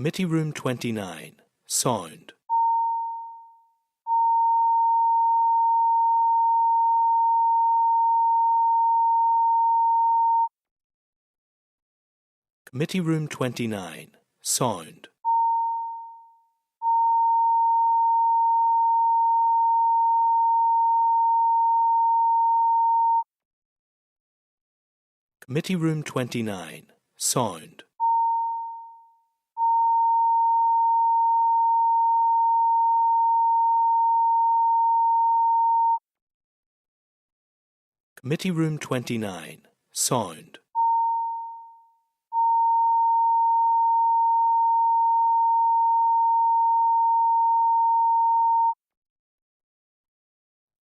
Committee Room 29, Sound. Committee Room 29, Sound. Committee Room 29, Sound. Committee Room 29, Sound.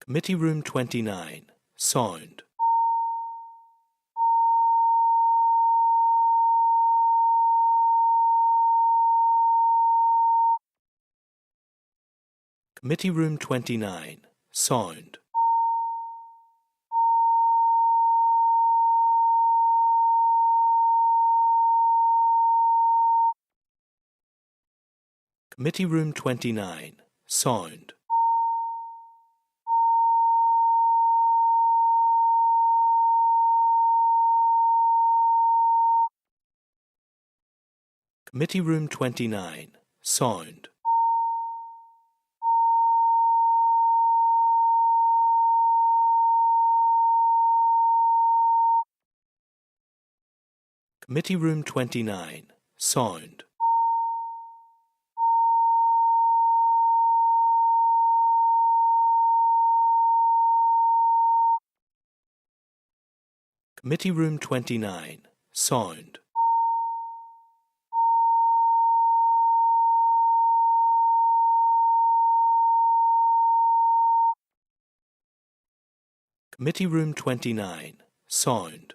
Committee Room 29, Sound. Committee Room 29, Sound. Committee Room 29, Sound. Committee Room 29, Sound. Committee Room 29, Sound. Committee Room 29, Sound. Committee Room 29, Sound.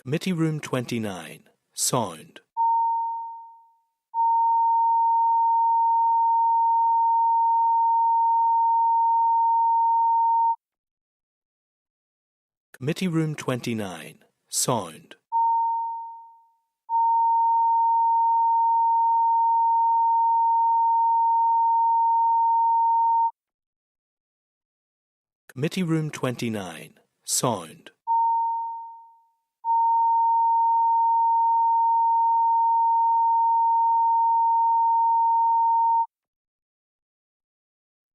Committee Room 29, Sound. Committee Room 29, Sound. Committee Room 29, Sound.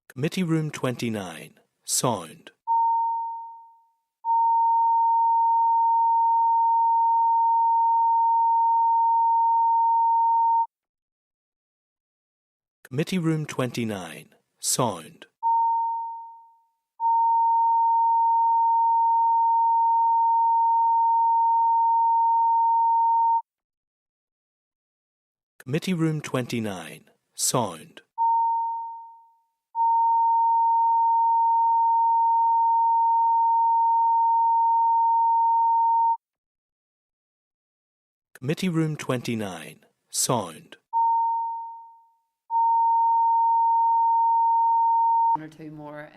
Committee Room 29, Sound. Committee Room 29, Sound. Committee Room 29, Sound. Committee Room 29, Sound. One or two more,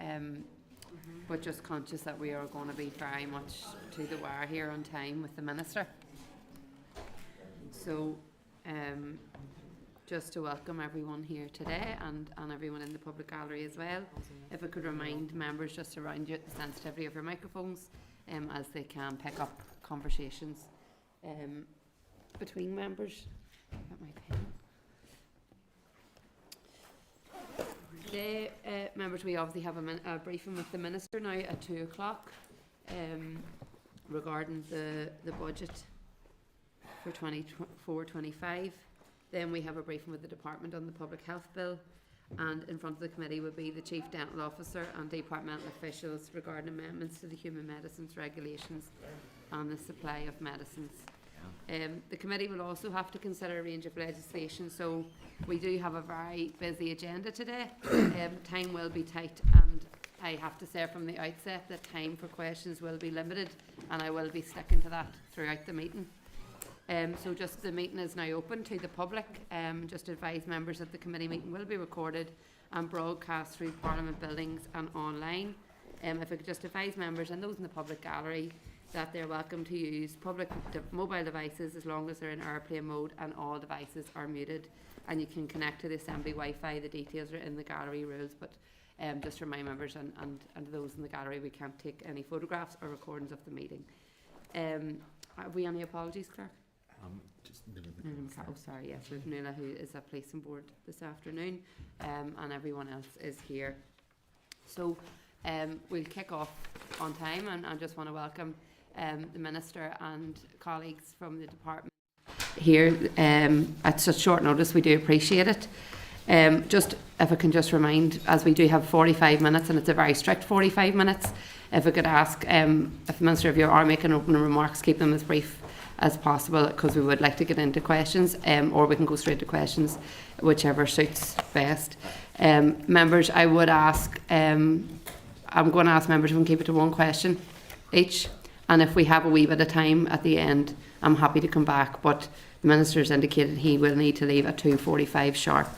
but just conscious that we are going to be very much to the wire here on time with the Minister. So, just to welcome everyone here today and everyone in the public gallery as well. If I could remind members just to remind you of the sensitivity of your microphones as they can pick up conversations between members. Got my pen. Today, members, we obviously have a briefing with the Minister now at 2 o'clock regarding the budget for 24-25. Then we have a briefing with the Department on the Public Health Bill, and in front of the committee will be the Chief Dental Officer and Departmental Officials regarding amendments to the Human Medicines Regulations and the supply of medicines. The committee will also have to consider a range of legislation, so we do have a very busy agenda today. Time will be tight, and I have to say from the outset that time for questions will be limited, and I will be sticking to that throughout the meeting. So just the meeting is now open to the public. Just to advise members that the committee meeting will be recorded and broadcast through Parliament buildings and online. If I could just advise members and those in the public gallery that they're welcome to use public mobile devices as long as they're in airplane mode and all devices are muted, and you can connect to the Assembly Wi-Fi. The details are in the gallery rules, but just for my members and those in the gallery, we can't take any photographs or recordings of the meeting. Have we any apologies, Clerk? Oh, sorry, yes, we have Nuala, who is at Policing Board this afternoon, and everyone else is here. So we'll kick off on time, and I just want to welcome the Minister and colleagues from the department here at such short notice. We do appreciate it. Just if I can just remind, as we do have 45 minutes and it's a very strict 45 minutes, if I could ask if the Minister, if you are making opening remarks, keep them as brief as possible, because we would like to get into questions, or we can go straight to questions, whichever suits best. Members, I would ask, I'm going to ask members if we can keep it to one question each, and if we have a wee bit of time at the end, I'm happy to come back, but the Minister's indicated he will need to leave at 2:45 sharp.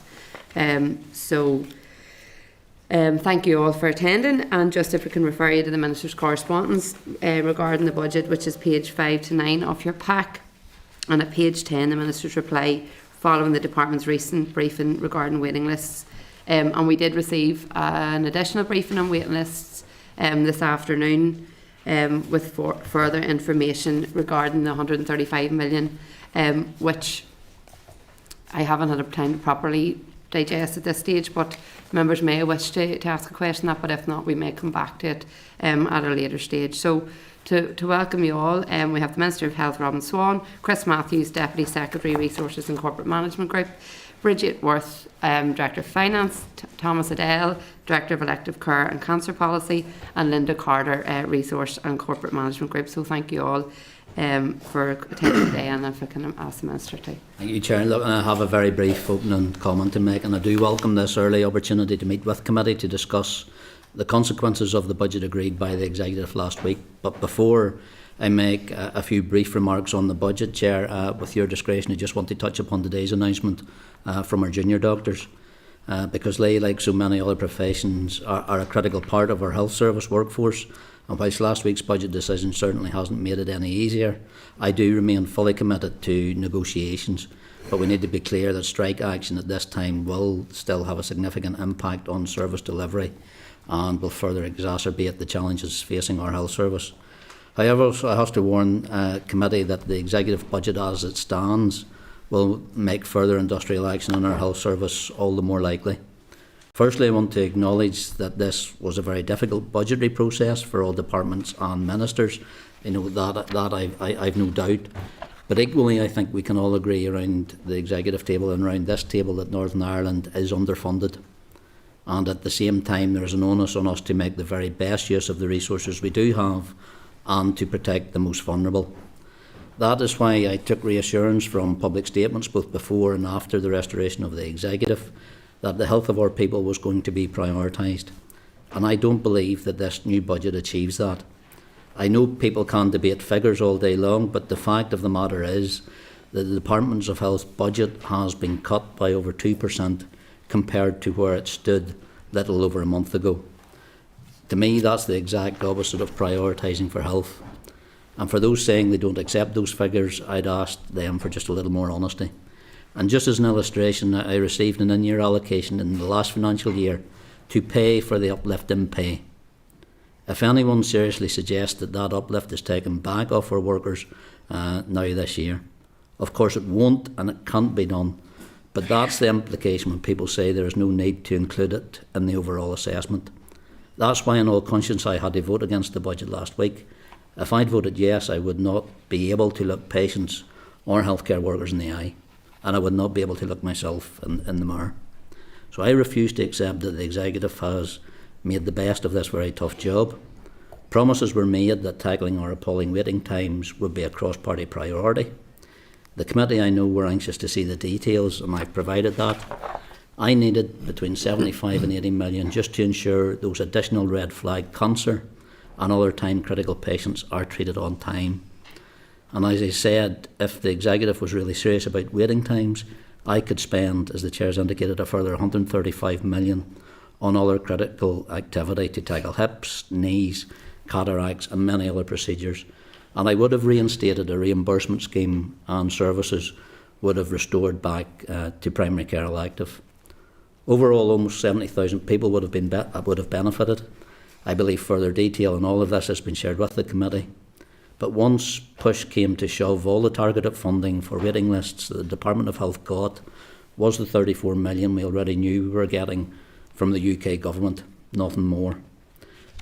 Thank you all for attending, and just if we can refer you to the Minister's correspondence regarding the budget, which is page 5 to 9 of your pack, and at page 10 the Minister's reply following the Department's recent briefing regarding waiting lists, and we did receive an additional briefing on waiting lists this afternoon with further information regarding the 135 million, which I haven't had time to properly digest at this stage, but members may wish to ask a question on that, but if not, we may come back to it at a later stage. So to welcome you all, we have the Minister of Health, Robin Swan, Chris Matthews, Deputy Secretary, Resources and Corporate Management Group, Bridget Worth, Director of Finance, Thomas Adele, Director of Elective Care and Cancer Policy, and Linda Carter, Resource and Corporate Management Group. So thank you all for attending today, and if I can ask the Minister to. Thank you, Chair. Look, I have a very brief opening comment to make, and I do welcome this early opportunity to meet with committee to discuss the consequences of the budget agreed by the Executive last week. But before I make a few brief remarks on the budget, Chair, with your discretion, I just want to touch upon today's announcement from our junior doctors, because they, like so many other professions, are a critical part of our health service workforce. And whilst last week's budget decision certainly hasn't made it any easier, I do remain fully committed to negotiations. But we need to be clear that strike action at this time will still have a significant impact on service delivery and will further exacerbate the challenges facing our health service. However, I have to warn committee that the Executive budget as it stands will make further industrial action on our health service all the more likely. Firstly, I want to acknowledge that this was a very difficult budgetary process for all departments and ministers. You know, that I've no doubt. But equally, I think we can all agree around the Executive table and around this table that Northern Ireland is underfunded. And at the same time, there is an onus on us to make the very best use of the resources we do have and to protect the most vulnerable. That is why I took reassurance from public statements both before and after the restoration of the Executive that the health of our people was going to be prioritised. And I don't believe that this new budget achieves that. I know people can debate figures all day long, but the fact of the matter is that the Department of Health's budget has been cut by over 2% compared to where it stood little over a month ago. To me, that's the exact opposite of prioritising for health. And for those saying they don't accept those figures, I'd ask them for just a little more honesty. And just as an illustration, I received an in-year allocation in the last financial year to pay for the uplift in pay. If anyone seriously suggests that that uplift is taken back off our workers now this year, of course it won't and it can't be done, but that's the implication when people say there is no need to include it in the overall assessment. That's why in all conscience I had to vote against the budget last week. If I'd voted yes, I would not be able to look patients or healthcare workers in the eye, and I would not be able to look myself in the mirror. So I refuse to accept that the Executive has made the best of this very tough job. Promises were made that tackling our appalling waiting times would be a cross-party priority. The committee, I know, were anxious to see the details, and I've provided that. I needed between 75 and 80 million just to ensure those additional red flag cancer and other time-critical patients are treated on time. And as I said, if the Executive was really serious about waiting times, I could spend, as the Chair's indicated, a further 135 million on other critical activity to tackle hips, knees, cataracts and many other procedures. And I would have reinstated a reimbursement scheme, and services would have restored back to primary care elective. Overall, almost 70,000 people would have benefited. I believe further detail on all of this has been shared with the committee. But once push came to shove, all the targeted funding for waiting lists that the Department of Health got was the 34 million we already knew we were getting from the UK government, nothing more.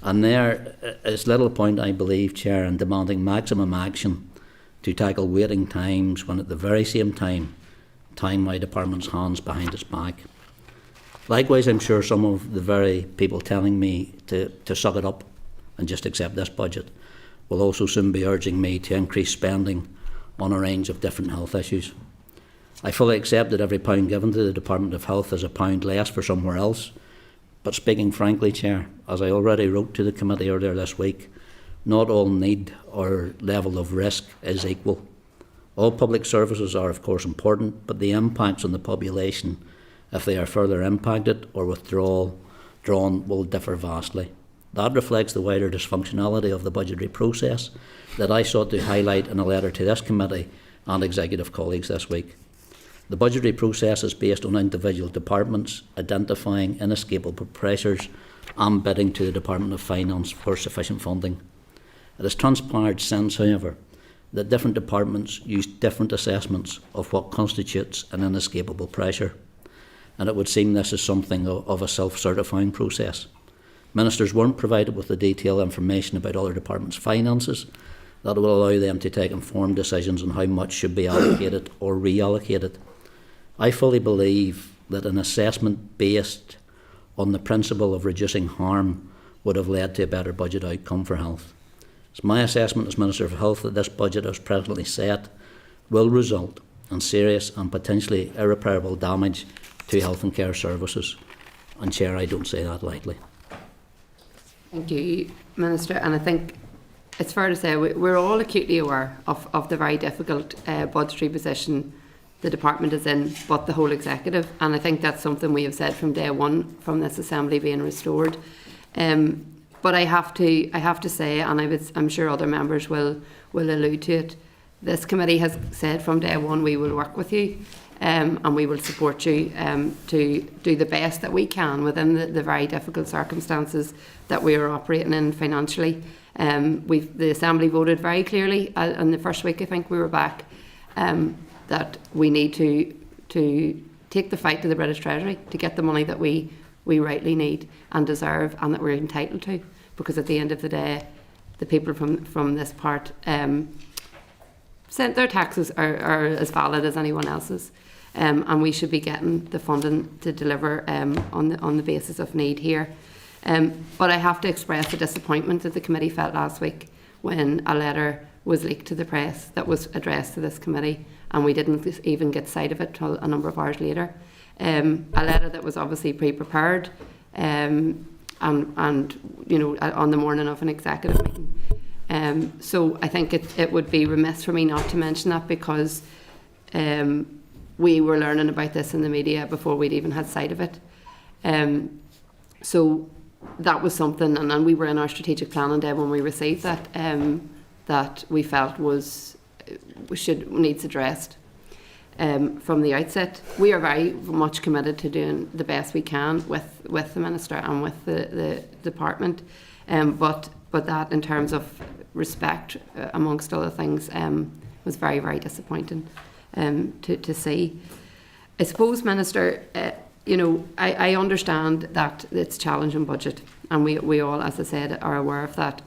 And there is little point, I believe, Chair, in demanding maximum action to tackle waiting times when at the very same time tying my department's hands behind its back. Likewise, I'm sure some of the very people telling me to suck it up and just accept this budget will also soon be urging me to increase spending on a range of different health issues. I fully accept that every pound given to the Department of Health is a pound less for somewhere else, but speaking frankly, Chair, as I already wrote to the committee earlier this week, not all need or level of risk is equal. All public services are of course important, but the impacts on the population, if they are further impacted or drawn, will differ vastly. That reflects the wider dysfunctionality of the budgetary process that I sought to highlight in a letter to this committee and executive colleagues this week. The budgetary process is based on individual departments identifying inescapable pressures and bidding to the Department of Finance for sufficient funding. It has transpired since, however, that different departments use different assessments of what constitutes an inescapable pressure, and it would seem this is something of a self-certifying process. Ministers weren't provided with the detailed information about other departments' finances that will allow them to take informed decisions on how much should be allocated or reallocated. I fully believe that an assessment based on the principle of reducing harm would have led to a better budget outcome for health. It's my assessment as Minister for Health that this budget as presently set will result in serious and potentially irreparable damage to health and care services. And Chair, I don't say that lightly. Thank you, Minister. And I think it's fair to say we're all acutely aware of the very difficult budgetary position the department is in, but the whole executive. And I think that's something we have said from day one from this assembly being restored. But I have to say, and I'm sure other members will allude to it, this committee has said from day one we will work with you and we will support you to do the best that we can within the very difficult circumstances that we are operating in financially. The Assembly voted very clearly in the first week I think we were back that we need to take the fight to the British Treasury to get the money that we rightly need and deserve and that we're entitled to, because at the end of the day the people from this part their taxes are as valid as anyone else's, and we should be getting the funding to deliver on the basis of need here. But I have to express the disappointment that the committee felt last week when a letter was leaked to the press that was addressed to this committee, and we didn't even get sight of it till a number of hours later. A letter that was obviously pre-prepared and you know, on the morning of an executive meeting. So I think it would be remiss for me not to mention that, because we were learning about this in the media before we'd even had sight of it. So that was something, and we were in our strategic planning day when we received that, that we felt needs addressed. From the outset, we are very much committed to doing the best we can with the Minister and with the department, but that in terms of respect, amongst other things, was very, very disappointing to see. I suppose, Minister, you know, I understand that it's a challenging budget, and we all, as I said, are aware of that,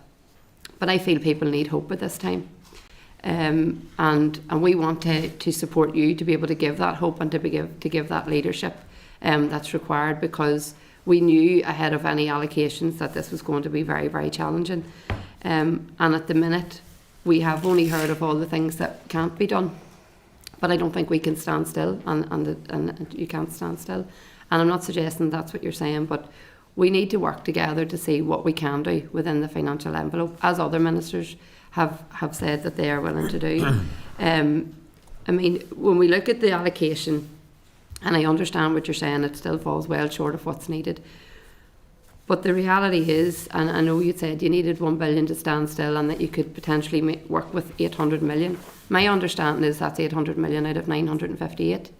but I feel people need hope at this time. And we want to support you to be able to give that hope and to give that leadership that's required, because we knew ahead of any allocations that this was going to be very, very challenging. And at the minute, we have only heard of all the things that can't be done, but I don't think we can stand still, and you can't stand still. And I'm not suggesting that's what you're saying, but we need to work together to see what we can do within the financial envelope, as other ministers have said that they are willing to do. I mean, when we look at the allocation And I understand what you're saying, it still falls well short of what's needed. But the reality is, and I know you said you needed 1 billion to stand still and that you could potentially work with 800 million. My understanding is that's 800 million out of 958.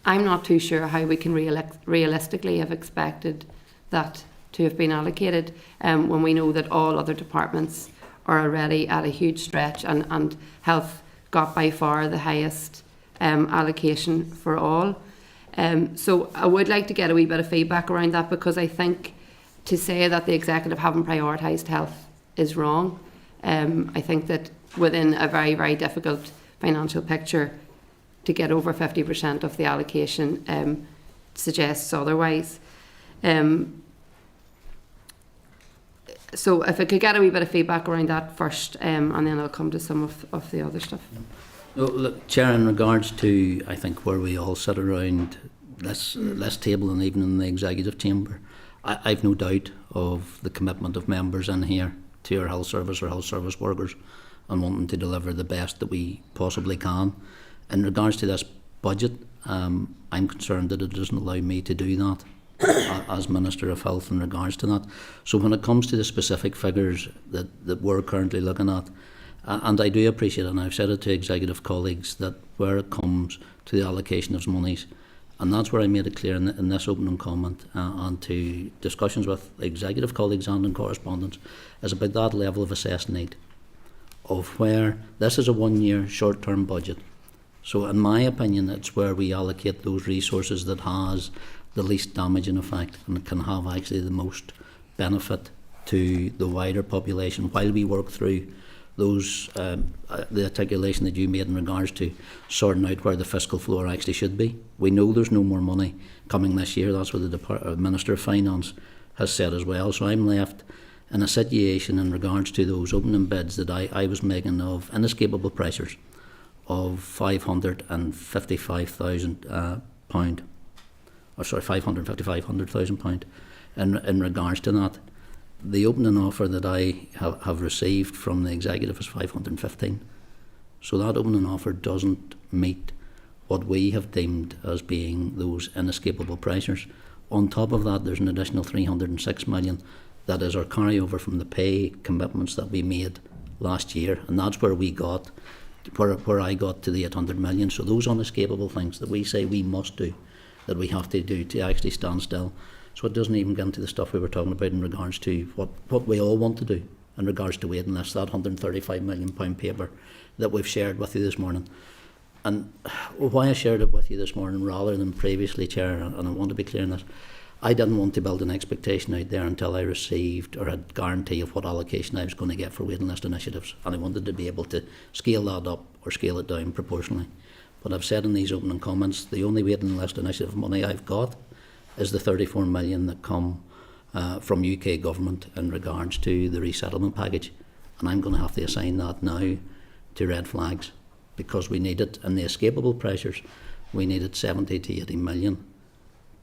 I'm not too sure how we can realistically have expected that to have been allocated when we know that all other departments are already at a huge stretch, and health got by far the highest allocation for all. So I would like to get a wee bit of feedback around that, because I think to say that the executive haven't prioritised health is wrong. I think that within a very, very difficult financial picture, to get over 50% of the allocation suggests otherwise. So if I could get a wee bit of feedback around that first, and then I'll come to some of the other stuff. Well, look, Chair, in regards to, I think, where we all sit around this table and even in the executive chamber, I've no doubt of the commitment of members in here to our health service or health service workers and wanting to deliver the best that we possibly can. In regards to this budget, I'm concerned that it doesn't allow me to do that as Minister of Health in regards to that. So when it comes to the specific figures that we're currently looking at, and I do appreciate it, and I've said it to executive colleagues, that where it comes to the allocation of monies, and that's where I made it clear in this opening comment and to discussions with executive colleagues and in correspondence, is about that level of assessed need of where this is a 1 year short-term budget. So in my opinion, it's where we allocate those resources that has the least damaging effect and can have actually the most benefit to the wider population while we work through those the articulation that you made in regards to sorting out where the fiscal floor actually should be. We know there's no more money coming this year. That's what the Minister of Finance has said as well. So I'm left in a situation in regards to those opening bids that I was making of inescapable pressures of £555,000 £555,000 in regards to that. The opening offer that I have received from the executive is 515. So that opening offer doesn't meet what we have deemed as being those inescapable pressures. On top of that, there's an additional 306 million that is our carryover from the pay commitments that we made last year, and that's where we got, where I got to the 800 million. So those unescapable things that we say we must do, that we have to do to actually stand still. So it doesn't even get into the stuff we were talking about in regards to what we all want to do in regards to waiting lists, that £135 million paper that we've shared with you this morning. And why I shared it with you this morning rather than previously, Chair, and I want to be clear on this, I didn't want to build an expectation out there until I received or had guarantee of what allocation I was going to get for waiting list initiatives, and I wanted to be able to scale that up or scale it down proportionally. But I've said in these opening comments, the only waiting list initiative money I've got is the 34 million that come from UK government in regards to the resettlement package, and I'm going to have to assign that now to red flags because we need it. And the escapable pressures, we needed 70 to 80 million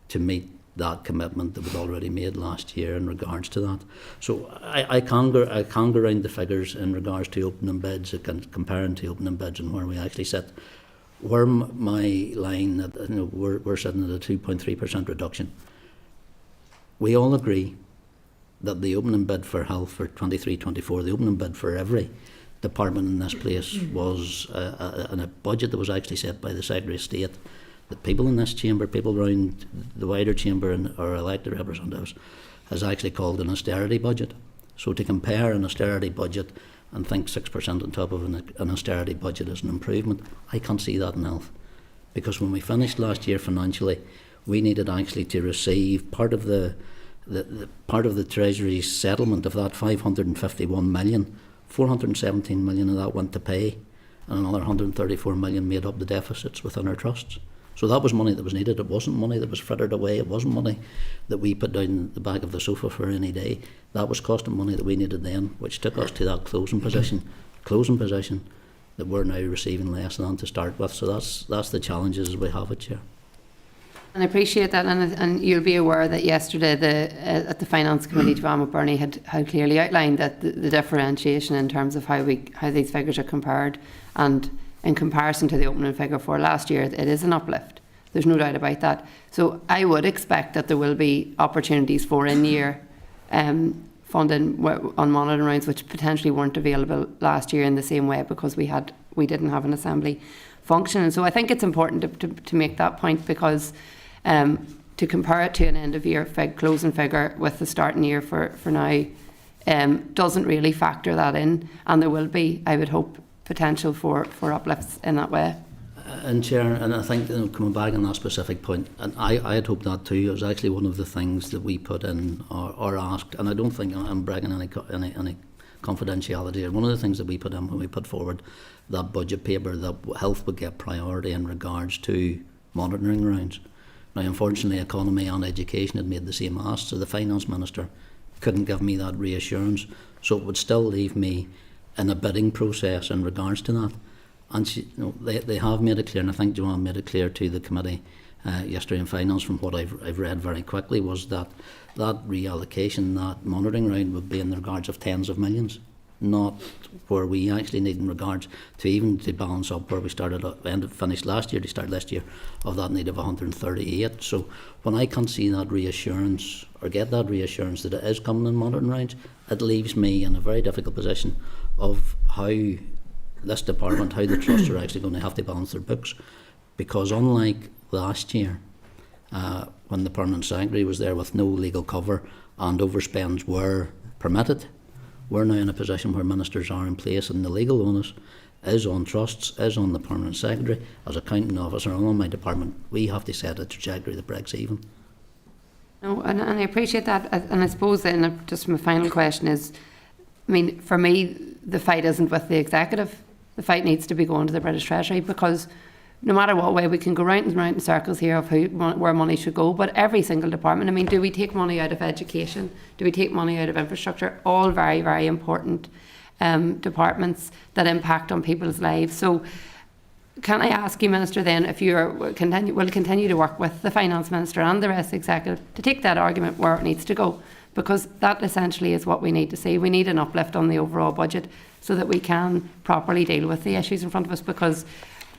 to meet that commitment that was already made last year in regards to that. So I can go around the figures in regards to opening bids, comparing to opening bids and where we actually sit. Where my line, we're sitting at a 2.3% reduction. We all agree that the opening bid for health for 23-24, the opening bid for every department in this place was in a budget that was actually set by the Secretary of State. The people in this chamber, people around the wider chamber and our elected representatives, has actually called an austerity budget. So to compare an austerity budget and think 6% on top of an austerity budget is an improvement, I can't see that in health. Because when we finished last year financially, we needed actually to receive part of the Treasury's settlement of that 551 million, 417 million of that went to pay, and another 134 million made up the deficits within our trusts. So that was money that was needed. It wasn't money that was frittered away. It wasn't money that we put down the back of the sofa for any day. That was costing money that we needed then, which took us to that closing position that we're now receiving less than to start with. So that's the challenges we have it, Chair. And I appreciate that, and you'll be aware that yesterday at the Finance Committee, Joanne McBurney had clearly outlined that the differentiation in terms of how these figures are compared, and in comparison to the opening figure for last year, it is an uplift. There's no doubt about that. So I would expect that there will be opportunities for in-year funding on monitoring rounds, which potentially weren't available last year in the same way because we didn't have an assembly function. And so I think it's important to make that point, because to compare it to an end of year closing figure with the starting year for now doesn't really factor that in, and there will be, I would hope, potential for uplifts in that way. And Chair, and I think, coming back on that specific point, and I had hoped that too. It was actually one of the things that we put in or asked, and I don't think I'm bragging any confidentiality. One of the things that we put in when we put forward that budget paper, that health would get priority in regards to monitoring rounds. Now, unfortunately, economy and education had made the same ask, so the Finance Minister couldn't give me that reassurance. So it would still leave me in a bidding process in regards to that. And they have made it clear, and I think Joanne made it clear to the committee yesterday in Finance, from what I've read very quickly, was that reallocation, that monitoring round, would be in the regards of tens of millions, not where we actually need in regards to even to balance up where we finished last year to start this year of that need of 138. So when I can't see that reassurance or get that reassurance that it is coming in monitoring rounds, it leaves me in a very difficult position of how this department, how the trusts are actually going to have to balance their books. Because unlike last year, when the Permanent Secretary was there with no legal cover and overspends were permitted, we're now in a position where ministers are in place and the legal onus is on trusts, is on the Permanent Secretary. As accounting officer and on my department, we have to set a trajectory that breaks even. No, and I appreciate that. And I suppose then just my final question is, I mean, for me, the fight isn't with the executive. The fight needs to be going to the British Treasury, because no matter what way, we can go round and round in circles here of where money should go, but every single department, I mean, do we take money out of education? Do we take money out of infrastructure? All very, very important departments that impact on people's lives. So can I ask you, Minister, then, if you will continue to work with the Finance Minister and the rest of the Executive to take that argument where it needs to go? Because that essentially is what we need to see. We need an uplift on the overall budget so that we can properly deal with the issues in front of us, because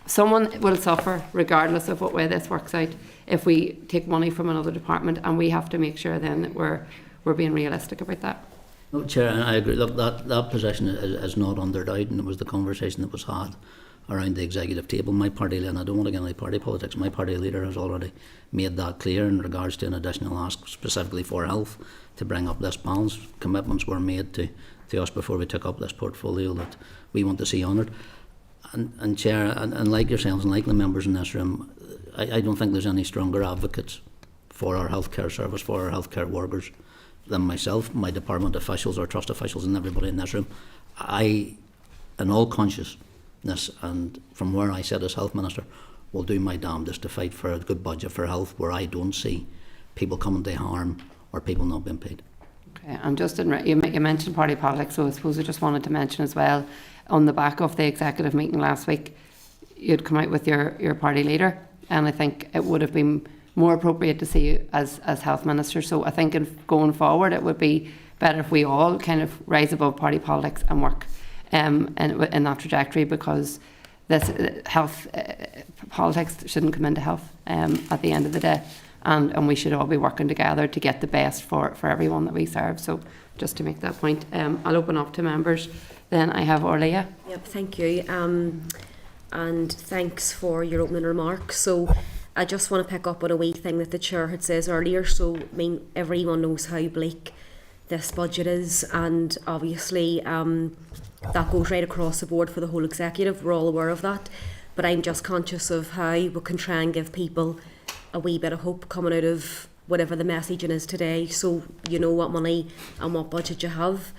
someone will suffer regardless of what way this works out if we take money from another department, and we have to make sure then that we're being realistic about that. No, Chair, and I agree. Look, that position is not under doubt, and it was the conversation that was had around the executive table. My party leader, and I don't want to get into party politics, my party leader has already made that clear in regards to an additional ask specifically for health to bring up this balance. Commitments were made to us before we took up this portfolio that we want to see honoured. And Chair, and like yourselves and like the members in this room, I don't think there's any stronger advocates for our healthcare service, for our healthcare workers, than myself, my department officials, our trust officials, and everybody in this room. I, in all consciousness, and from where I sit as Health Minister, will do my damnedest to fight for a good budget for health where I don't see people coming to harm or people not being paid. Okay, and just you mentioned party politics, so I suppose I just wanted to mention as well, on the back of the executive meeting last week, you'd come out with your party leader, and I think it would have been more appropriate to see you as Health Minister. So I think going forward it would be better if we all kind of rise above party politics and work in that trajectory, because this health politics shouldn't come into health at the end of the day, and we should all be working together to get the best for everyone that we serve. So just to make that point, I'll open up to members. Then I have Orlia. Yep, thank you. And thanks for your opening remarks. So I just want to pick up on a wee thing that the Chair had says earlier. So, I mean, everyone knows how bleak this budget is, and obviously that goes right across the board for the whole executive. We're all aware of that. But I'm just conscious of how we can try and give people a wee bit of hope coming out of whatever the messaging is today. So you know what money and what budget you have.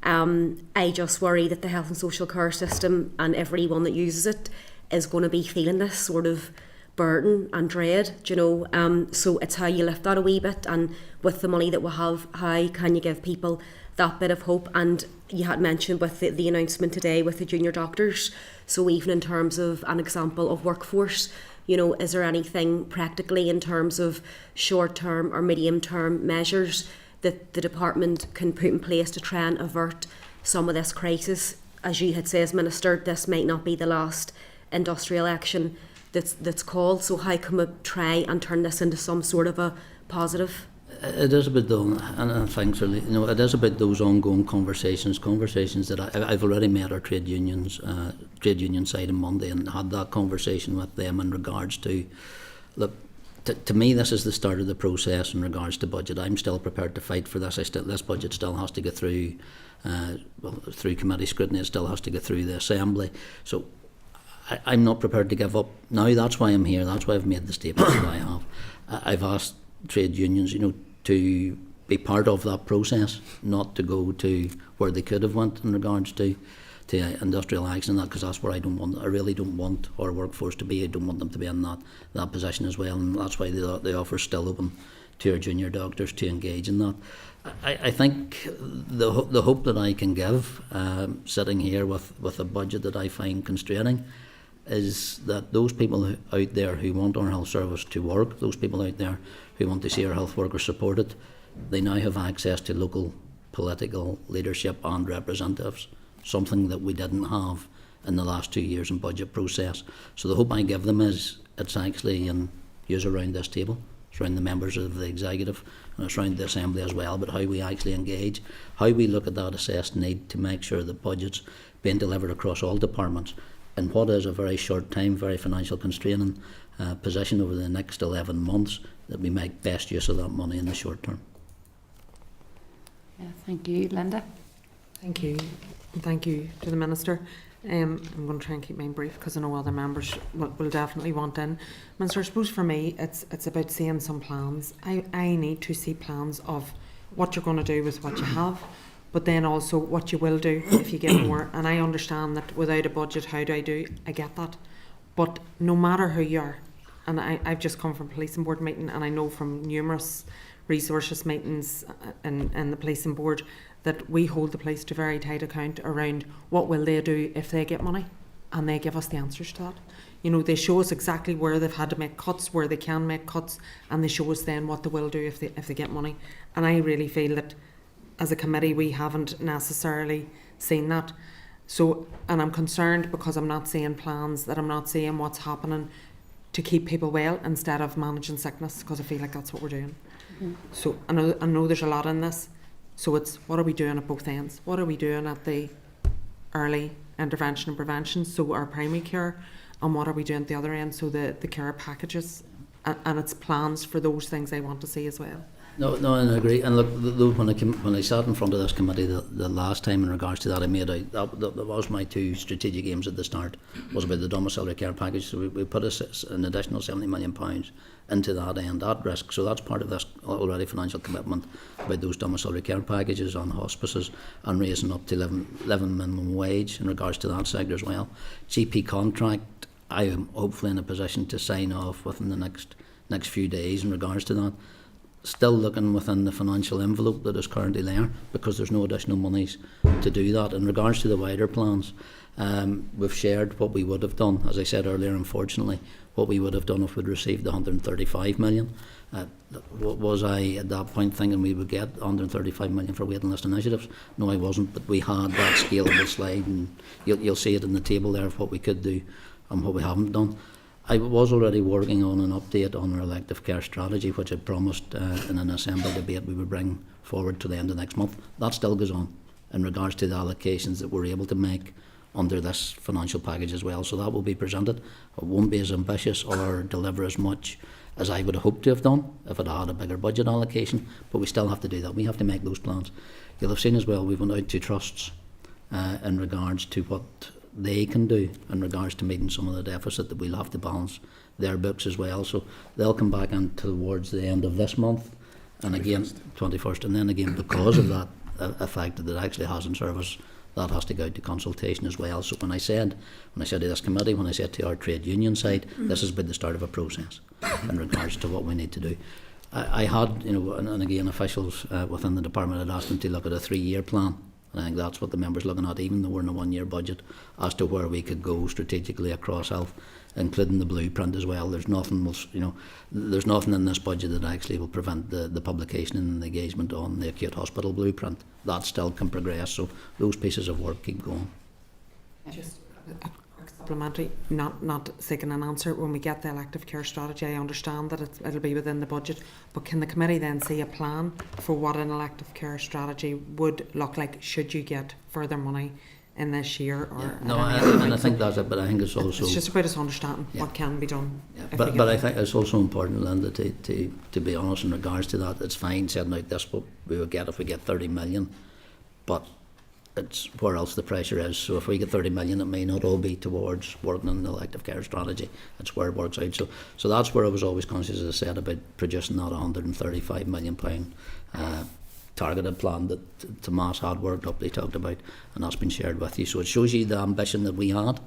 I just worry that the health and social care system and everyone that uses it is going to be feeling this sort of burden and dread, you know. So it's how you lift that a wee bit, and with the money that we have, how can you give people that bit of hope? And you had mentioned with the announcement today with the junior doctors, so even in terms of an example of workforce, you know, is there anything practically in terms of short-term or medium-term measures that the department can put in place to try and avert some of this crisis? As you had said, Minister, this might not be the last industrial action that's called. So how can we try and turn this into some sort of a positive? It is about those, and thanks, really. It is about those ongoing conversations that I've already met our trade union side on Monday and had that conversation with them in regards to, look, to me this is the start of the process in regards to budget. I'm still prepared to fight for this. This budget still has to get through, through committee scrutiny. It still has to get through the Assembly. So I'm not prepared to give up. Now that's why I'm here. That's why I've made the statement that I have. I've asked trade unions, to be part of that process, not to go to where they could have went in regards to industrial action and that, because that's where I really don't want our workforce to be. I don't want them to be in that position as well, and that's why the offer's still open to our junior doctors to engage in that. I think the hope that I can give, sitting here with a budget that I find constraining, is that those people out there who want our health service to work, those people out there who want to see our health workers supported, they now have access to local political leadership and representatives, something that we didn't have in the last 2 years in budget process. So the hope I give them is it's actually in use around this table, it's around the members of the executive, and it's around the Assembly as well, but how we actually engage, how we look at that assessed need to make sure that budget's being delivered across all departments in what is a very short time, very financial constraining position over the next 11 months, that we make best use of that money in the short term. Yeah, thank you. Linda? Thank you. And thank you to the Minister. I'm going to try and keep mine brief because I know other members will definitely want in. Minister, I suppose for me it's about seeing some plans. I need to see plans of what you're going to do with what you have, but then also what you will do if you get more. And I understand that without a budget, how do? I get that. But no matter who you are, and I've just come from a policing board meeting, and I know from numerous resources meetings in the policing board that we hold the police to very tight account around what will they do if they get money, and they give us the answers to that. They show us exactly where they've had to make cuts, where they can make cuts, and they show us then what they will do if they get money. And I really feel that as a committee we haven't necessarily seen that. So, and I'm concerned because I'm not seeing plans, that I'm not seeing what's happening to keep people well instead of managing sickness, because I feel like that's what we're doing. Mm-hmm. So I know there's a lot in this. So it's what are we doing at both ends? What are we doing at the early intervention and prevention, so our primary care, and what are we doing at the other end, so the care packages, and it's plans for those things I want to see as well. No, and I agree. And look, when I sat in front of this committee the last time in regards to that, I made out that was my two strategic aims at the start, was about the domiciliary care package. So we put an additional £70 million into that end at risk. So that's part of this already financial commitment about those domiciliary care packages on hospices and raising up to living minimum wage in regards to that sector as well. GP contract, I am hopefully in a position to sign off within the next few days in regards to that. Still looking within the financial envelope that is currently there, because there's no additional monies to do that. In regards to the wider plans, we've shared what we would have done. As I said earlier, unfortunately, what we would have done if we'd received the 135 million. Was I at that point thinking we would get 135 million for waiting list initiatives? No, I wasn't, but we had that scalable slide, and you'll see it in the table there of what we could do and what we haven't done. I was already working on an update on our elective care strategy, which I promised in an Assembly debate we would bring forward to the end of next month. That still goes on in regards to the allocations that we're able to make under this financial package as well. So that will be presented. It won't be as ambitious or deliver as much as I would have hoped to have done if it had a bigger budget allocation, but we still have to do that. We have to make those plans. You'll have seen as well, we went out to trusts in regards to what they can do in regards to meeting some of the deficit that we'll have to balance their books as well. So they'll come back in towards the end of this month, and again 21st, and then again because of that effect that it actually has in service, that has to go out to consultation as well. So when I said to this committee, when I said to our trade union side, this has been the start of a process in regards to what we need to do. I had, and again officials within the department had asked them to look at a 3-year plan. And I think that's what the members are looking at, even though we're in a 1-year budget, as to where we could go strategically across health, including the blueprint as well. There's nothing in this budget that actually will prevent the publication and the engagement on the acute hospital blueprint. That still can progress, so those pieces of work keep going. Just a quick Supplementary, not seeking an answer. When we get the elective care strategy, I understand that it'll be within the budget, but can the committee then see a plan for what an elective care strategy would look like should you get further money in this year? Or no, I think that's it, but I think it's also... It's just about us understanding what can be done. Yeah, but I think it's also important, Linda, to be honest in regards to that. It's fine setting out this what we would get if we get 30 million, but it's where else the pressure is. So if we get 30 million, it may not all be towards working on the elective care strategy. It's where it works out. So that's where I was always conscious, as I said, about producing that £135 million targeted plan that Tomas had worked up, they talked about, and that's been shared with you. So it shows you the ambition that we had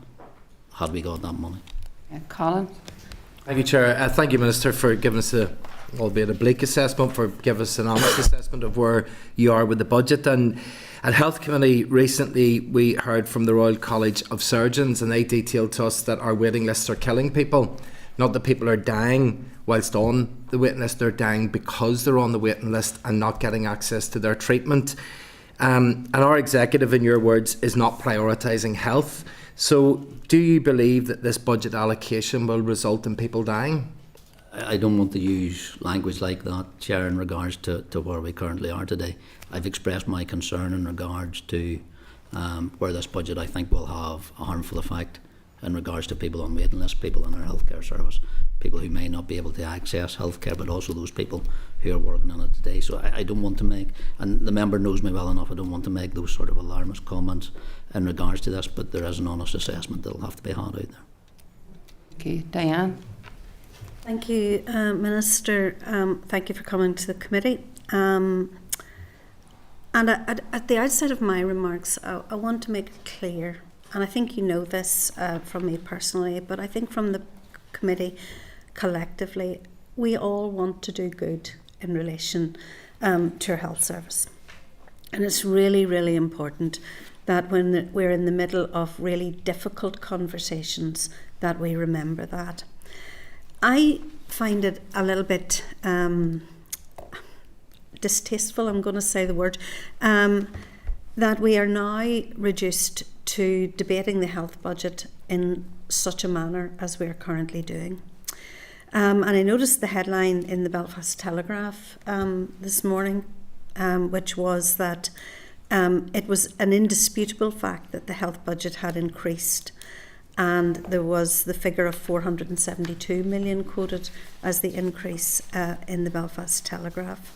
we got that money. Colin? Thank you, Chair. Thank you, Minister, for giving us albeit a bleak assessment, for giving us an honest assessment of where you are with the budget. And at Health Committee recently, we heard from the Royal College of Surgeons, and they detailed to us that our waiting lists are killing people. Not that people are dying whilst on the waiting list, they're dying because they're on the waiting list and not getting access to their treatment. And our executive, in your words, is not prioritising health. So do you believe that this budget allocation will result in people dying? I don't want to use language like that, Chair, in regards to where we currently are today. I've expressed my concern in regards to where this budget, I think, will have a harmful effect in regards to people on waiting lists, people in our healthcare service, people who may not be able to access healthcare, but also those people who are working on it today. So I don't want to make, and the member knows me well enough, I don't want to make those sort of alarmist comments in regards to this, but there is an honest assessment that will have to be had out there. Okay, Diane? Thank you, Minister. Thank you for coming to the committee. And at the outset of my remarks, I want to make it clear, and I think you know this from me personally, but I think from the committee collectively, we all want to do good in relation to our health service. And it's really, really important that when we're in the middle of really difficult conversations, that we remember that. I find it a little bit distasteful, I'm going to say the word, that we are now reduced to debating the health budget in such a manner as we are currently doing. And I noticed the headline in the Belfast Telegraph this morning, which was that it was an indisputable fact that the health budget had increased, and there was the figure of 472 million quoted as the increase in the Belfast Telegraph.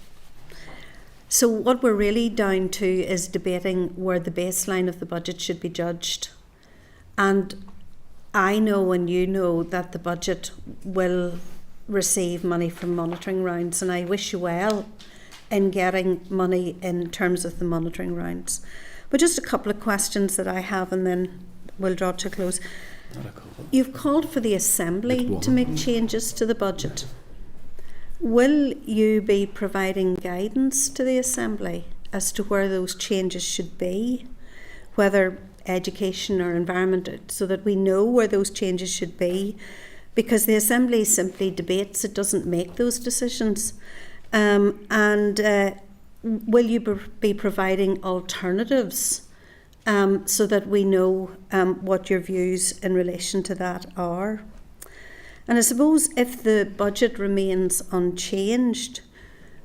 So what we're really down to is debating where the baseline of the budget should be judged. And I know and you know that the budget will receive money from monitoring rounds, and I wish you well in getting money in terms of the monitoring rounds. But just a couple of questions that I have, and then we'll draw to a close. You've called for the Assembly to make changes to the budget. Will you be providing guidance to the Assembly as to where those changes should be, whether education or environment, so that we know where those changes should be? Because the Assembly simply debates, it doesn't make those decisions. Will you be providing alternatives so that we know what your views in relation to that are? And I suppose if the budget remains unchanged,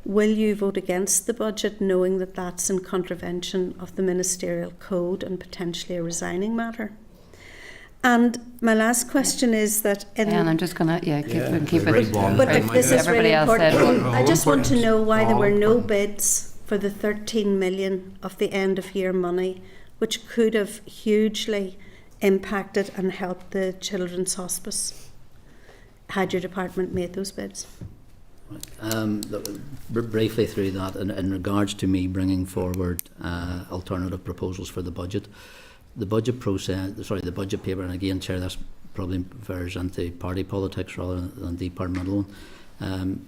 will you vote against the budget knowing that that's in contravention of the ministerial code and potentially a resigning matter? And my last question is that... And I'm just going to keep it. But if this is really important, I just want to know why there were no important. bids for the 13 million of the end of year money, which could have hugely impacted and helped the Children's Hospice. Had your department made those bids? Briefly through that, in regards to me bringing forward alternative proposals for the budget, the budget paper, and again, Chair, this probably veers into party politics rather than departmental one.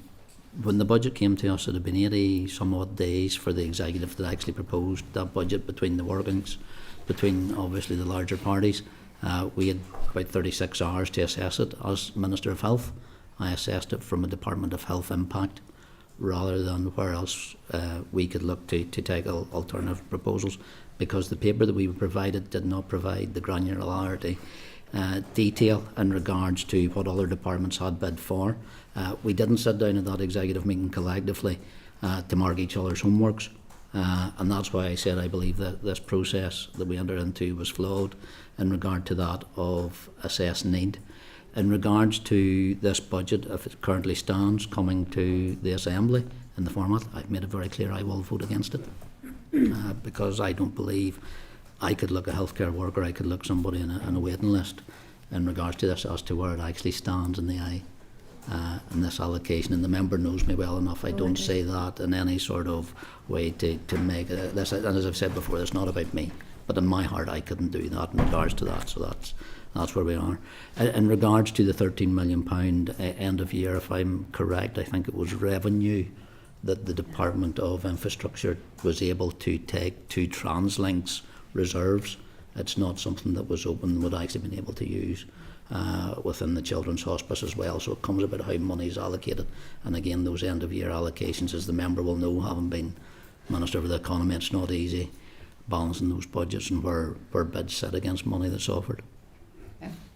When the budget came to us, it had been 80 some odd days for the executive that actually proposed that budget between the workings, between obviously the larger parties. We had about 36 hours to assess it. As Minister of Health, I assessed it from a Department of Health impact rather than where else we could look to take alternative proposals, because the paper that we provided did not provide the granularity detail in regards to what other departments had bid for. We didn't sit down at that executive meeting collectively to mark each other's homeworks, and that's why I said I believe that this process that we entered into was flawed in regard to that of assess need. In regards to this budget, if it currently stands coming to the Assembly in the format, I've made it very clear I will vote against it, because I don't believe I could look a healthcare worker, I could look somebody in a waiting list in regards to this as to where it actually stands in the eye in this allocation. And the member knows me well enough. I don't say that in any sort of way to make this. And as I've said before, it's not about me. But in my heart, I couldn't do that in regards to that. So that's where we are. In regards to the £13 million end of year, if I'm correct, I think it was revenue that the Department of Infrastructure was able to take to TransLink's reserves. It's not something that was open, would actually been able to use within the Children's Hospice as well. So it comes about how money is allocated. And again, those end of year allocations, as the member will know, having been Minister for the Economy, it's not easy balancing those budgets and where bids sit against money that's offered.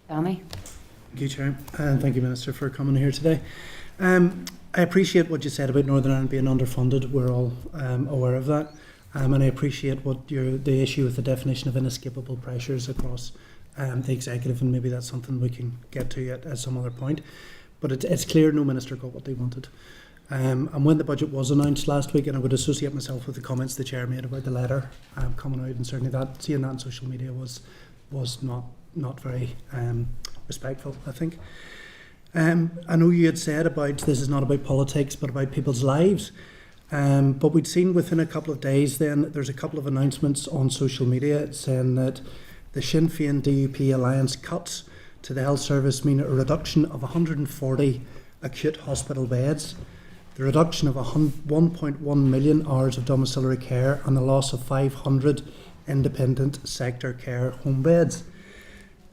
Danny? Thank you, Chair, and thank you, Minister, for coming here today. I appreciate what you said about Northern Ireland being underfunded. We're all aware of that. And I appreciate the issue with the definition of inescapable pressures across the executive, and maybe that's something we can get to at some other point. But it's clear no minister got what they wanted. And when the budget was announced last week, and I would associate myself with the comments the Chair made about the letter coming out, and certainly seeing that on social media was not very respectful, I think. I know you had said about this is not about politics but about people's lives. But we'd seen within a couple of days then there's a couple of announcements on social media saying that the Sinn Féin DUP alliance cuts to the health service mean a reduction of 140 acute hospital beds, the reduction of 1.1 million hours of domiciliary care, and the loss of 500 independent sector care home beds.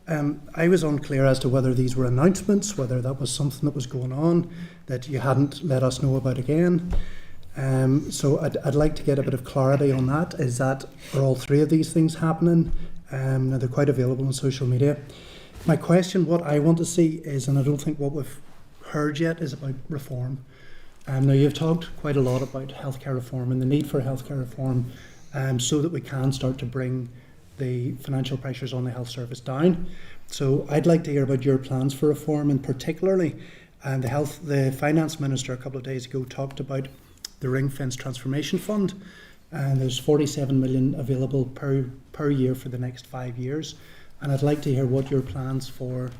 I was unclear as to whether these were announcements, whether that was something that was going on that you hadn't let us know about again. So I'd like to get a bit of clarity on that. Are all three of these things happening? Now they're quite available on social media. My question, what I want to see is, and I don't think what we've heard yet, is about reform. Now you've talked quite a lot about healthcare reform and the need for healthcare reform so that we can start to bring the financial pressures on the health service down. So I'd like to hear about your plans for reform, and particularly the Finance Minister a couple of days ago talked about the ring-fence transformation fund, and there's 47 million available per year for the next 5 years, and I'd like to hear what your plans for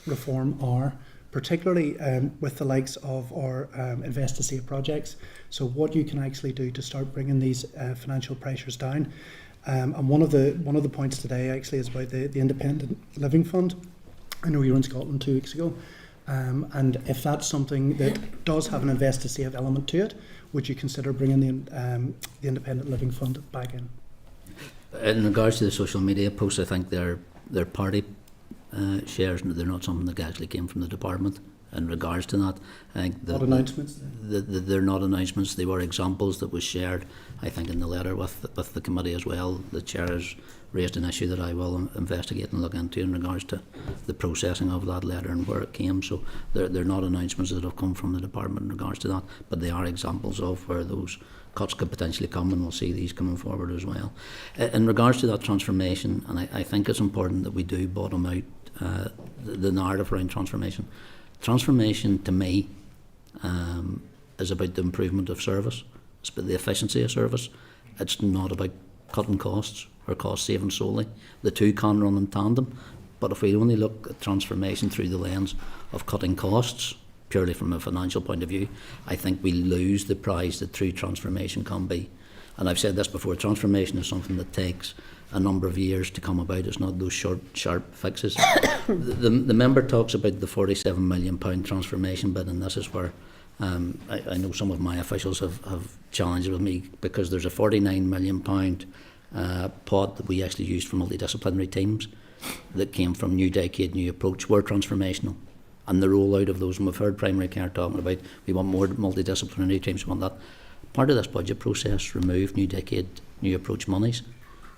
reform are, particularly with the likes of our Invest to Save projects. So what you can actually do to start bringing these financial pressures down. And one of the points today actually is about the Independent Living Fund. I know you were in Scotland 2 weeks ago. And if that's something that does have an Invest to Save element to it, would you consider bringing the Independent Living Fund back in? In regards to the social media posts, I think they're party shares, and they're not something that actually came from the department. In regards to that, I think not announcements. They're not announcements. They were examples that was shared, I think, in the letter with the committee as well. The chair has raised an issue that I will investigate and look into in regards to the processing of that letter and where it came. So they're not announcements that have come from the department in regards to that, but they are examples of where those cuts could potentially come, and we'll see these coming forward as well. In regards to that transformation, and I think it's important that we do bottom out the narrative around transformation. Transformation, to me, is about the improvement of service. It's about the efficiency of service. It's not about cutting costs or cost saving solely. The two can run in tandem. But if we only look at transformation through the lens of cutting costs, purely from a financial point of view, I think we lose the prize that true transformation can be. And I've said this before, transformation is something that takes a number of years to come about. It's not those short, sharp fixes. The member talks about the £47 million transformation bid, and this is where I know some of my officials have challenged with me, because there's a £49 million pot that we actually used for multidisciplinary teams that came from New Decade, New Approach, were transformational. And the rollout of those, and we've heard primary care talking about, we want more multidisciplinary teams, we want that. Part of this budget process removed New Decade, New Approach monies.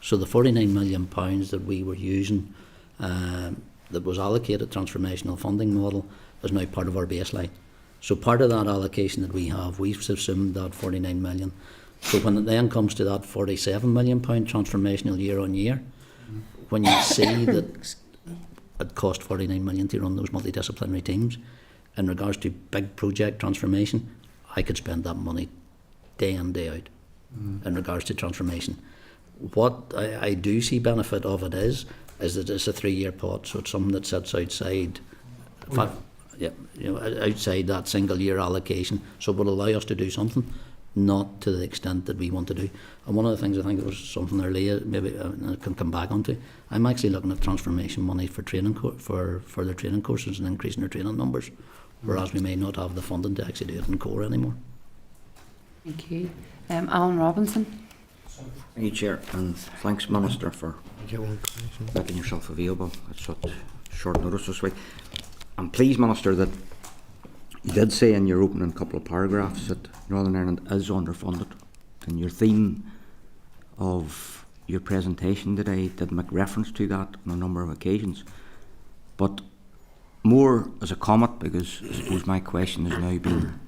So the £49 million that we were using that was allocated transformational funding model is now part of our baseline. So part of that allocation that we have, we've assumed that 49 million. So when it then comes to that 47 million pound transformational year on year, when you see that it cost 49 million to run those multidisciplinary teams, in regards to big project transformation, I could spend that money day in, day out in regards to transformation. What I do see benefit of it is that it's a 3-year pot, so it's something that sits outside outside that single year allocation, so it will allow us to do something, not to the extent that we want to do. And one of the things, I think it was something earlier, maybe I can come back onto, I'm actually looking at transformation money for training for their training courses and increasing their training numbers, whereas we may not have the funding to actually do it in core anymore. Thank you. Alan Robinson. Thank you, Chair, and thanks, Minister, for making yourself available at such short notice this week. I'm pleased, Minister, that you did say in your opening couple of paragraphs that Northern Ireland is underfunded, and your theme of your presentation today did make reference to that on a number of occasions. But more as a comment, because I suppose my question has now been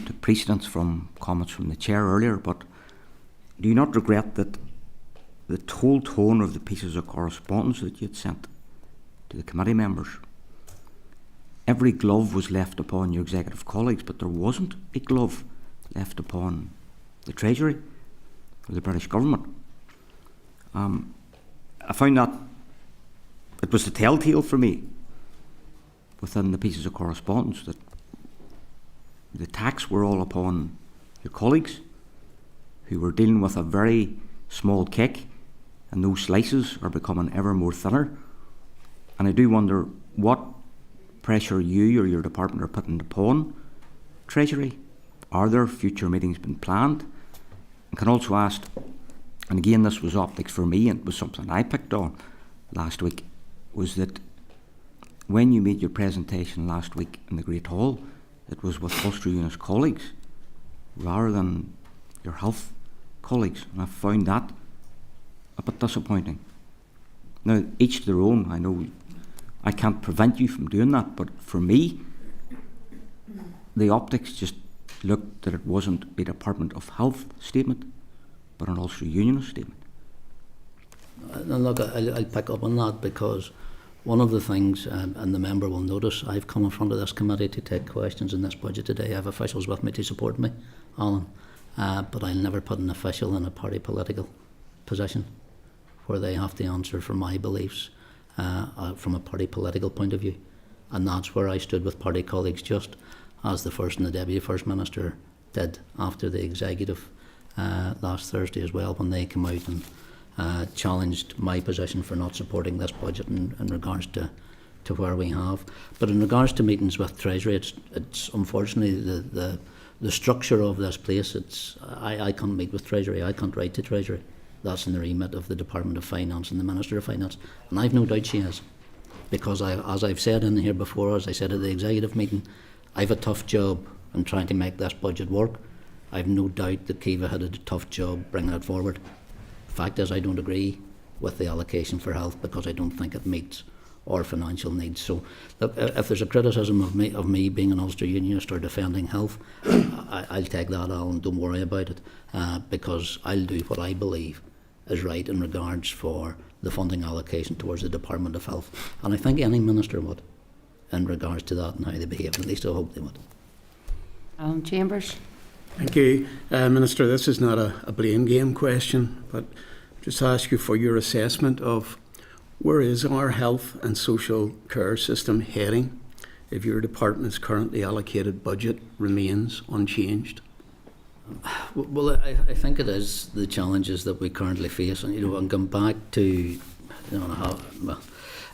took precedence from comments from the Chair earlier, but do you not regret that the whole tone of the pieces of correspondence that you had sent to the committee members, every glove was left upon your executive colleagues, but there wasn't a glove left upon the Treasury or the British government? I found that it was the telltale for me within the pieces of correspondence that the attacks were all upon your colleagues who were dealing with a very small cake, and those slices are becoming ever more thinner. And I do wonder what pressure you or your department are putting upon Treasury. Are there future meetings been planned? And can also ask, and again this was optics for me and it was something I picked on last week, was that when you made your presentation last week in the Great Hall, it was with Ulster Unionist colleagues rather than your health colleagues, and I found that a bit disappointing. Now, each to their own. I know I can't prevent you from doing that, but for me, the optics just looked that it wasn't a Department of Health statement, but an Ulster Unionist statement. And look, I'll pick up on that, because one of the things, and the member will notice, I've come in front of this committee to take questions in this budget today. I have officials with me to support me, Alan, but I'll never put an official in a party political position where they have to answer for my beliefs from a party political point of view. And that's where I stood with party colleagues, just as the First and the Deputy First Minister did after the executive last Thursday as well, when they came out and challenged my position for not supporting this budget in regards to where we have. But in regards to meetings with Treasury, it's unfortunately the structure of this place. I can't meet with Treasury, I can't write to Treasury. That's in the remit of the Department of Finance and the Minister of Finance, and I've no doubt she is, because as I've said in here before, as I said at the executive meeting, I've a tough job in trying to make this budget work. I've no doubt that Kiva had a tough job bringing it forward. Fact is, I don't agree with the allocation for health because I don't think it meets our financial needs. So look, if there's a criticism of me being an Ulster Unionist or defending health, I'll take that, Alan, don't worry about it, because I'll do what I believe is right in regards for the funding allocation towards the Department of Health. And I think any minister would, in regards to that and how they behave, at least I hope they would. Alan Chambers. Thank you. Minister, this is not a blame game question, but just ask you for your assessment of where is our health and social care system heading if your department's currently allocated budget remains unchanged? Well, I think it is the challenges that we currently face, and and going back to,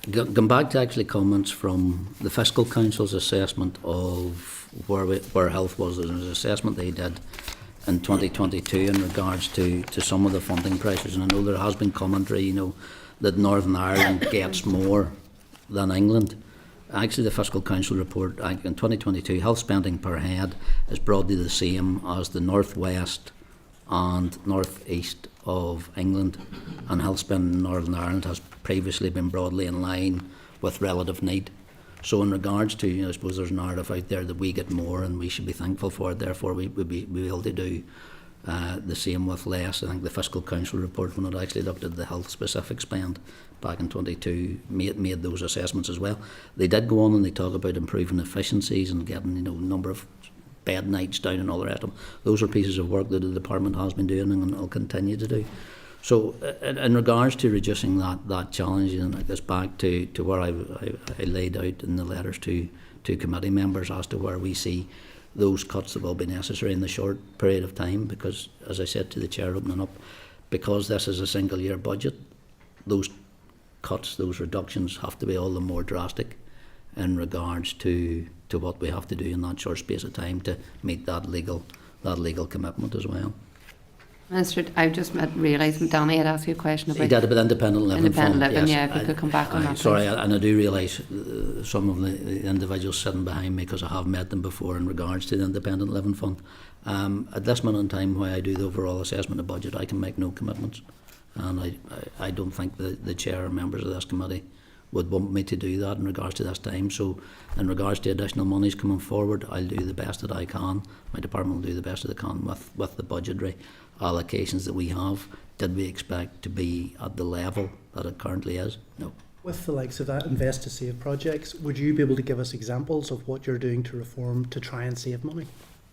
going back to actually comments from the Fiscal Council's assessment of where health was. There was an assessment they did in 2022 in regards to some of the funding pressures, and I know there has been commentary, that Northern Ireland gets more than England. Actually, the Fiscal Council report in 2022, health spending per head is broadly the same as the North West and North East of England, and health spending in Northern Ireland has previously been broadly in line with relative need. So in regards to, I suppose there's a narrative out there that we get more and we should be thankful for it, therefore we'll be able to do the same with less. I think the Fiscal Council report, when it actually looked at the health specific spend back in 22, made those assessments as well. They did go on and they talk about improving efficiencies and getting number of bed nights down and all the rest of them. Those are pieces of work that the department has been doing and will continue to do. So in regards to reducing that challenge, and it goes back to where I laid out in the letters to committee members as to where we see those cuts that will be necessary in the short period of time, because as I said to the Chair opening up, because this is a single year budget, those cuts, those reductions have to be all the more drastic in regards to what we have to do in that short space of time to meet that legal commitment as well. Minister, I just realised Danny had asked you a question about... He did about Independent Living Fund. Living, yes. yeah, if you could come back on that. Sorry, and I do realise some of the individuals sitting behind me, because I have met them before in regards to the Independent Living Fund. At this moment in time, while I do the overall assessment of budget, I can make no commitments. And I don't think the Chair or members of this committee would want me to do that in regards to this time. So in regards to additional monies coming forward, I'll do the best that I can. My department will do the best that they can with the budgetary allocations that we have. Did we expect to be at the level that it currently is? No. With the likes of that Invest to Save projects, would you be able to give us examples of what you're doing to reform to try and save money?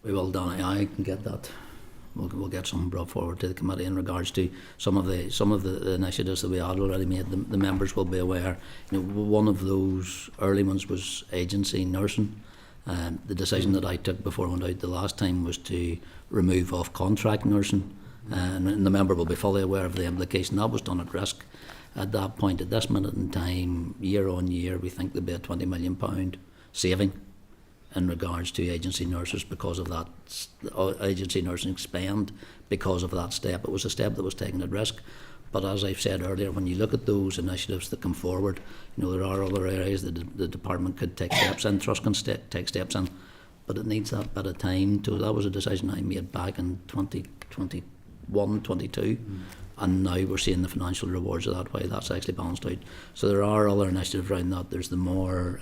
We will, Danny. I can get that. We'll get something brought forward to the committee in regards to some of the initiatives that we had already made. The members will be aware. One of those early ones was agency nursing. The decision that I took before I went out the last time was to remove off contract nursing, and the member will be fully aware of the implication. That was done at risk at that point. At this minute in time, year on year, we think there'll be a £20 million saving in regards to agency nurses because of that agency nursing spend, because of that step. It was a step that was taken at risk. But as I've said earlier, when you look at those initiatives that come forward, there are other areas that the department could take steps in, Trust can take steps in, but it needs that bit of time. So that was a decision I made back in 2021, 22, and now we're seeing the financial rewards of that, why that's actually balanced out. So there are other initiatives around that. There's the more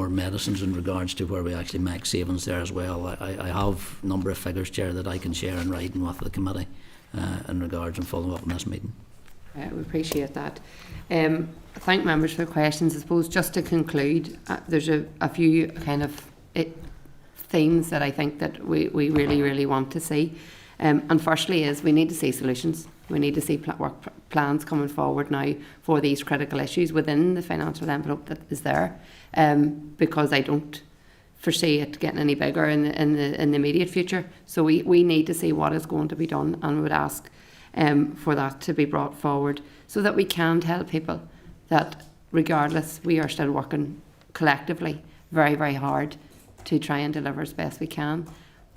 medicines in regards to where we actually make savings there as well. I have a number of figures, Chair, that I can share in writing with the committee in regards and following up on this meeting. We appreciate that. Thank members for the questions. I suppose just to conclude, there's a few kind of themes that I think that we really, really want to see. And firstly is we need to see solutions. We need to see work plans coming forward now for these critical issues within the financial envelope that is there, because I don't foresee it getting any bigger in the immediate future. So we need to see what is going to be done, and we would ask for that to be brought forward so that we can tell people that regardless, we are still working collectively very, very hard to try and deliver as best we can.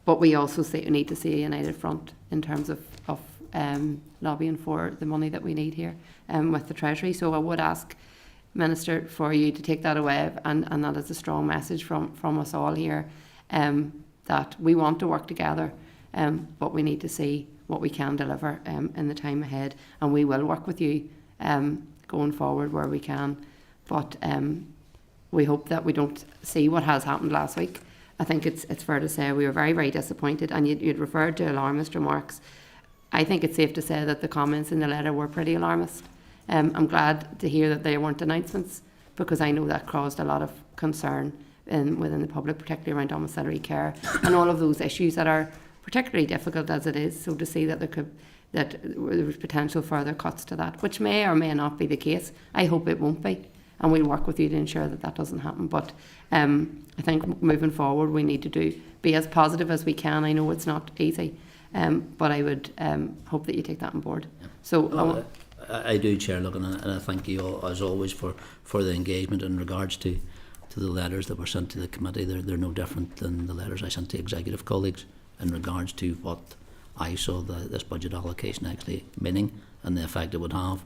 But we also need to see a united front in terms of lobbying for the money that we need here with the Treasury. So I would ask, Minister, for you to take that away, and that is a strong message from us all here, that we want to work together, but we need to see what we can deliver in the time ahead, and we will work with you going forward where we can. But we hope that we don't see what has happened last week. I think it's fair to say we were very, very disappointed, and you'd referred to alarmist remarks. I think it's safe to say that the comments in the letter were pretty alarmist. I'm glad to hear that they weren't announcements, because I know that caused a lot of concern within the public, particularly around domiciliary care and all of those issues that are particularly difficult as it is. So to see that there was potential further cuts to that, which may or may not be the case. I hope it won't be, and we'll work with you to ensure that that doesn't happen. But I think moving forward we need to be as positive as we can. I know it's not easy, but I would hope that you take that on board. So I do, Chair, and I thank you all, as always, for the engagement in regards to the letters that were sent to the committee. They're no different than the letters I sent to executive colleagues in regards to what I saw this budget allocation actually meaning and the effect it would have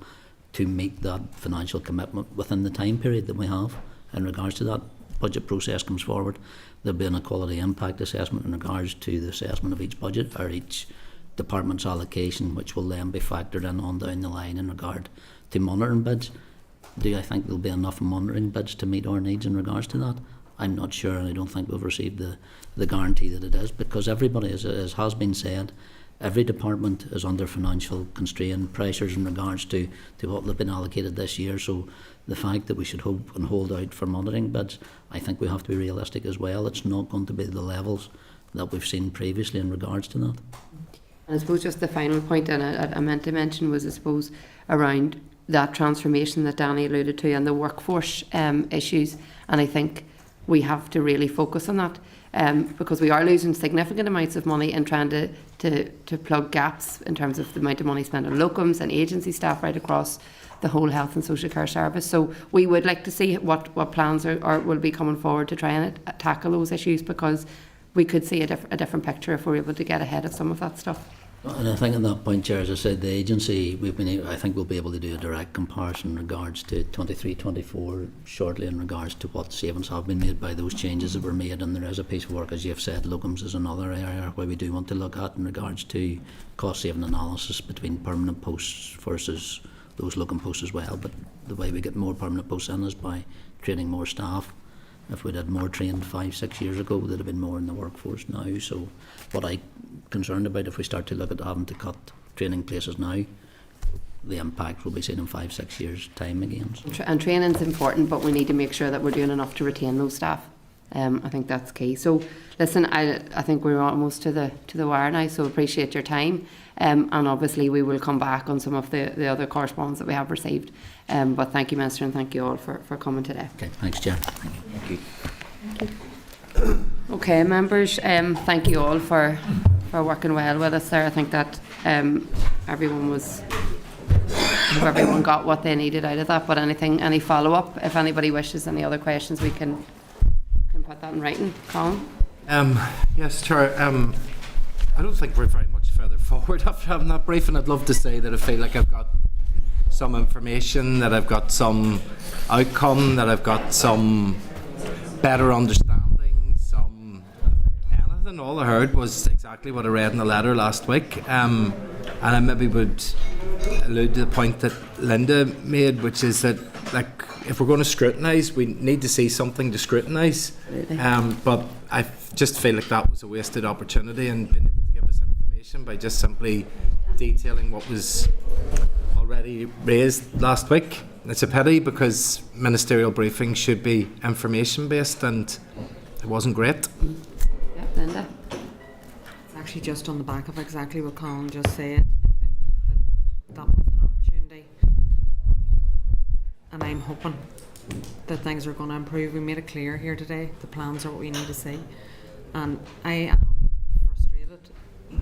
to meet that financial commitment within the time period that we have. In regards to that budget process comes forward, there'll be an equality impact assessment in regards to the assessment of each budget or each department's allocation, which will then be factored in on down the line in regard to monitoring bids. Do I think there'll be enough monitoring bids to meet our needs in regards to that? I'm not sure, and I don't think we've received the guarantee that it is, because everybody, as has been said, every department is under financial constraint pressures in regards to what they've been allocated this year. So the fact that we should hope and hold out for monitoring bids, I think we have to be realistic as well. It's not going to be the levels that we've seen previously in regards to that. And I suppose just the final point, and I meant to mention, was I suppose around that transformation that Danny alluded to and the workforce issues. And I think we have to really focus on that, because we are losing significant amounts of money in trying to plug gaps in terms of the amount of money spent on locums and agency staff right across the whole health and social care service. So we would like to see what plans are will be coming forward to try and tackle those issues, because we could see a different picture if we're able to get ahead of some of that stuff. And I think on that point, Chair, as I said, the agency, I think we'll be able to do a direct comparison in regards to 23-24 shortly in regards to what savings have been made by those changes that were made. And there is a piece of work, as you've said, locums is another area where we do want to look at in regards to cost saving analysis between permanent posts versus those locum posts as well. But the way we get more permanent posts in is by training more staff. If we'd had more trained 5-6 years ago, there'd have been more in the workforce now. So what I'm concerned about, if we start to look at having to cut training places now, the impact will be seen in 5-6 years' time again. So. And training's important, but we need to make sure that we're doing enough to retain those staff. I think that's key. So listen, I think we're almost to the wire now, so appreciate your time. And obviously we will come back on some of the other correspondence that we have received. But thank you, Minister, and thank you all for coming today. Okay, thanks, Chair. Thank you. Okay, members, thank you all for working well with us there. I think that everyone got what they needed out of that. But any follow-up, if anybody wishes any other questions, we can put that in writing. Colin? Yes, Chair. I don't think we're very much further forward after having that briefing. I'd love to say that I feel like I've got some information, that I've got some outcome, that I've got some better understanding, anything. All I heard was exactly what I read in the letter last week. And I maybe would allude to the point that Linda made, which is that, like, if we're going to scrutinise, we need to see something to scrutinise. But I just feel like that was a wasted opportunity, and being able to give us information by just simply detailing what was already raised last week. It's a pity, because ministerial briefings should be information based, and it wasn't great. Yeah, Linda? It's actually just on the back of exactly what Colin just said. I think that was an opportunity, and I'm hoping that things are going to improve. We made it clear here today, the plans are what we need to see, and I am frustrated,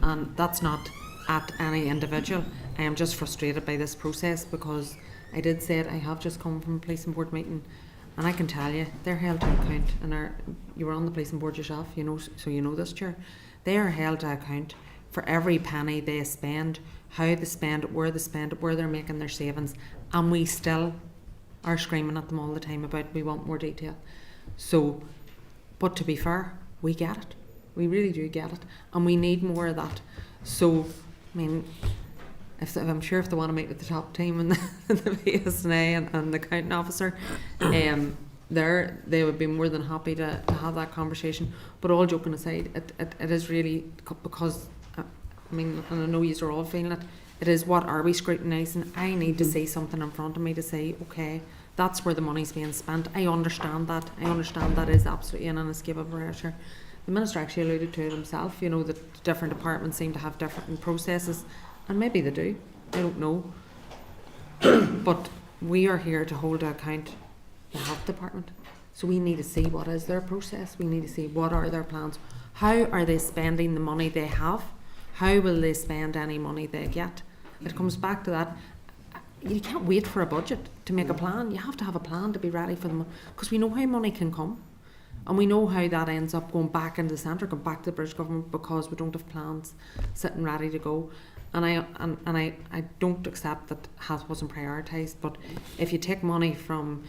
and that's not at any individual. I am just frustrated by this process, because I did say it, I have just come from a policing board meeting, and I can tell you, they're held to account, and you were on the policing board yourself, you know, so you know this, Chair. They are held to account for every penny they spend, how they spend it, where they're making their savings, and we still are screaming at them all the time about we want more detail. So, but to be fair, we get it. We really do get it, and we need more of that. So, I mean, I'm sure if they want to meet with the top team and the PSNA and the accounting officer, they would be more than happy to have that conversation. But all joking aside, it is really, because, I mean, and I know you are all feeling it, it is, what are we scrutinising? I need to see something in front of me to say, okay, that's where the money's being spent. I understand that. That is absolutely an inescapable pressure. The Minister actually alluded to it himself, you know, that different departments seem to have different processes, and maybe they do, I don't know. But we are here to hold to account the health department. So we need to see what is their process, we need to see what are their plans, how are they spending the money they have, how will they spend any money they get. It comes back to that. You can't wait for a budget to make a plan. You have to have a plan to be ready for them, because we know how money can come, and we know how that ends up going back into the centre, going back to the British government, because we don't have plans sitting ready to go. And I don't accept that health wasn't prioritised, but if you take money from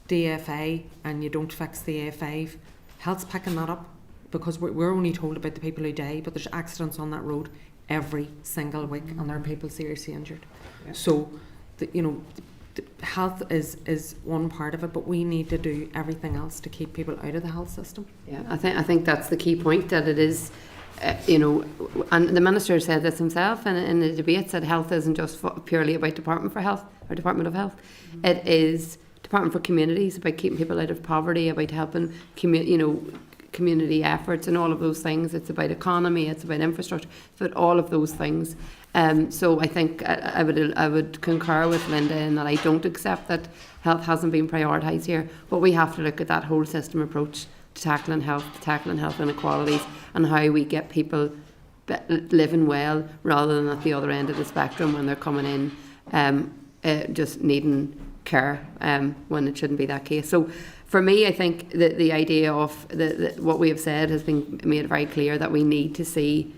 DFA and you don't fix the A5, health's picking that up, because we're only told about the people who die, but there's accidents on that road every single week, and there are people seriously injured. So, health is one part of it, but we need to do everything else to keep people out of the health system. Yeah, I think that's the key point, that it is, and the Minister said this himself in the debate, said health isn't just purely about Department for Health or Department of Health. It is Department for Communities, about keeping people out of poverty, about helping community efforts and all of those things. It's about economy, it's about infrastructure, it's about all of those things. So I think I would concur with Linda in that I don't accept that health hasn't been prioritised here, but we have to look at that whole system approach to tackling health inequalities, and how we get people living well rather than at the other end of the spectrum when they're coming in just needing care when it shouldn't be that case. So for me, I think that the idea of what we have said has been made very clear, that we need to see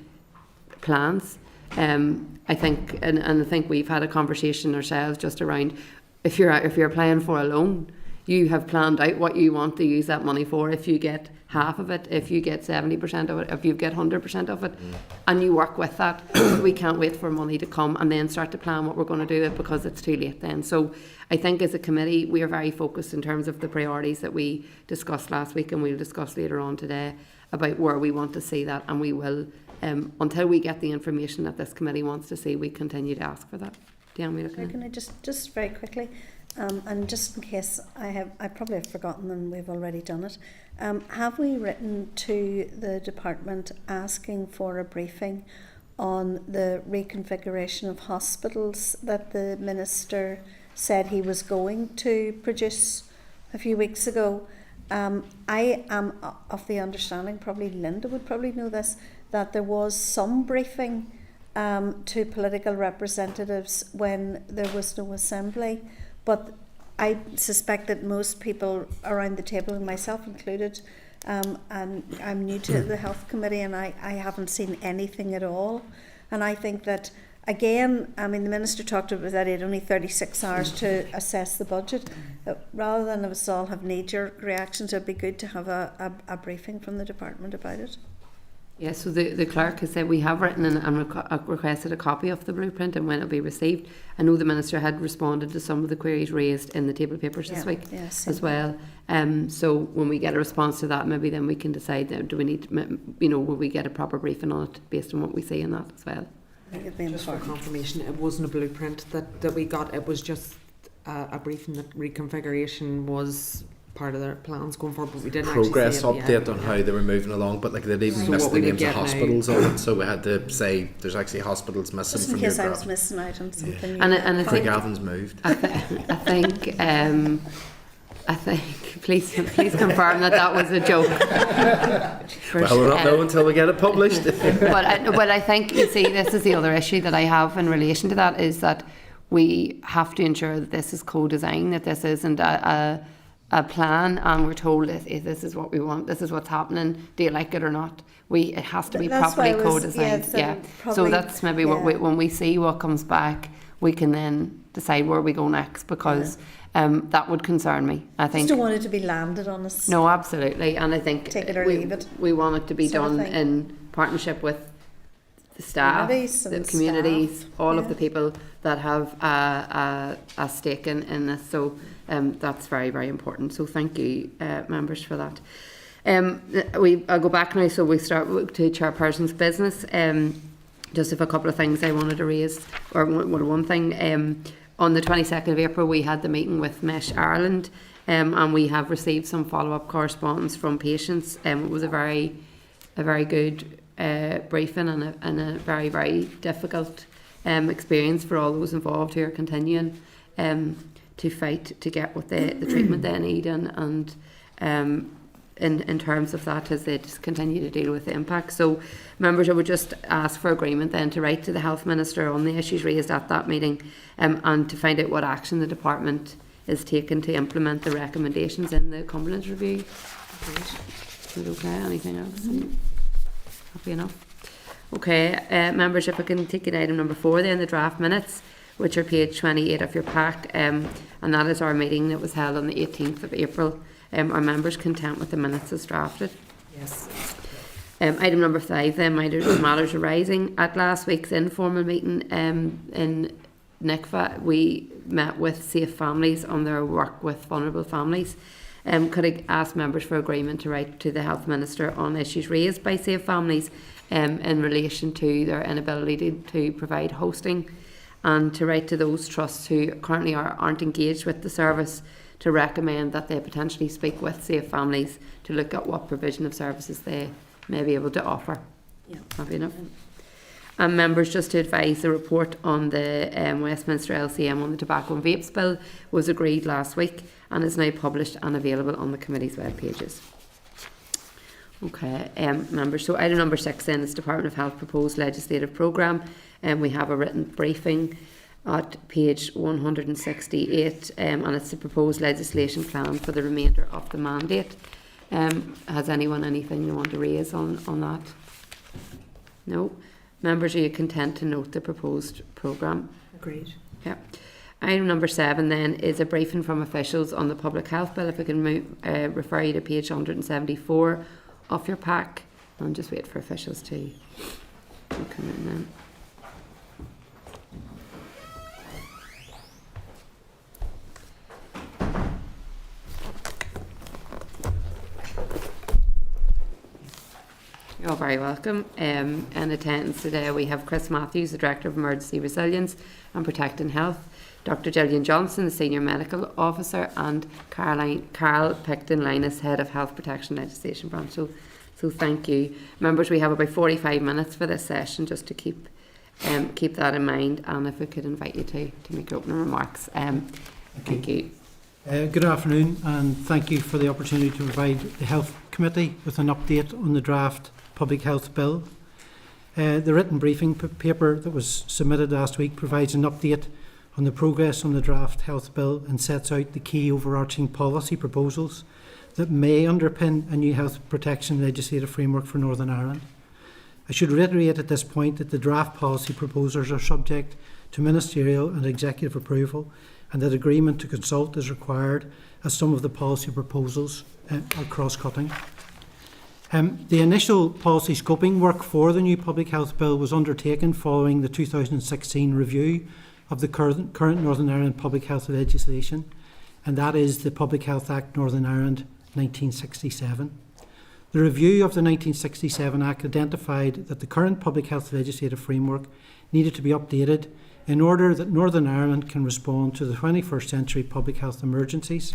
plans. I think, and I think we've had a conversation ourselves just around, if you're applying for a loan, you have planned out what you want to use that money for. If you get half of it, if you get 70% of it, if you get 100% of it, and you work with that, we can't wait for money to come and then start to plan what we're going to do it, because it's too late then. So I think as a committee, we are very focused in terms of the priorities that we discussed last week, and we'll discuss later on today about where we want to see that, and we will, until we get the information that this committee wants to see, we continue to ask for that. Can I just very quickly, and just in case I probably have forgotten and we've already done it, have we written to the department asking for a briefing on the reconfiguration of hospitals that the Minister said he was going to produce a few weeks ago? I am of the understanding, probably Linda would probably know this, that there was some briefing to political representatives when there was no assembly, but I suspect that most people around the table, and myself included, and I'm new to the Health Committee, and I haven't seen anything at all. And I think that, again, I mean, the Minister talked about that he had only 36 hours to assess the budget. Rather than us all have knee-jerk reactions, it would be good to have a briefing from the department about it. Yes, so the clerk has said we have written and requested a copy of the blueprint, and when it will be received. I know the Minister had responded to some of the queries raised in the table papers this week as well. So when we get a response to that, maybe then we can decide, do we need, will we get a proper briefing on it based on what we see in that as well. I think it'd be just for confirmation, it wasn't a blueprint that we got, it was just a briefing that reconfiguration was part of their plans going forward, but we didn't progress actually see it update on how they were moving along, but like they'd even missed the names of hospitals on it, so we had to say there's actually hospitals missing just in from your case I graph. was missing out on something. And I think Gavin's moved. I think please confirm that was a joke. Well, we'll not know until we get it published. but I think, you see, this is the other issue that I have in relation to that, is that we have to ensure that this is co-designed, that this isn't a plan and we're told if this is what we want, this is what's happening, do you like it or not? It has to be properly co-designed. So that's maybe what when we see what comes back, we can then decide where we go next, because that would concern me. I think just don't want it to be landed on us. No, absolutely, and I think take it or leave it. We want it to be done in partnership with the staff, the communities, all of the people that have a stake in this. So that's very, very important. So thank you, members, for that. I'll go back now, so we start to Chairperson's business. Just have a couple of things I wanted to raise, or one thing. On the 22nd of April, we had the meeting with Mesh Ireland, and we have received some follow-up correspondence from patients. It was a very good briefing and a very, very difficult experience for all those involved who are continuing to fight to get what the treatment they need, and in terms of that, as they just continue to deal with the impact. So members, I would just ask for agreement then to write to the Health Minister on the issues raised at that meeting, and to find out what action the department is taking to implement the recommendations in the Cumberland Review. Is it okay? Anything else? Happy enough? Okay, members, if I can take it item number 4 then, the draft minutes, which are page 28 of your pack, and that is our meeting that was held on the 18th of April. Are members content with the minutes as drafted? Yes. Item number 5 then, matters arising. At last week's informal meeting in NICFA, we met with Safe Families on their work with vulnerable families. Could I ask members for agreement to write to the Health Minister on issues raised by Safe Families in relation to their inability to provide hosting, and to write to those trusts who currently aren't engaged with the service to recommend that they potentially speak with Safe Families to look at what provision of services they may be able to offer. Yeah. Happy enough? And members, just to advise, the report on the Westminster LCM on the tobacco and vapes bill was agreed last week and is now published and available on the committee's web pages. Okay, members, so item number 6 then is Department of Health proposed legislative programme, and we have a written briefing at page 168, and it's the proposed legislation plan for the remainder of the mandate. Has anyone anything they want to raise on that? No? Members, are you content to note the proposed programme? Agreed. Yeah. Item number 7 then is a briefing from officials on the public health bill. If I can refer you to page 174 of your pack, and just wait for officials to come in then. You're all very welcome. In attendance today we have Chris Matthews, the Director of Emergency Resilience and Protecting Health, Dr Gillian Johnson, the Senior Medical Officer, and Carl Picton-Linus, Head of Health Protection Legislation Branch. So thank you. Members, we have about 45 minutes for this session, just to keep that in mind, and if we could invite you to make your opening remarks. Thank you. Good afternoon, and thank you for the opportunity to provide the Health Committee with an update on the draft Public Health Bill. The written briefing paper that was submitted last week provides an update on the progress on the draft Health Bill and sets out the key overarching policy proposals that may underpin a new health protection legislative framework for Northern Ireland. I should reiterate at this point that the draft policy proposals are subject to ministerial and executive approval, and that agreement to consult is required, as some of the policy proposals are cross-cutting. The initial policy scoping work for the new Public Health Bill was undertaken following the 2016 review of the current Northern Ireland public health legislation, and that is the Public Health Act Northern Ireland 1967. The review of the 1967 Act identified that the current public health legislative framework needed to be updated in order that Northern Ireland can respond to the 21st century public health emergencies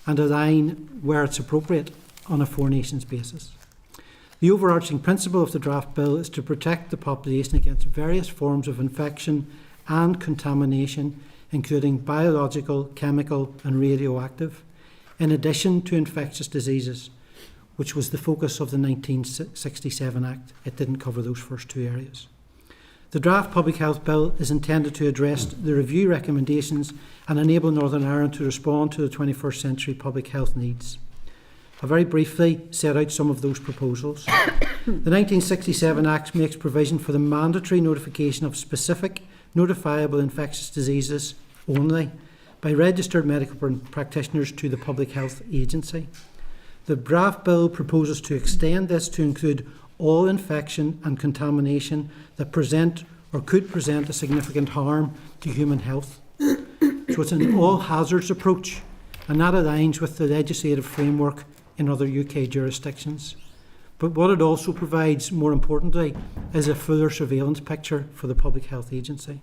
and align where it's appropriate on a four nations basis. The overarching principle of the draft bill is to protect the population against various forms of infection and contamination, including biological, chemical and radioactive, in addition to infectious diseases, which was the focus of the 1967 Act. It didn't cover those first two areas. The draft Public Health Bill is intended to address the review recommendations and enable Northern Ireland to respond to the 21st century public health needs. I'll very briefly set out some of those proposals. The 1967 Act makes provision for the mandatory notification of specific notifiable infectious diseases only by registered medical practitioners to the Public Health Agency. The draft bill proposes to extend this to include all infection and contamination that present or could present a significant harm to human health. So it's an all hazards approach, and that aligns with the legislative framework in other UK jurisdictions. But what it also provides, more importantly, is a fuller surveillance picture for the Public Health Agency.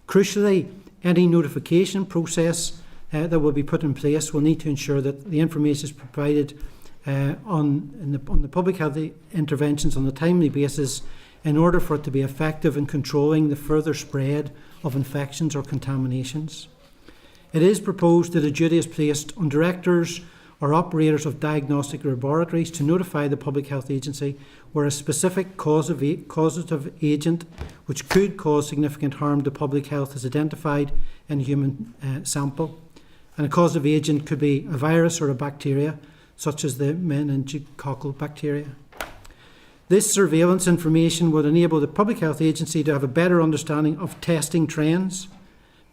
Crucially, any notification process that will be put in place will need to ensure that the information is provided on the public health interventions on a timely basis in order for it to be effective in controlling the further spread of infections or contaminations. It is proposed that a duty is placed on directors or operators of diagnostic laboratories to notify the Public Health Agency where a specific causative agent which could cause significant harm to public health is identified in a human sample. And a causative agent could be a virus or a bacteria, such as the meningococcal bacteria. This surveillance information would enable the Public Health Agency to have a better understanding of testing trends,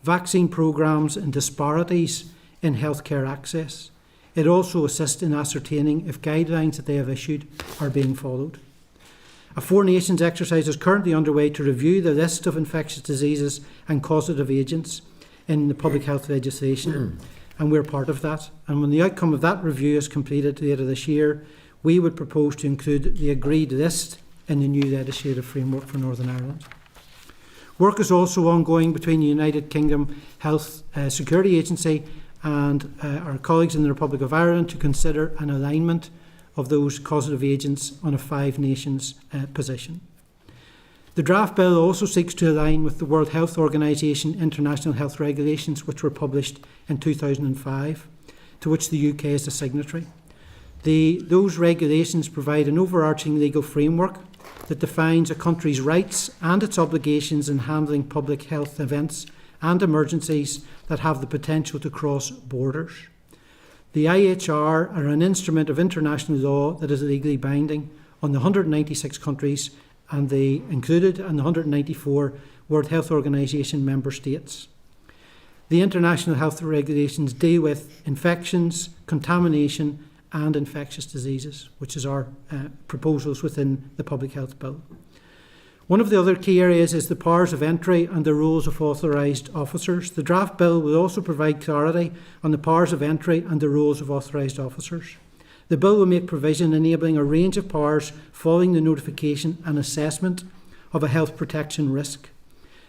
vaccine programmes and disparities in healthcare access. It also assists in ascertaining if guidelines that they have issued are being followed. A Four Nations exercise is currently underway to review the list of infectious diseases and causative agents in the public health legislation, and we're part of that. And when the outcome of that review is completed later this year, we would propose to include the agreed list in the new legislative framework for Northern Ireland. Work is also ongoing between the United Kingdom Health Security Agency and our colleagues in the Republic of Ireland to consider an alignment of those causative agents on a Five Nations position. The draft bill also seeks to align with the World Health Organization International Health Regulations, which were published in 2005, to which the UK is a signatory. Those regulations provide an overarching legal framework that defines a country's rights and its obligations in handling public health events and emergencies that have the potential to cross borders. The IHR are an instrument of international law that is legally binding on the 196 countries and the 194 World Health Organization member states. The international health regulations deal with infections, contamination and infectious diseases, which is our proposals within the Public Health Bill. One of the other key areas is the powers of entry and the roles of authorised officers. The draft bill will also provide clarity on the powers of entry and the roles of authorised officers. The bill will make provision enabling a range of powers following the notification and assessment of a health protection risk.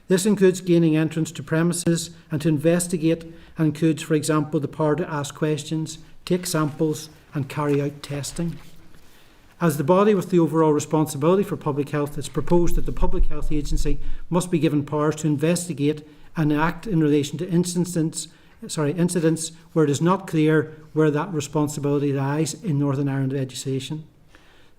This includes gaining entrance to premises and to investigate, and includes, for example, the power to ask questions, take samples and carry out testing. As the body with the overall responsibility for public health, it's proposed that the Public Health Agency must be given powers to investigate and act in relation to incidents where it is not clear where that responsibility lies in Northern Ireland legislation.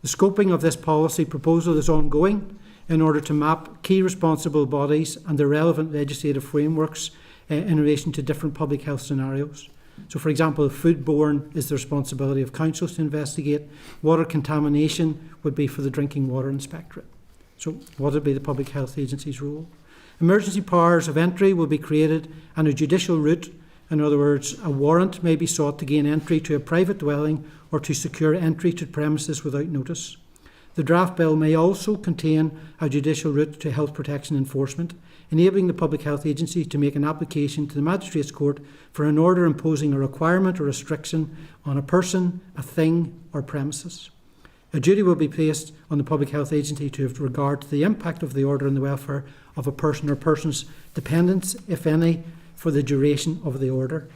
The scoping of this policy proposal is ongoing in order to map key responsible bodies and the relevant legislative frameworks in relation to different public health scenarios. So, for example, if foodborne is the responsibility of councils to investigate, water contamination would be for the Drinking Water Inspectorate. So what would be the Public Health Agency's role? Emergency powers of entry will be created, and a judicial route, in other words, a warrant, may be sought to gain entry to a private dwelling or to secure entry to premises without notice. The draft bill may also contain a judicial route to health protection enforcement, enabling the Public Health Agency to make an application to the Magistrates Court for an order imposing a requirement or restriction on a person, a thing or premises. A duty will be placed on the Public Health Agency to have regard to the impact of the order on the welfare of a person or persons' dependents, if any, for the duration of the order.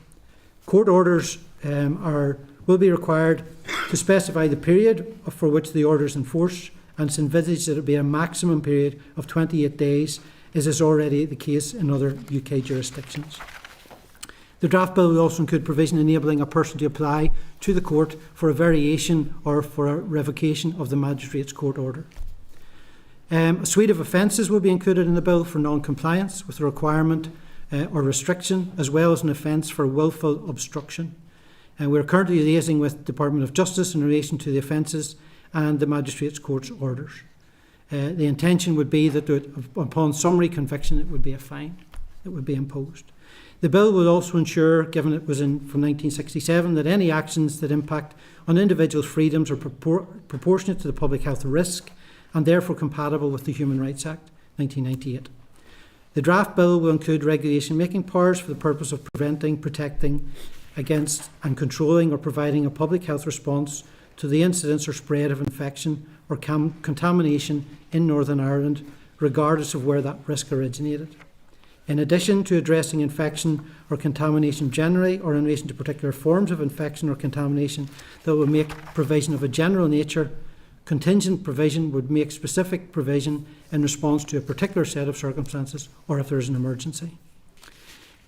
Court orders will be required to specify the period for which the order is enforced, and it's envisaged that it be a maximum period of 28 days, as is already the case in other UK jurisdictions. The draft bill will also include provision enabling a person to apply to the court for a variation or for a revocation of the Magistrates' Court order. A suite of offences will be included in the bill for non-compliance with a requirement or restriction, as well as an offence for wilful obstruction. We're currently liaising with the Department of Justice in relation to the offences and the Magistrates' Court's orders. The intention would be that upon summary conviction it would be a fine that would be imposed. The bill will also ensure, given it was from 1967, that any actions that impact on individuals' freedoms are proportionate to the public health risk and therefore compatible with the Human Rights Act 1998. The draft bill will include regulation-making powers for the purpose of preventing, protecting against and controlling or providing a public health response to the incidence or spread of infection or contamination in Northern Ireland, regardless of where that risk originated. In addition to addressing infection or contamination generally or in relation to particular forms of infection or contamination that will make provision of a general nature, contingent provision would make specific provision in response to a particular set of circumstances or if there is an emergency.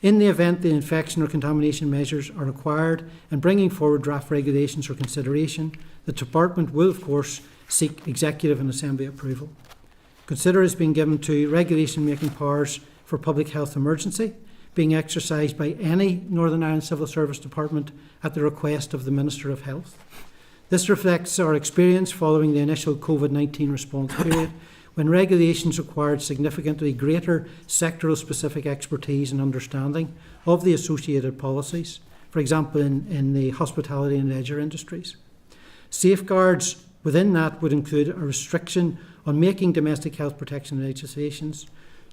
In the event the infection or contamination measures are required in bringing forward draft regulations for consideration, the Department will, of course, seek Executive and Assembly approval. Consider is being given to regulation-making powers for public health emergency being exercised by any Northern Ireland Civil Service Department at the request of the Minister of Health. This reflects our experience following the initial COVID-19 response period, when regulations required significantly greater sectoral specific expertise and understanding of the associated policies, for example in the hospitality and leisure industries. Safeguards within that would include a restriction on making domestic health protection legislations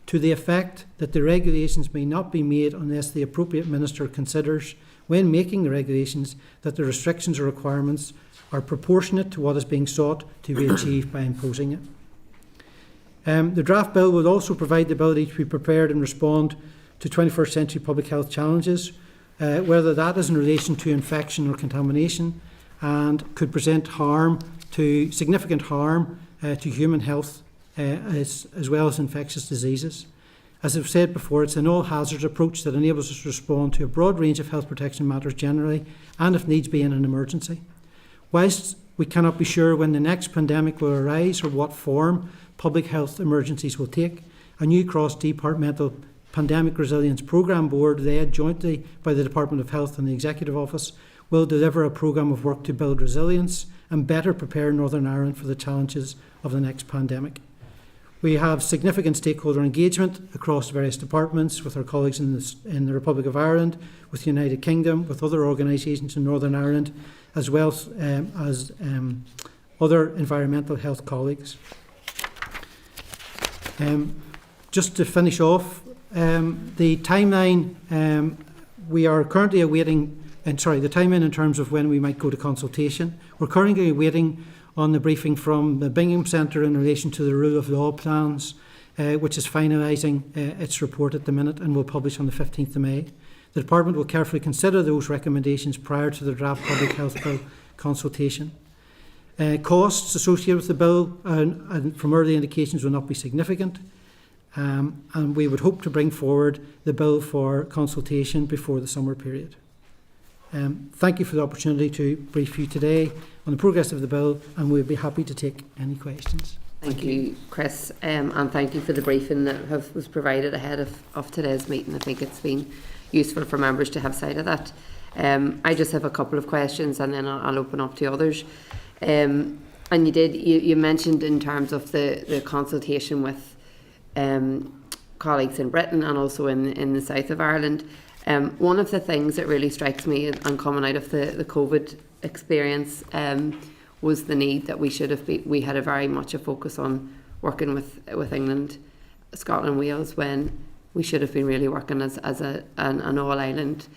to the effect that the regulations may not be made unless the appropriate minister considers, when making the regulations, that the restrictions or requirements are proportionate to what is being sought to be achieved by imposing it. The draft bill will also provide the ability to be prepared and respond to 21st century public health challenges, whether that is in relation to infection or contamination, and could present significant harm to human health as well as infectious diseases. As I've said before, it's an all-hazards approach that enables us to respond to a broad range of health protection matters generally, and if needs be in an emergency. Whilst we cannot be sure when the next pandemic will arise or what form public health emergencies will take, a new cross-departmental Pandemic Resilience Programme Board, led jointly by the Department of Health and the Executive Office, will deliver a programme of work to build resilience and better prepare Northern Ireland for the challenges of the next pandemic. We have significant stakeholder engagement across various departments with our colleagues in the Republic of Ireland, with the United Kingdom, with other organisations in Northern Ireland, as well as other environmental health colleagues. Just to finish off, the timeline, we are currently awaiting, the timeline in terms of when we might go to consultation. We're currently waiting on the briefing from the Bingham Centre in relation to the rule of law plans, which is finalising its report at the minute and will publish on the 15th of May. The Department will carefully consider those recommendations prior to the draft public health bill consultation. Costs associated with the bill and from early indications will not be significant, and we would hope to bring forward the bill for consultation before the summer period. Thank you for the opportunity to brief you today on the progress of the bill, and we'll be happy to take any questions. Thank you, Chris, and thank you for the briefing that was provided ahead of today's meeting. I think it's been useful for members to have sight of that. I just have a couple of questions, and then I'll open up to others. And you mentioned in terms of the consultation with colleagues in Britain and also in the south of Ireland. One of the things that really strikes me and coming out of the COVID experience was the need that we had a very much a focus on working with England, Scotland, Wales, when we should have been really working as an all-island,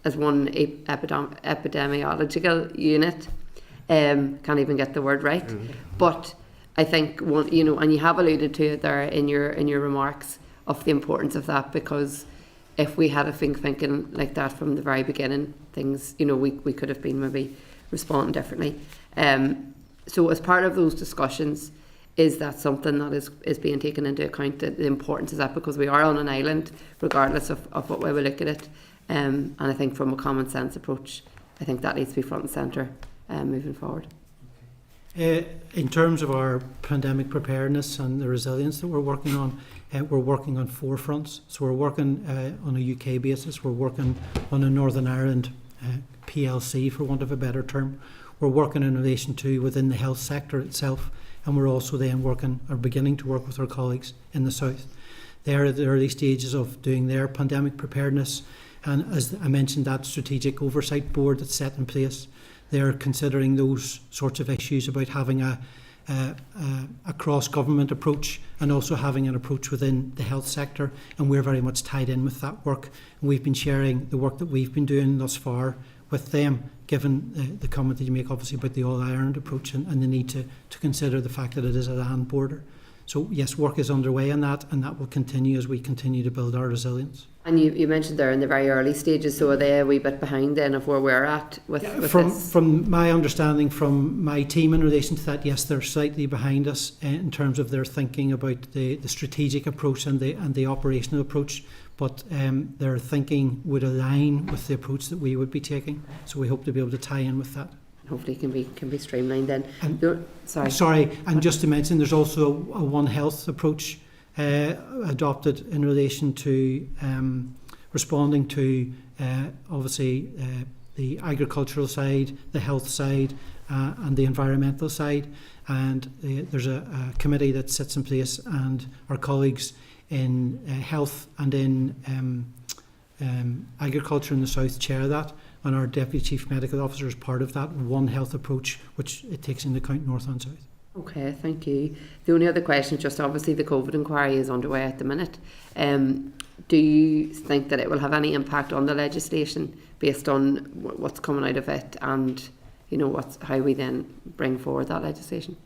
as one epidemiological unit. Can't even get the word right. Mm-hmm. But I think, and you have alluded to it there in your remarks of the importance of that, because if we had been thinking like that from the very beginning, things, we could have been maybe responding differently. So as part of those discussions, is that something that is being taken into account, the importance of that, because we are on an island, regardless of what way we look at it. And I think from a common sense approach, I think that needs to be front and centre moving forward. In terms of our pandemic preparedness and the resilience that we're working on 4 fronts. So we're working on a UK basis, we're working on a Northern Ireland PLC, for want of a better term. We're working in relation to within the health sector itself, and we're also then beginning to work with our colleagues in the south. They're at the early stages of doing their pandemic preparedness, and as I mentioned, that strategic oversight board that's set in place, they're considering those sorts of issues about having a cross-government approach and also having an approach within the health sector, and we're very much tied in with that work. And we've been sharing the work that we've been doing thus far with them, given the comment that you make obviously about the all-Ireland approach and the need to consider the fact that it is a land border. So yes, work is underway on that, and that will continue as we continue to build our resilience. And you mentioned there in the very early stages, so are they a wee bit behind then of where we're at with this? From my understanding from my team in relation to that, yes, they're slightly behind us in terms of their thinking about the strategic approach and the operational approach, but their thinking would align with the approach that we would be taking. So we hope to be able to tie in with that. Hopefully it can be streamlined then. And, sorry, and just to mention, there's also a One Health approach adopted in relation to responding to obviously the agricultural side, the health side, and the environmental side. And there's a committee that sits in place, and our colleagues in health and in agriculture in the south chair that, and our Deputy Chief Medical Officer is part of that One Health approach, which it takes into account north and south. Okay, thank you. The only other question is just obviously the COVID inquiry is underway at the minute. Do you think that it will have any impact on the legislation based on what's coming out of it, and you know how we then bring forward that legislation?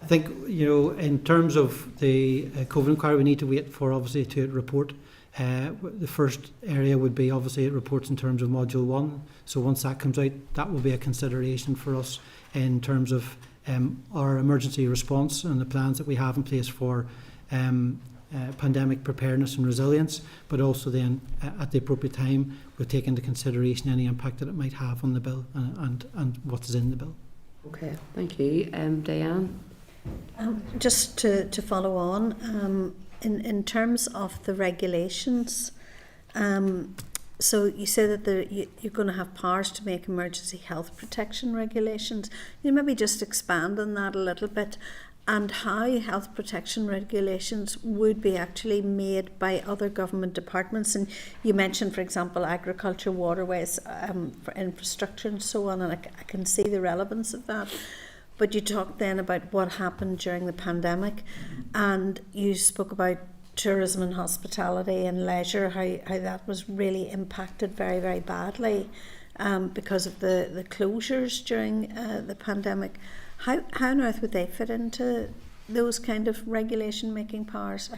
I think, you know, in terms of the COVID inquiry, we need to wait for obviously to report. The first area would be obviously it reports in terms of Module 1. So once that comes out, that will be a consideration for us in terms of our emergency response and the plans that we have in place for pandemic preparedness and resilience, but also then at the appropriate time we'll take into consideration any impact that it might have on the bill and what is in the bill. Okay, thank you. Diane? Just to follow on, in terms of the regulations, so you say that you're going to have powers to make emergency health protection regulations. You maybe just expand on that a little bit, and how health protection regulations would be actually made by other government departments. And you mentioned, for example, agriculture, waterways, for infrastructure and so on, and I can see the relevance of that. But you talked then about what happened during the pandemic, and you spoke about tourism and hospitality and leisure, how that was really impacted very, very badly because of the closures during the pandemic. How on earth would they fit into those kind of regulation making powers?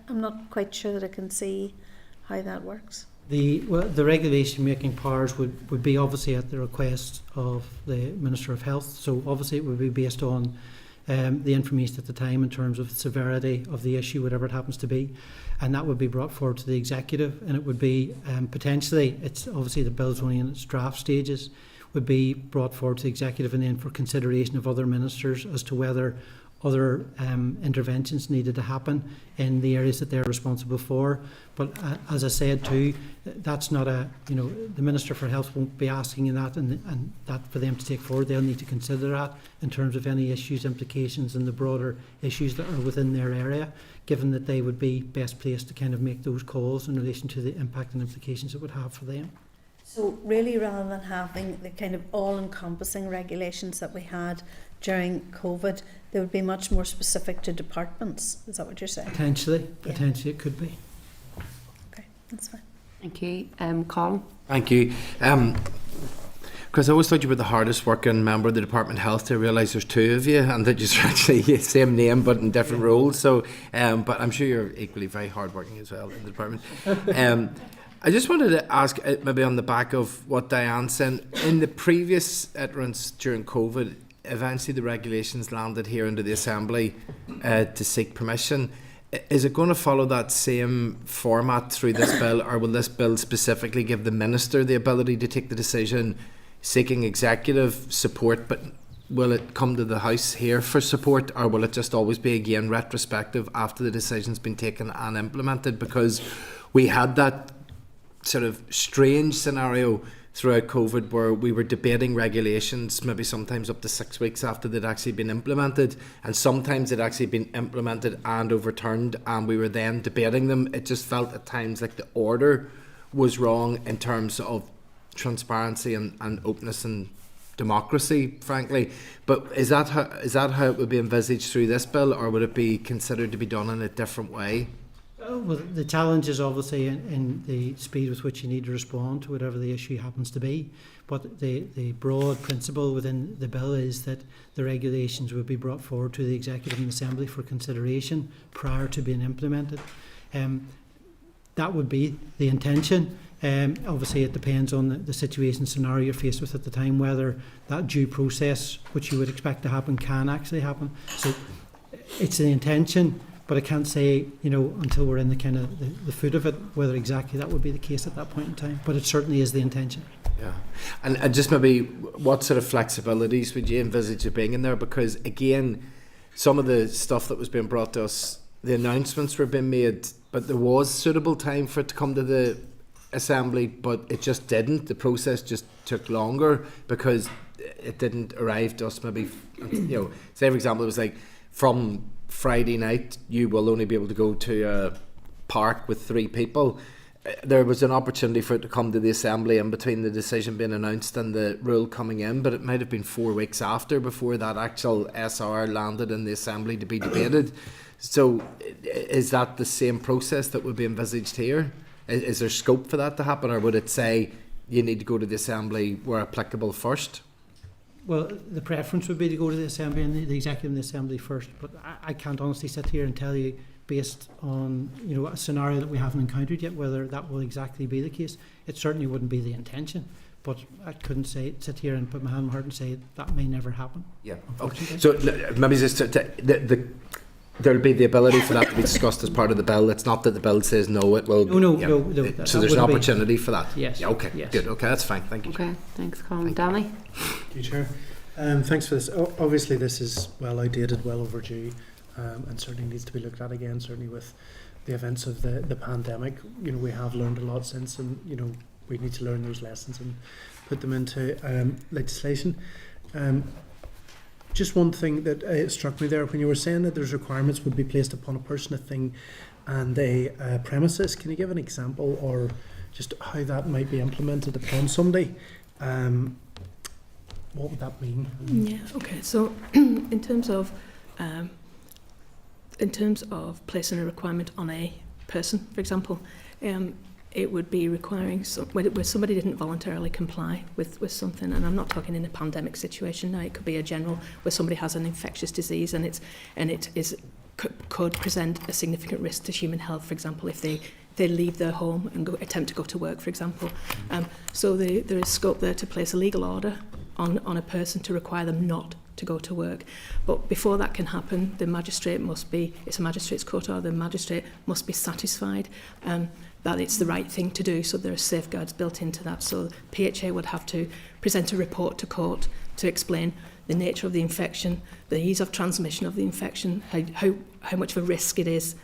I'm not quite sure that I can see how that works. The regulation making powers would be obviously at the request of the Minister of Health. So obviously it would be based on the information at the time in terms of the severity of the issue, whatever it happens to be, and that would be brought forward to the executive, and it would be potentially, it's obviously the bill's only in its draft stages, would be brought forward to the executive and then for consideration of other ministers as to whether other interventions needed to happen in the areas that they're responsible for. But as I said too, that's not the Minister for Health won't be asking that and that for them to take forward. They'll need to consider that in terms of any issues, implications and the broader issues that are within their area, given that they would be best placed to kind of make those calls in relation to the impact and implications it would have for them. So really, rather than having the kind of all-encompassing regulations that we had during COVID, they would be much more specific to departments. Is that what you're saying? Potentially it could be. Okay, that's fine. Thank you. Colin? Thank you. Because I always thought you were the hardest working member of the Department of Health, to realise there's two of you and that you're actually the same name but in different roles. So, but I'm sure you're equally very hard working as well in the department. I just wanted to ask, maybe on the back of what Diane said, in the previous iterance during COVID, eventually the regulations landed here into the Assembly to seek permission. Is it going to follow that same format through this bill, or will this bill specifically give the Minister the ability to take the decision seeking executive support, but will it come to the House here for support, or will it just always be again retrospective after the decision's been taken and implemented? Because we had that sort of strange scenario throughout COVID where we were debating regulations maybe sometimes up to 6 weeks after they'd actually been implemented, and sometimes they'd actually been implemented and overturned and we were then debating them. It just felt at times like the order was wrong in terms of transparency and openness and democracy, frankly. But is that how it would be envisaged through this bill, or would it be considered to be done in a different way? Well, the challenge is obviously in the speed with which you need to respond to whatever the issue happens to be. But the broad principle within the bill is that the regulations would be brought forward to the Executive and Assembly for consideration prior to being implemented. That would be the intention. Obviously, it depends on the situation scenario you're faced with at the time, whether that due process, which you would expect to happen, can actually happen. So it's the intention. But I can't say, until we're in the kind of the foot of it, whether exactly that would be the case at that point in time. But it certainly is the intention. Yeah. And just maybe what sort of flexibilities would you envisage it being in there? Because again, some of the stuff that was being brought to us, the announcements were being made, but there was suitable time for it to come to the Assembly, but it just didn't. The process just took longer because it didn't arrive to us maybe, say for example, it was like from Friday night, you will only be able to go to a park with 3 people. there was an opportunity for it to come to the Assembly in between the decision being announced and the rule coming in, but it might have been 4 weeks after before that actual SR landed in the Assembly to be debated. So is that the same process that would be envisaged here? Is there scope for that to happen, or would it say you need to go to the Assembly where applicable first? Well, the preference would be to go to the Assembly and the Executive and the Assembly first, but I can't honestly sit here and tell you, based on a scenario that we haven't encountered yet, whether that will exactly be the case. It certainly wouldn't be the intention, but I couldn't sit here and put my hand on my heart and say that may never happen. Yeah. Okay. So maybe just there'll be the ability for that to be discussed as part of the bill. It's not that the bill says no, it will. No. So there's an opportunity for that. Yes. Yeah, okay. Yes. Good. Okay, that's fine. Thank you. Okay, thanks, Colin. Danny? Thank you, Chair. Thanks for this. Obviously, this is well outdated, well overdue, and certainly needs to be looked at again. Certainly with the events of the pandemic, we have learned a lot since, and we need to learn those lessons and put them into legislation. Just one thing that struck me there when you were saying that there's requirements would be placed upon a person, a thing, and a premises. Can you give an example or just how that might be implemented upon somebody? What would that mean? Yeah. Okay. So, in terms of placing a requirement on a person, for example, it would be requiring where somebody didn't voluntarily comply with something, and I'm not talking in a pandemic situation now. It could be a general where somebody has an infectious disease and it could present a significant risk to human health. For example, if they leave their home and attempt to go to work, for example. So there is scope there to place a legal order on a person to require them not to go to work. But before that can happen, the magistrate it's a magistrate's court order, the magistrate must be satisfied that it's the right thing to do. So there are safeguards built into that. So PHA would have to present a report to court to explain the nature of the infection, the ease of transmission of the infection, how much of a risk it is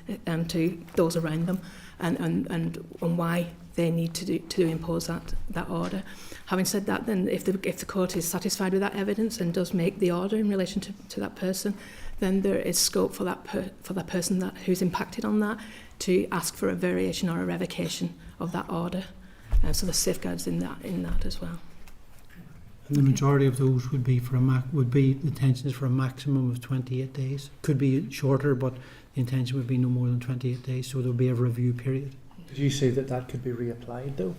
to those around them, and why they need to impose that order. Having said that, then if the court is satisfied with that evidence and does make the order in relation to that person, then there is scope for that person who's impacted on that to ask for a variation or a revocation of that order. So there's safeguards in that as well. And the majority of those would be the intention is for a maximum of 28 days. Could be shorter, but the intention would be no more than 28 days. So there'll be a review period. Did you say that could be reapplied though?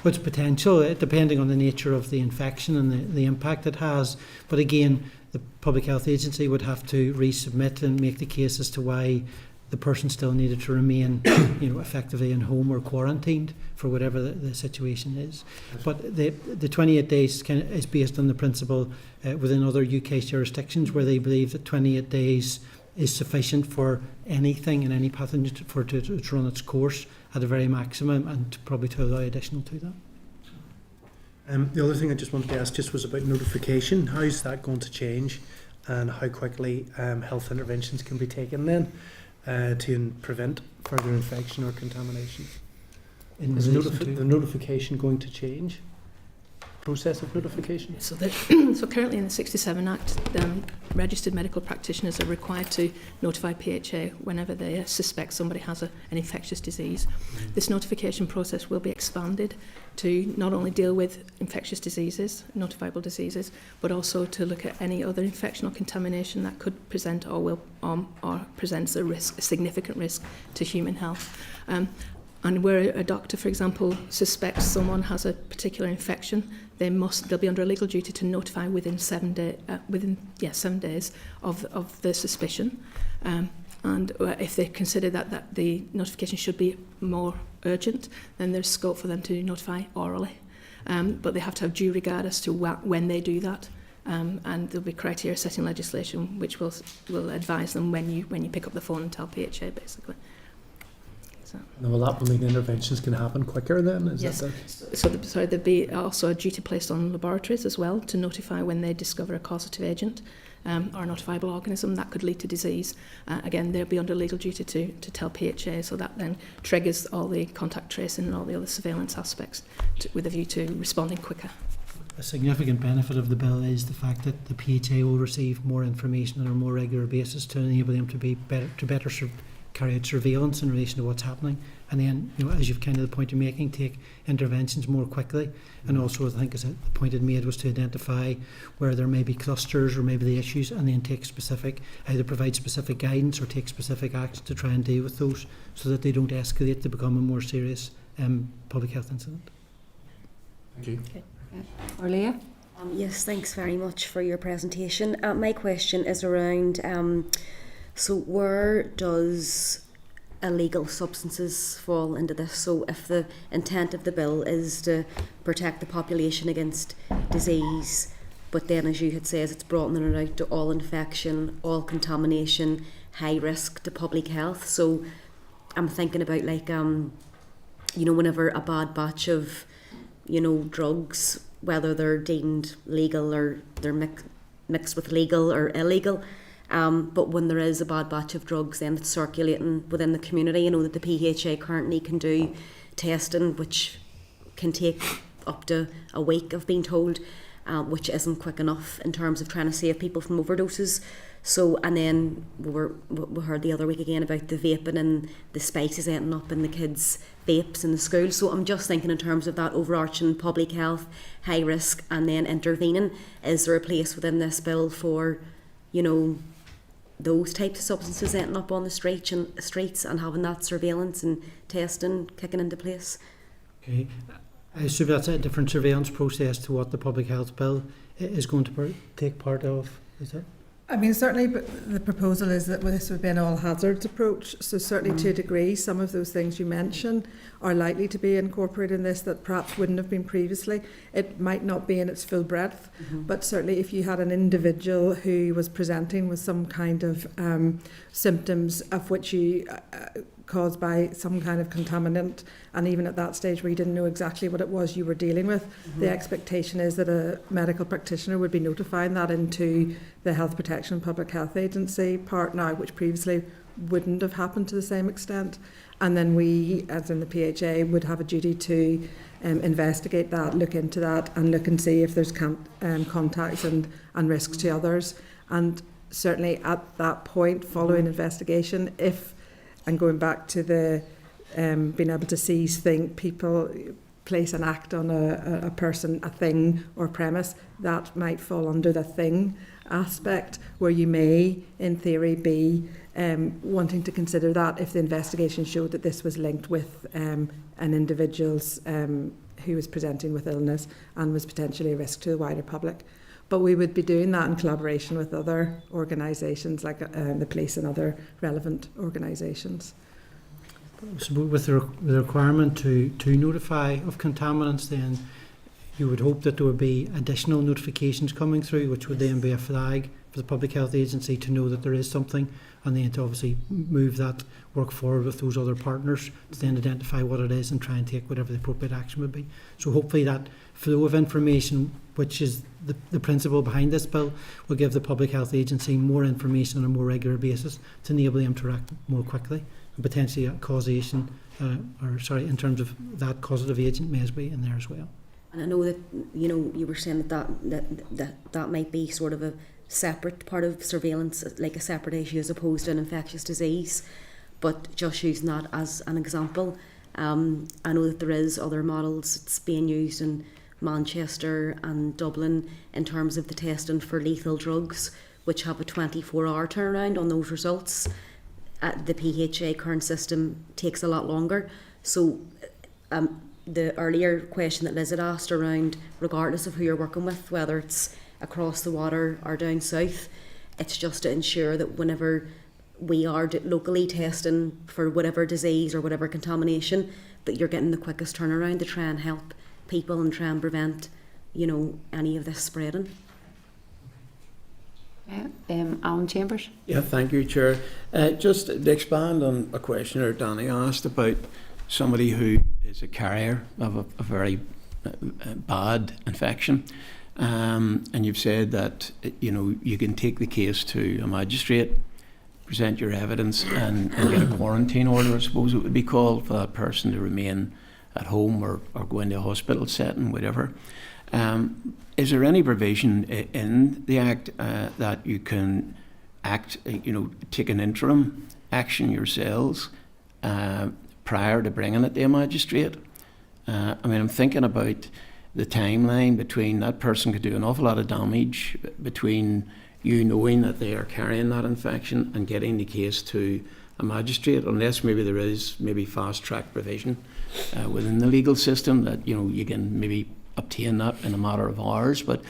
Well, it's potential, depending on the nature of the infection and the impact it has. But again, the Public Health Agency would have to resubmit and make the case as to why the person still needed to remain, effectively in home or quarantined for whatever the situation is. But the 28 days is based on the principle within other UK jurisdictions where they believe that 28 days is sufficient for anything and any pathogen to run its course at a very maximum, and probably to allow additional to that. The other thing I just wanted to ask was about notification. How is that going to change, and how quickly health interventions can be taken then to prevent further infection or contamination? Is the notification going to change? Process of notification? So currently in the 67 Act, registered medical practitioners are required to notify PHA whenever they suspect somebody has an infectious disease. This notification process will be expanded to not only deal with infectious diseases, notifiable diseases, but also to look at any other infection or contamination that could present or presents a significant risk to human health. And where a doctor, for example, suspects someone has a particular infection, they'll be under a legal duty to notify within 7 days of the suspicion. And if they consider that the notification should be more urgent, then there's scope for them to notify orally. But they have to have due regard as to when they do that. And there'll be criteria set in legislation which will advise them when you pick up the phone and tell PHA, basically. Now, will that mean interventions can happen quicker then? Yes. There'd be also a duty placed on laboratories as well to notify when they discover a causative agent or a notifiable organism that could lead to disease. Again, they'll be under legal duty to tell PHA, so that then triggers all the contact tracing and all the other surveillance aspects with a view to responding quicker. A significant benefit of the bill is the fact that the PHA will receive more information on a more regular basis to enable them to better carry out surveillance in relation to what's happening, and then, as you've kind of the point you're making, take interventions more quickly. And also, I think, as the point it made was to identify where there may be clusters or maybe the issues, and then take either provide specific guidance or take specific action to try and deal with those, so that they don't escalate to become a more serious public health incident. Thank you. Okay. Orlia? Yes, thanks very much for your presentation. My question is around, so where does illegal substances fall into this? So if the intent of the bill is to protect the population against disease, but then, as you had said, it's broadening it out to all infection, all contamination, high risk to public health. So I'm thinking about whenever a bad batch of, drugs, whether they're deemed legal or they're mixed with legal or illegal, but when there is a bad batch of drugs then it's circulating within the community, that the PHA currently can do testing which can take up to a week, I've been told, which isn't quick enough in terms of trying to save people from overdoses. So, and then we heard the other week again about the vaping and the spices ending up in the kids' vapes in the school. So I'm just thinking in terms of that overarching public health, high risk, and then intervening. Is there a place within this bill for, those types of substances ending up on the streets and having that surveillance and testing kicking into place? Okay. I assume that's a different surveillance process to what the public health bill is going to take part of, is it? I mean, certainly the proposal is that this would be an all hazards approach. So certainly to a degree, some of those things you mentioned are likely to be incorporated in this that perhaps wouldn't have been previously. It might not be in its full breadth, but certainly if you had an individual who was presenting with some kind of symptoms of which you caused by some kind of contaminant, and even at that stage where you didn't know exactly what it was you were dealing with, the expectation is that a medical practitioner would be notifying that into the Health Protection and Public Health Agency part now, which previously wouldn't have happened to the same extent. And then we, as in the PHA, would have a duty to investigate that, look into that, and look and see if there's contacts and risks to others. And certainly at that point, following investigation, and going back to the being able to seize people, place an act on a person, a thing or premise, that might fall under the thing aspect, where you may, in theory, be wanting to consider that if the investigation showed that this was linked with an individual's who was presenting with illness and was potentially a risk to the wider public. But we would be doing that in collaboration with other organisations like the police and other relevant organisations. So with the requirement to notify of contaminants, then you would hope that there would be additional notifications coming through, which would then be a flag for the Public Health Agency to know that there is something, and then to obviously move that work forward with those other partners to then identify what it is and try and take whatever the appropriate action would be. So hopefully that flow of information, which is the principle behind this bill, will give the Public Health Agency more information on a more regular basis to enable them to act more quickly, and potentially a causation, in terms of that causative agent may be in there as well. And I know that you were saying that might be sort of a separate part of surveillance, like a separate issue as opposed to an infectious disease. But just using that as an example, I know that there is other models. It's being used in Manchester and Dublin in terms of the testing for lethal drugs, which have a 24-hour turnaround on those results. The PHA current system takes a lot longer. So the earlier question that Liz had asked around, regardless of who you're working with, whether it's across the water or down south, it's just to ensure that whenever we are locally testing for whatever disease or whatever contamination, that you're getting the quickest turnaround to try and help people and try and prevent, any of this spreading. Alan Chambers. Yeah, thank you, Chair. Just to expand on a question that Danny asked about somebody who is a carrier of a very bad infection, and you've said that you can take the case to a magistrate, present your evidence, and get a quarantine order, I suppose it would be called, for that person to remain at home or go into a hospital setting, whatever. Is there any provision in the Act that you can act, take an interim action yourselves prior to bringing it to a magistrate. I mean, I'm thinking about the timeline between that person could do an awful lot of damage between you knowing that they are carrying that infection and getting the case to a magistrate, unless maybe there is maybe fast track provision within the legal system that you can maybe obtain that in a matter of hours. But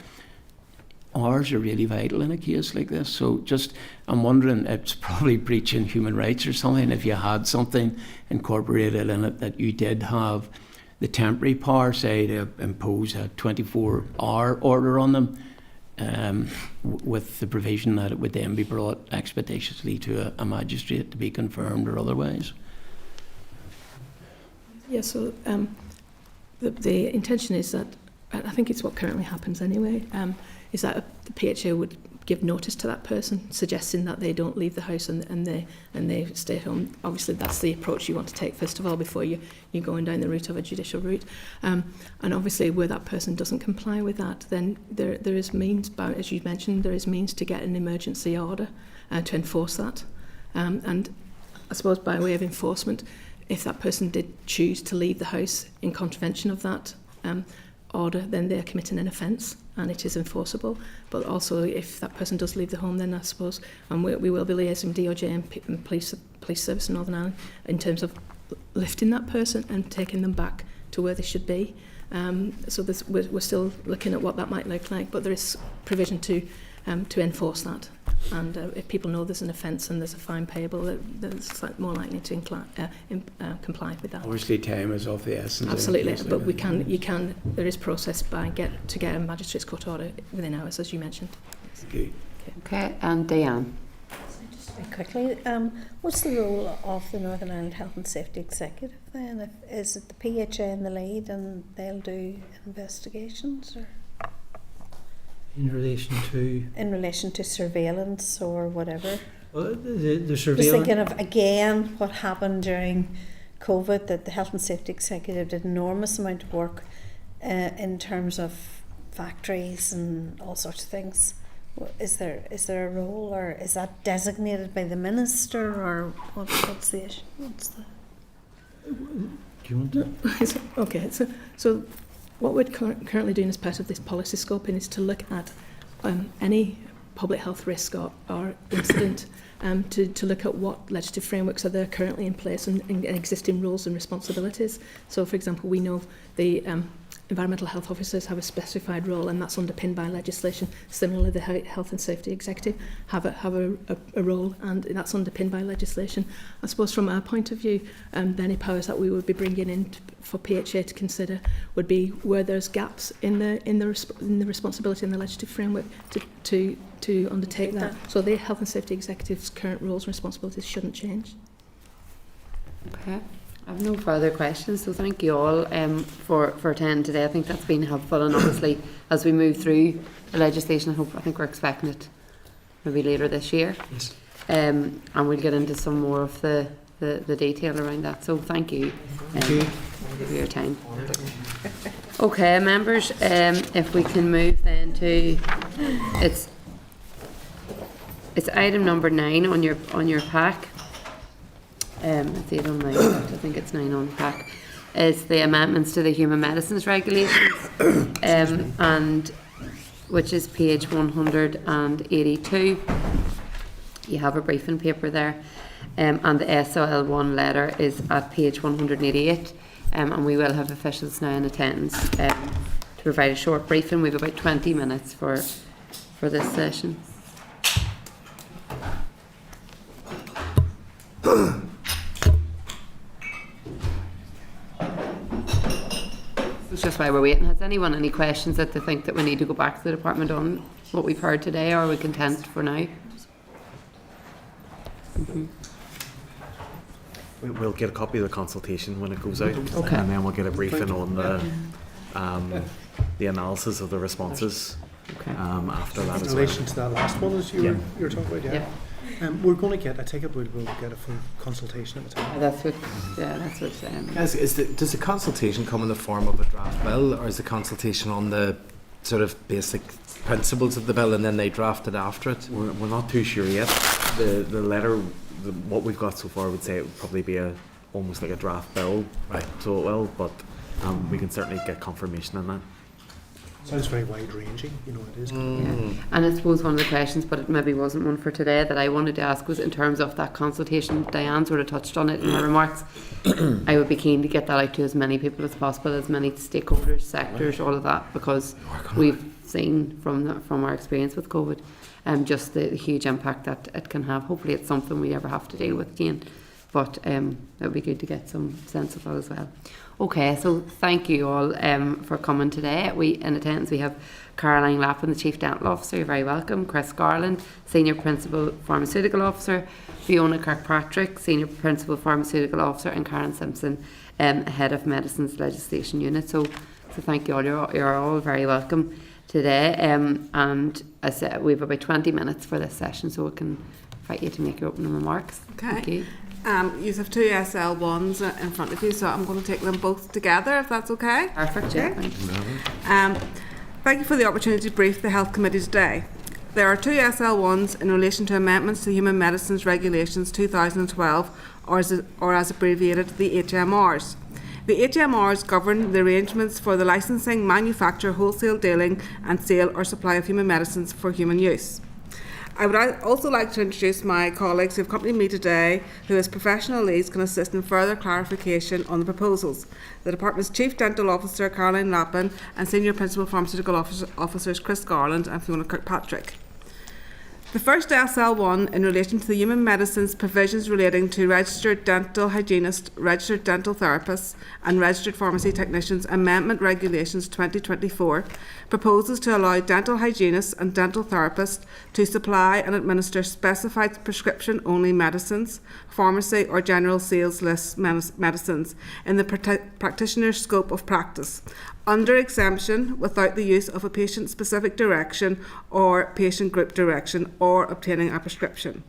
hours are really vital in a case like this. So just, I'm wondering, it's probably breaching human rights or something if you had something incorporated in it that you did have the temporary power, say, to impose a 24-hour order on them, with the provision that it would then be brought expeditiously to a magistrate to be confirmed or otherwise. Yeah, so the intention is that, I think it's what currently happens anyway, is that the PHA would give notice to that person, suggesting that they don't leave the house and they stay at home. Obviously, that's the approach you want to take first of all before you're going down the route of a judicial route. And obviously, where that person doesn't comply with that, then there is means, as you mentioned, there is means to get an emergency order to enforce that. And I suppose by way of enforcement, if that person did choose to leave the house in contravention of that order, then they're committing an offence and it is enforceable. But also, if that person does leave the home, then I suppose, and we will be liaising with DOJ and police service in Northern Ireland in terms of lifting that person and taking them back to where they should be. So we're still looking at what that might look like, but there is provision to enforce that. And if people know there's an offence and there's a fine payable, they're more likely to comply with that. Obviously, time is of the essence. Absolutely, but there is process to get a magistrate's court order within hours, as you mentioned. Okay, and Diane. Just very quickly, what's the role of the Northern Ireland Health and Safety Executive then? Is it the PHA in the lead and they'll do investigations, or? In relation to surveillance or whatever. Well, the surveillance. Just thinking of again what happened during COVID, that the Health and Safety Executive did an enormous amount of work in terms of factories and all sorts of things. Is there a role, or is that designated by the Minister, or what's the issue? Do you want to? Okay, so what we're currently doing as part of this policy scoping is to look at any public health risk or incident, to look at what legislative frameworks are there currently in place and existing rules and responsibilities. So, for example, we know the environmental health officers have a specified role, and that's underpinned by legislation. Similarly, the health and safety executive have a role, and that's underpinned by legislation. I suppose from our point of view, the only powers that we would be bringing in for PHA to consider would be where there's gaps in the responsibility in the legislative framework to undertake that. So the health and safety executive's current roles and responsibilities shouldn't change. Okay. I have no further questions, so thank you all for attending today. I think that's been helpful, and obviously as we move through the legislation, I think we're expecting it maybe later this year. Yes. And we'll get into some more of the detail around that. So thank you for your time. Okay, members, if we can move then to it's item number 9 on your pack. It's 8 on my pack. I think it's 9 on the pack. It's the amendments to the human medicines regulations, and which is page 182. You have a briefing paper there, and the SOL1 letter is at page 188. And we will have officials now in attendance to provide a short briefing. We have about 20 minutes for this session. Just while we're waiting, has anyone any questions that they think that we need to go back to the department on what we've heard today, or are we content for now? Mm-hmm. We'll get a copy of the consultation when it goes out, okay. And then we'll get a briefing on the analysis of the responses after that. In relation to that last one, as you were talking about, yeah. We're going to get. I take it we'll get a full consultation at the time. That's what. Does the consultation come in the form of a draft bill, or is the consultation on the sort of basic principles of the bill and then they draft it after it? We're not too sure yet. the letter, what we've got so far, would say it would probably be almost like a draft bill. Right. So it will, but we can certainly get confirmation on that. Sounds very wide-ranging, you know, it is. Yeah. And I suppose one of the questions, but it maybe wasn't one for today, that I wanted to ask was in terms of that consultation. Diane sort of touched on it in her remarks. I would be keen to get that out to as many people as possible, as many stakeholders, sectors, all of that, because we've seen from our experience with COVID just the huge impact that it can have. Hopefully it's something we ever have to deal with again, but it would be good to get some sense of that as well. Okay, so thank you all for coming today. In attendance we have Caroline Lappin, the Chief Dental Officer, you're very welcome. Chris Garland, Senior Principal Pharmaceutical Officer. Fiona Kirkpatrick, Senior Principal Pharmaceutical Officer. And Karen Simpson, Head of Medicines Legislation Unit. So thank you all, you're all very welcome today. And as I said, we have about 20 minutes for this session, so we can invite you to make your opening remarks. Okay. Thank you. You have two SL1s in front of you, so I'm going to take them both together, if that's okay. Perfect, yeah, thanks. Thank you for the opportunity to brief the Health Committee today. There are two SL1s in relation to amendments to Human Medicines Regulations 2012, or as abbreviated, the HMRs. The HMRs govern the arrangements for the licensing, manufacture, wholesale dealing and sale or supply of human medicines for human use. I would also like to introduce my colleagues who have accompanied me today, who as professional leads can assist in further clarification on the proposals. The Department's Chief Dental Officer, Caroline Lappin, and Senior Principal Pharmaceutical Officers, Chris Garland and Fiona Kirkpatrick. The first SL1 in relation to the human medicines provisions relating to registered dental hygienists, registered dental therapists and registered pharmacy technicians Amendment Regulations 2024 proposes to allow dental hygienists and dental therapists to supply and administer specified prescription-only medicines, pharmacy or general sales list medicines in the practitioner's scope of practice, under exemption without the use of a patient-specific direction or patient group direction or obtaining a prescription.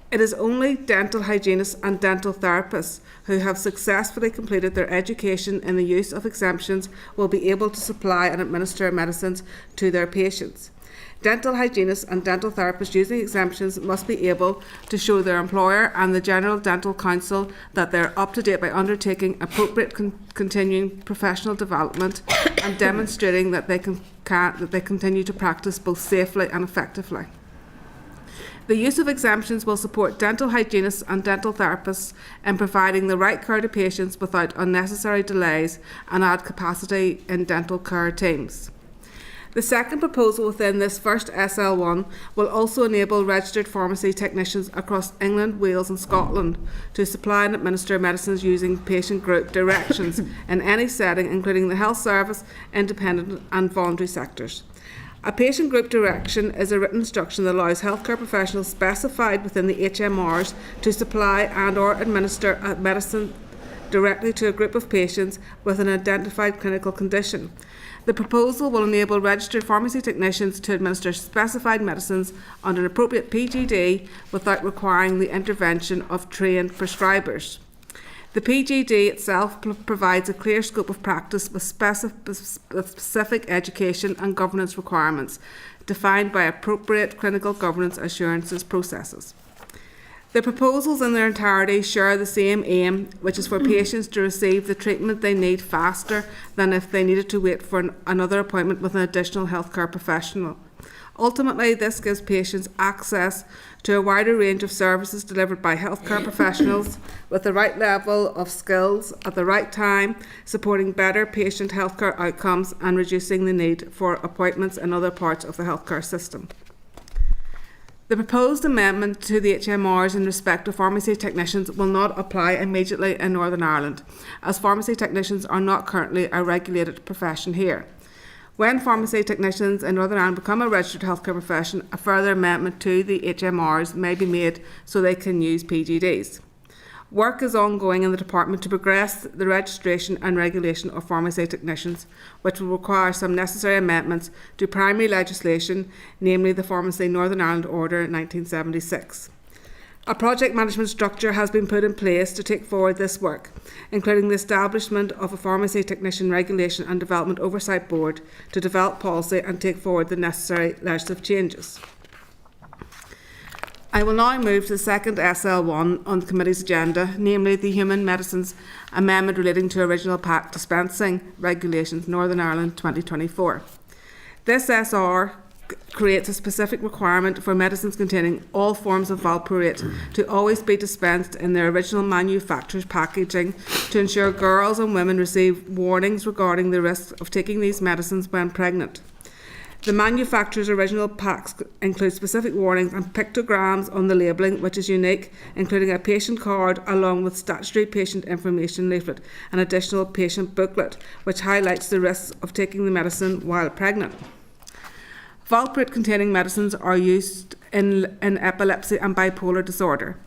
It is only dental hygienists and dental therapists who have successfully completed their education in the use of exemptions will be able to supply and administer medicines to their patients. Dental hygienists and dental therapists using exemptions must be able to show their employer and the General Dental Council that they are up to date by undertaking appropriate continuing professional development and demonstrating that they continue to practice both safely and effectively. The use of exemptions will support dental hygienists and dental therapists in providing the right care to patients without unnecessary delays and add capacity in dental care teams. The second proposal within this first SL1 will also enable registered pharmacy technicians across England, Wales and Scotland to supply and administer medicines using patient group directions in any setting, including the health service, independent and voluntary sectors. A patient group direction is a written instruction that allows healthcare professionals specified within the HMRs to supply and or administer a medicine directly to a group of patients with an identified clinical condition. The proposal will enable registered pharmacy technicians to administer specified medicines under an appropriate PGD without requiring the intervention of trained prescribers. The PGD itself provides a clear scope of practice with specific education and governance requirements, defined by appropriate clinical governance assurances processes. The proposals in their entirety share the same aim, which is for patients to receive the treatment they need faster than if they needed to wait for another appointment with an additional healthcare professional. Ultimately, this gives patients access to a wider range of services delivered by healthcare professionals with the right level of skills at the right time, supporting better patient healthcare outcomes and reducing the need for appointments in other parts of the healthcare system. The proposed amendment to the HMRs in respect of pharmacy technicians will not apply immediately in Northern Ireland, as pharmacy technicians are not currently a regulated profession here. When pharmacy technicians in Northern Ireland become a registered healthcare profession, a further amendment to the HMRs may be made so they can use PGDs. Work is ongoing in the Department to progress the registration and regulation of pharmacy technicians, which will require some necessary amendments to primary legislation, namely the Pharmacy Northern Ireland Order 1976. A project management structure has been put in place to take forward this work, including the establishment of a Pharmacy Technician Regulation and Development Oversight Board to develop policy and take forward the necessary legislative changes. I will now move to the second SL1 on the committee's agenda, namely the Human Medicines Amendment relating to Original Pack Dispensing Regulations Northern Ireland 2024. This SR creates a specific requirement for medicines containing all forms of valproate to always be dispensed in their original manufacturer's packaging to ensure girls and women receive warnings regarding the risk of taking these medicines when pregnant. The manufacturer's original packs include specific warnings and pictograms on the labelling, which is unique, including a patient card along with statutory patient information leaflet, an additional patient booklet, which highlights the risks of taking the medicine while pregnant. Valproate-containing medicines are used in epilepsy and bipolar disorder.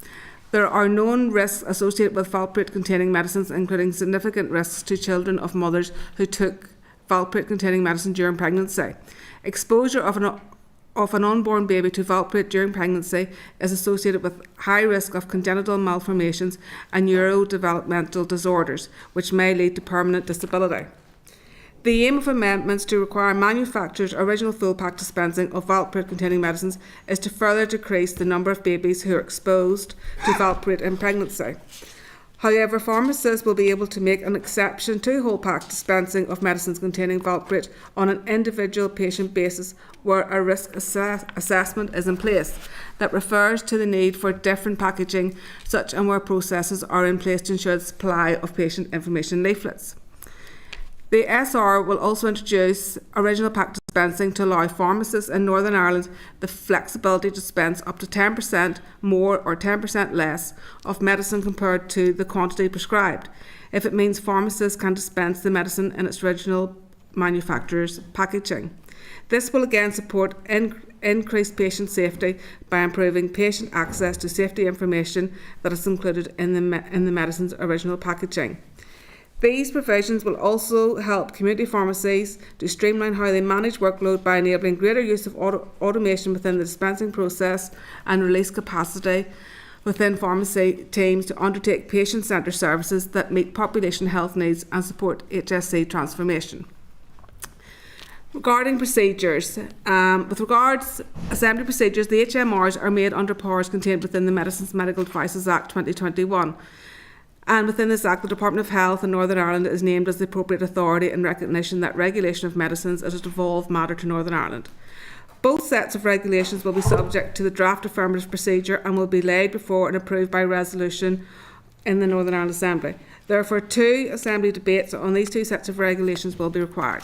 There are known risks associated with valproate-containing medicines, including significant risks to children of mothers who took valproate-containing medicine during pregnancy. Exposure of an unborn baby to valproate during pregnancy is associated with high risk of congenital malformations and neurodevelopmental disorders, which may lead to permanent disability. The aim of amendments to require manufacturers' original full pack dispensing of valproate-containing medicines is to further decrease the number of babies who are exposed to valproate in pregnancy. However, pharmacists will be able to make an exception to whole pack dispensing of medicines containing valproate on an individual patient basis where a risk assessment is in place that refers to the need for different packaging, such and where processes are in place to ensure the supply of patient information leaflets. The SR will also introduce original pack dispensing to allow pharmacists in Northern Ireland the flexibility to dispense up to 10% more or 10% less of medicine compared to the quantity prescribed, if it means pharmacists can dispense the medicine in its original manufacturer's packaging. This will again support increased patient safety by improving patient access to safety information that is included in the medicine's original packaging. These provisions will also help community pharmacies to streamline how they manage workload by enabling greater use of automation within the dispensing process and release capacity within pharmacy teams to undertake patient-centred services that meet population health needs and support HSC transformation. Regarding procedures, with regards assembly procedures, the HMRs are made under powers contained within the Medicines Medical Devices Act 2021. And within this Act, the Department of Health in Northern Ireland is named as the appropriate authority in recognition that regulation of medicines is a devolved matter to Northern Ireland. Both sets of regulations will be subject to the draft affirmative procedure and will be laid before and approved by resolution in the Northern Ireland Assembly. Therefore, 2 Assembly debates on these 2 sets of regulations will be required.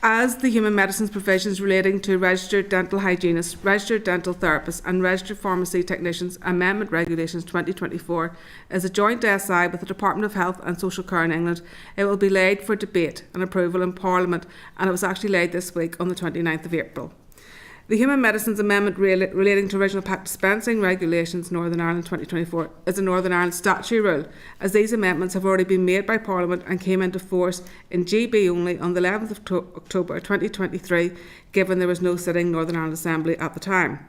As the human medicines provisions relating to registered dental hygienists, registered dental therapists and registered pharmacy technicians Amendment Regulations 2024 is a joint SI with the Department of Health and Social Care in England, it will be laid for debate and approval in Parliament, and it was actually laid this week on the 29th of April. The Human Medicines Amendment relating to Original Pack Dispensing Regulations Northern Ireland 2024 is a Northern Ireland statutory rule, as these amendments have already been made by Parliament and came into force in GB only on the 11th of October 2023, given there was no sitting Northern Ireland Assembly at the time.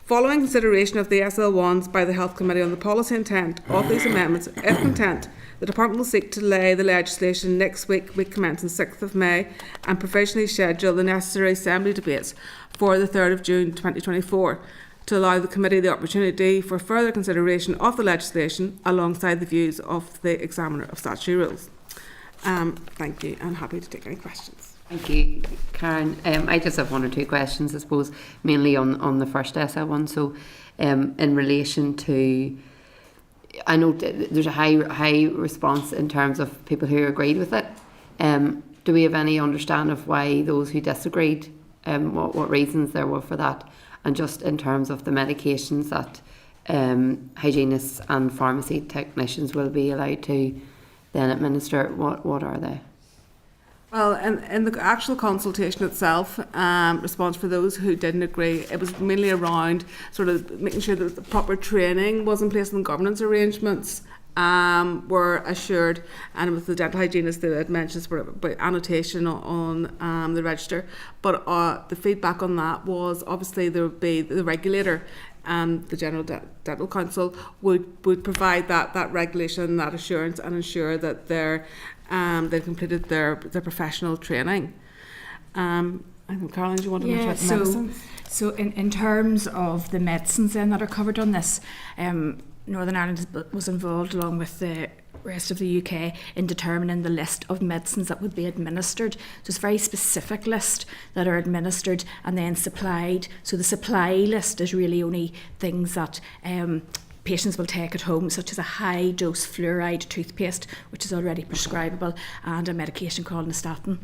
Following consideration of the SL1s by the Health Committee on the policy intent of these amendments, if content, the Department will seek to lay the legislation next week commencing 6th of May, and provisionally schedule the necessary Assembly debates for the 3rd of June 2024 to allow the Committee the opportunity for further consideration of the legislation alongside the views of the Examiner of Statutory Rules. Thank you, and happy to take any questions. Thank you, Karen. I just have 1 or 2 questions, I suppose, mainly on the first SL1. So, in relation to, I know there's a high response in terms of people who agreed with it. Do we have any understanding of why those who disagreed, what reasons there were for that? And just in terms of the medications that hygienists and pharmacy technicians will be allowed to then administer, what are they? Well, in the actual consultation itself, response for those who didn't agree, it was mainly around sort of making sure that the proper training was in place and governance arrangements were assured, and with the dental hygienists that had mentioned were about annotation on the register. But the feedback on that was obviously there would be the regulator, the General Dental Council would provide that regulation, that assurance, and ensure that they completed their professional training. I think, Caroline, do you want to mention medicines? So in terms of the medicines then that are covered on this, Northern Ireland was involved along with the rest of the UK in determining the list of medicines that would be administered. So it's a very specific list that are administered and then supplied. So the supply list is really only things that patients will take at home, such as a high-dose fluoride toothpaste, which is already prescribable, and a medication called nystatin.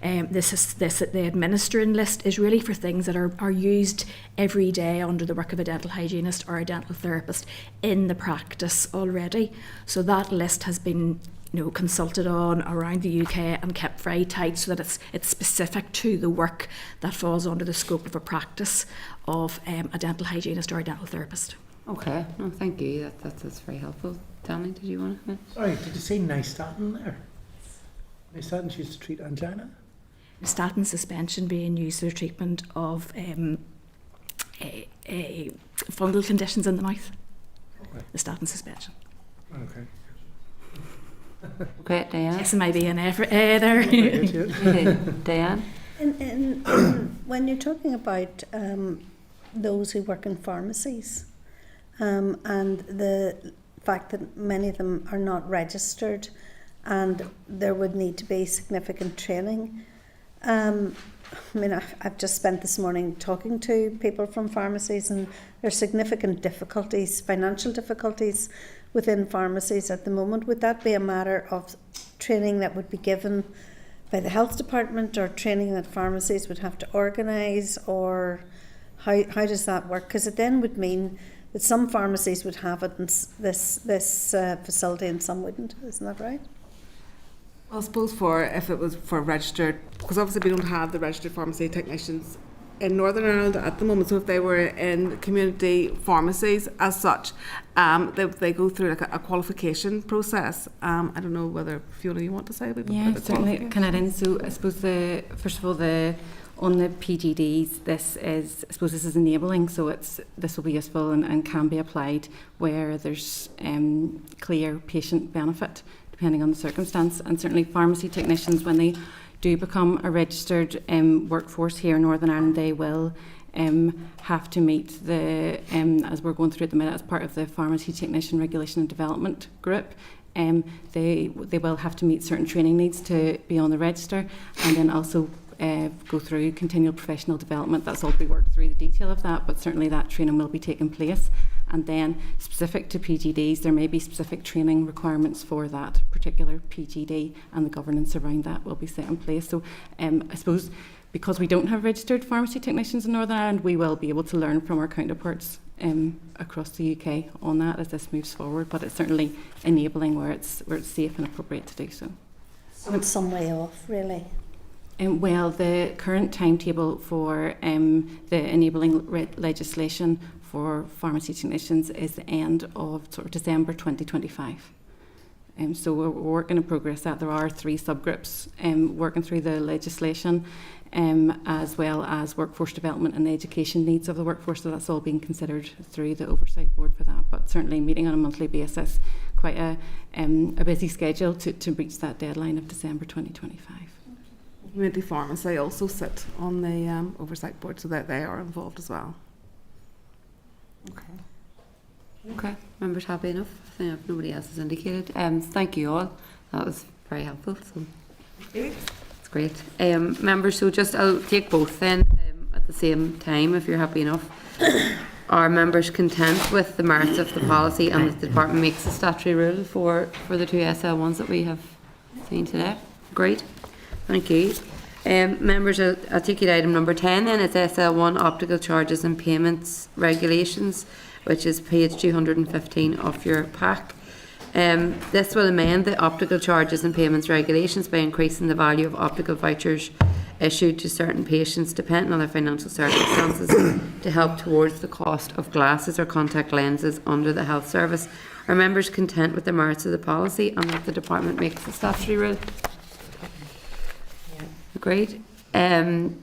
The administering list is really for things that are used every day under the work of a dental hygienist or a dental therapist in the practice already. So that list has been consulted on around the UK and kept very tight so that it's specific to the work that falls under the scope of a practice of a dental hygienist or a dental therapist. Okay, no, thank you. That's very helpful. Danny, did you want to? Sorry, did you say nystatin there? Nystatin's used to treat angina? Nystatin suspension being used for the treatment of fungal conditions in the mouth. Okay. Nystatin suspension. Okay. Okay, Diane. Yes, it might be an effort there. Diane? When you're talking about those who work in pharmacies, and the fact that many of them are not registered and there would need to be significant training. I've just spent this morning talking to people from pharmacies, and there are significant difficulties, financial difficulties within pharmacies at the moment. Would that be a matter of training that would be given by the health department, or training that pharmacies would have to organise, or how does that work? Because it then would mean that some pharmacies would have it in this facility and some wouldn't. Isn't that right? I suppose if it was for registered, because obviously we don't have the registered pharmacy technicians in Northern Ireland at the moment. So if they were in community pharmacies as such, they go through like a qualification process. I don't know whether Fiona you want to say about that. Yeah, certainly. Can I in? So I suppose first of all on the PGDs, this is enabling, so this will be useful and can be applied where there's clear patient benefit, depending on the circumstance. And certainly pharmacy technicians, when they do become a registered workforce here in Northern Ireland, they will have to meet as we're going through at the minute, as part of the Pharmacy Technician Regulation and Development Group, they will have to meet certain training needs to be on the register, and then also go through continual professional development. That's all to be worked through the detail of that, but certainly that training will be taking place. And then specific to PGDs, there may be specific training requirements for that particular PGD, and the governance around that will be set in place. So I suppose because we don't have registered pharmacy technicians in Northern Ireland, we will be able to learn from our counterparts across the UK on that as this moves forward, but it's certainly enabling where it's safe and appropriate to do so. So it's some way off, really. Well, the current timetable for the enabling legislation for pharmacy technicians is the end of sort of December 2025. So we're working in progress that there are 3 subgroups working through the legislation, as well as workforce development and the education needs of the workforce. So that's all being considered through the oversight board for that. But certainly meeting on a monthly basis, quite a busy schedule to reach that deadline of December 2025. Community pharmacy also sit on the oversight board, so that they are involved as well. Okay, members happy enough? I think if nobody else has indicated. Thank you all. That was very helpful. So it's great. Members, so I'll take both then at the same time if you're happy enough. Are members content with the merits of the policy and that the department makes a statutory rule for the 2 SL1s that we have seen today? Great. Thank you. Members, I'll take you to item number 10 then. It's SL1 Optical Charges and Payments Regulations, which is page 215 of your pack. This will amend the Optical Charges and Payments Regulations by increasing the value of optical vouchers issued to certain patients depending on their financial circumstances to help towards the cost of glasses or contact lenses under the health service. Are members content with the merits of the policy and that the department makes a statutory rule? Great. Item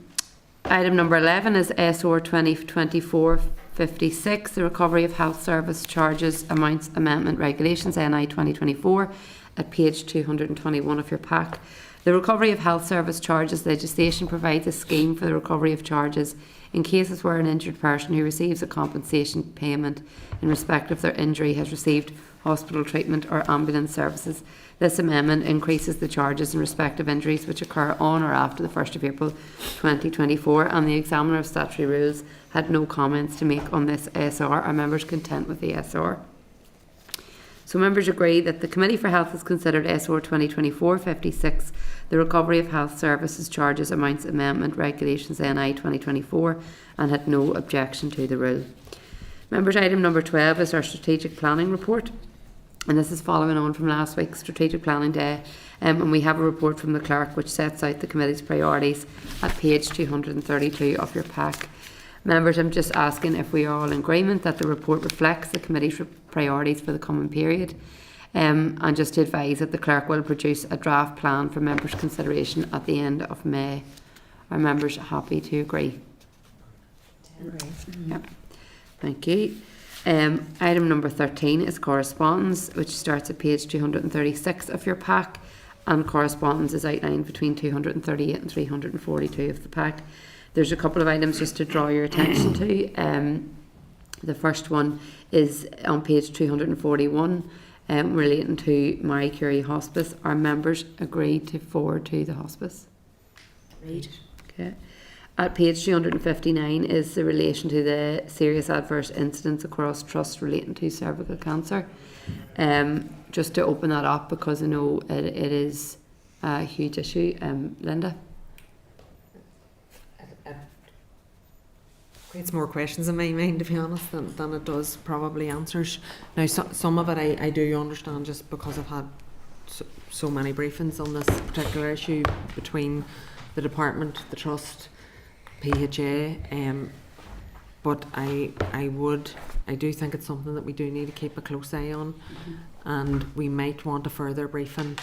number 11 is SR 2024-56, the Recovery of Health Service Charges Amounts Amendment Regulations, NI 2024, at page 221 of your pack. The Recovery of Health Service Charges legislation provides a scheme for the recovery of charges in cases where an injured person who receives a compensation payment in respect of their injury has received hospital treatment or ambulance services. This amendment increases the charges in respect of injuries which occur on or after the 1st of April 2024, and the Examiner of Statutory Rules had no comments to make on this SR. Are members content with the SR? So members agree that the Committee for Health has considered SR 2024-56, the Recovery of Health Services Charges Amounts Amendment Regulations NI 2024, and had no objection to the rule. Members, item number 12 is our Strategic Planning Report, and this is following on from last week's Strategic Planning Day, and we have a report from the Clerk which sets out the Committee's priorities at page 232 of your pack. Members, I'm just asking if we are all in agreement that the report reflects the Committee's priorities for the coming period, and just to advise that the Clerk will produce a draft plan for members' consideration at the end of May. Are members happy to agree? Yep. Thank you. Item number 13 is correspondence, which starts at page 236 of your pack, and correspondence is outlined between 238 and 342 of the pack. There's a couple of items just to draw your attention to. The first one is on page 241, relating to Marie Curie Hospice. Our members agreed to forward to the hospice. Agreed. Okay. At page 259 is the relation to the serious adverse incidents across trust relating to cervical cancer. Just to open that up, because I know it is a huge issue. Linda? Creates more questions in my mind, to be honest, than it does probably answers. Now, some of it I do understand, just because I've had so many briefings on this particular issue between the department, the trust, PHA, but I do think it's something that we do need to keep a close eye on, and we might want a further briefing,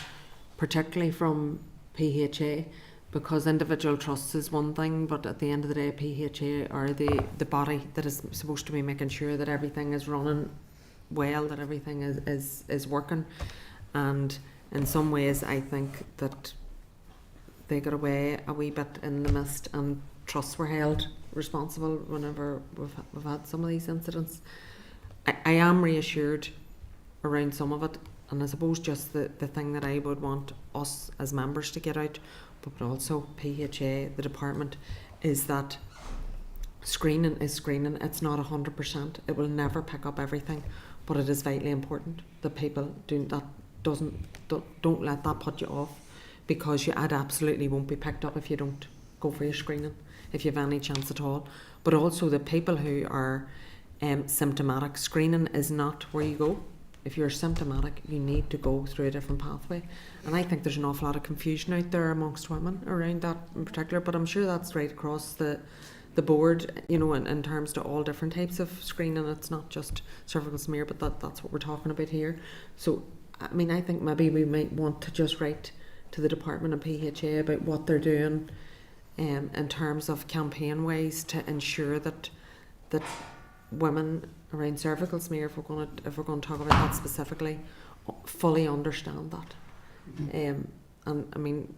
particularly from PHA, because individual trusts is one thing, but at the end of the day, PHA are the body that is supposed to be making sure that everything is running well, that everything is working, and in some ways I think that they got away a wee bit in the mist, and trusts were held responsible whenever we've had some of these incidents. I am reassured around some of it, and I suppose just the thing that I would want us as members to get out, but also PHA, the department, is that screening is screening. It's not 100%. It will never pick up everything, but it is vitally important that people don't let that put you off, because it absolutely won't be picked up if you don't go for your screening, if you have any chance at all. But also the people who are symptomatic, screening is not where you go. If you're symptomatic, you need to go through a different pathway. And I think there's an awful lot of confusion out there amongst women around that in particular, but I'm sure that's right across the board, you know, in terms to all different types of screening. It's not just cervical smear, but that's what we're talking about here. So, I mean, I think maybe we might want to just write to the department and PHA about what they're doing in terms of campaign ways to ensure that women around cervical smear, if we're going to talk about that specifically, fully understand that. And I mean,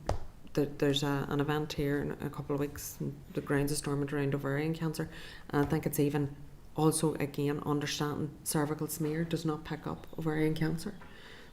there's an event here in a couple of weeks, the grounds of Stormont around ovarian cancer, and I think it's even also, again, understanding cervical smear does not pick up ovarian cancer.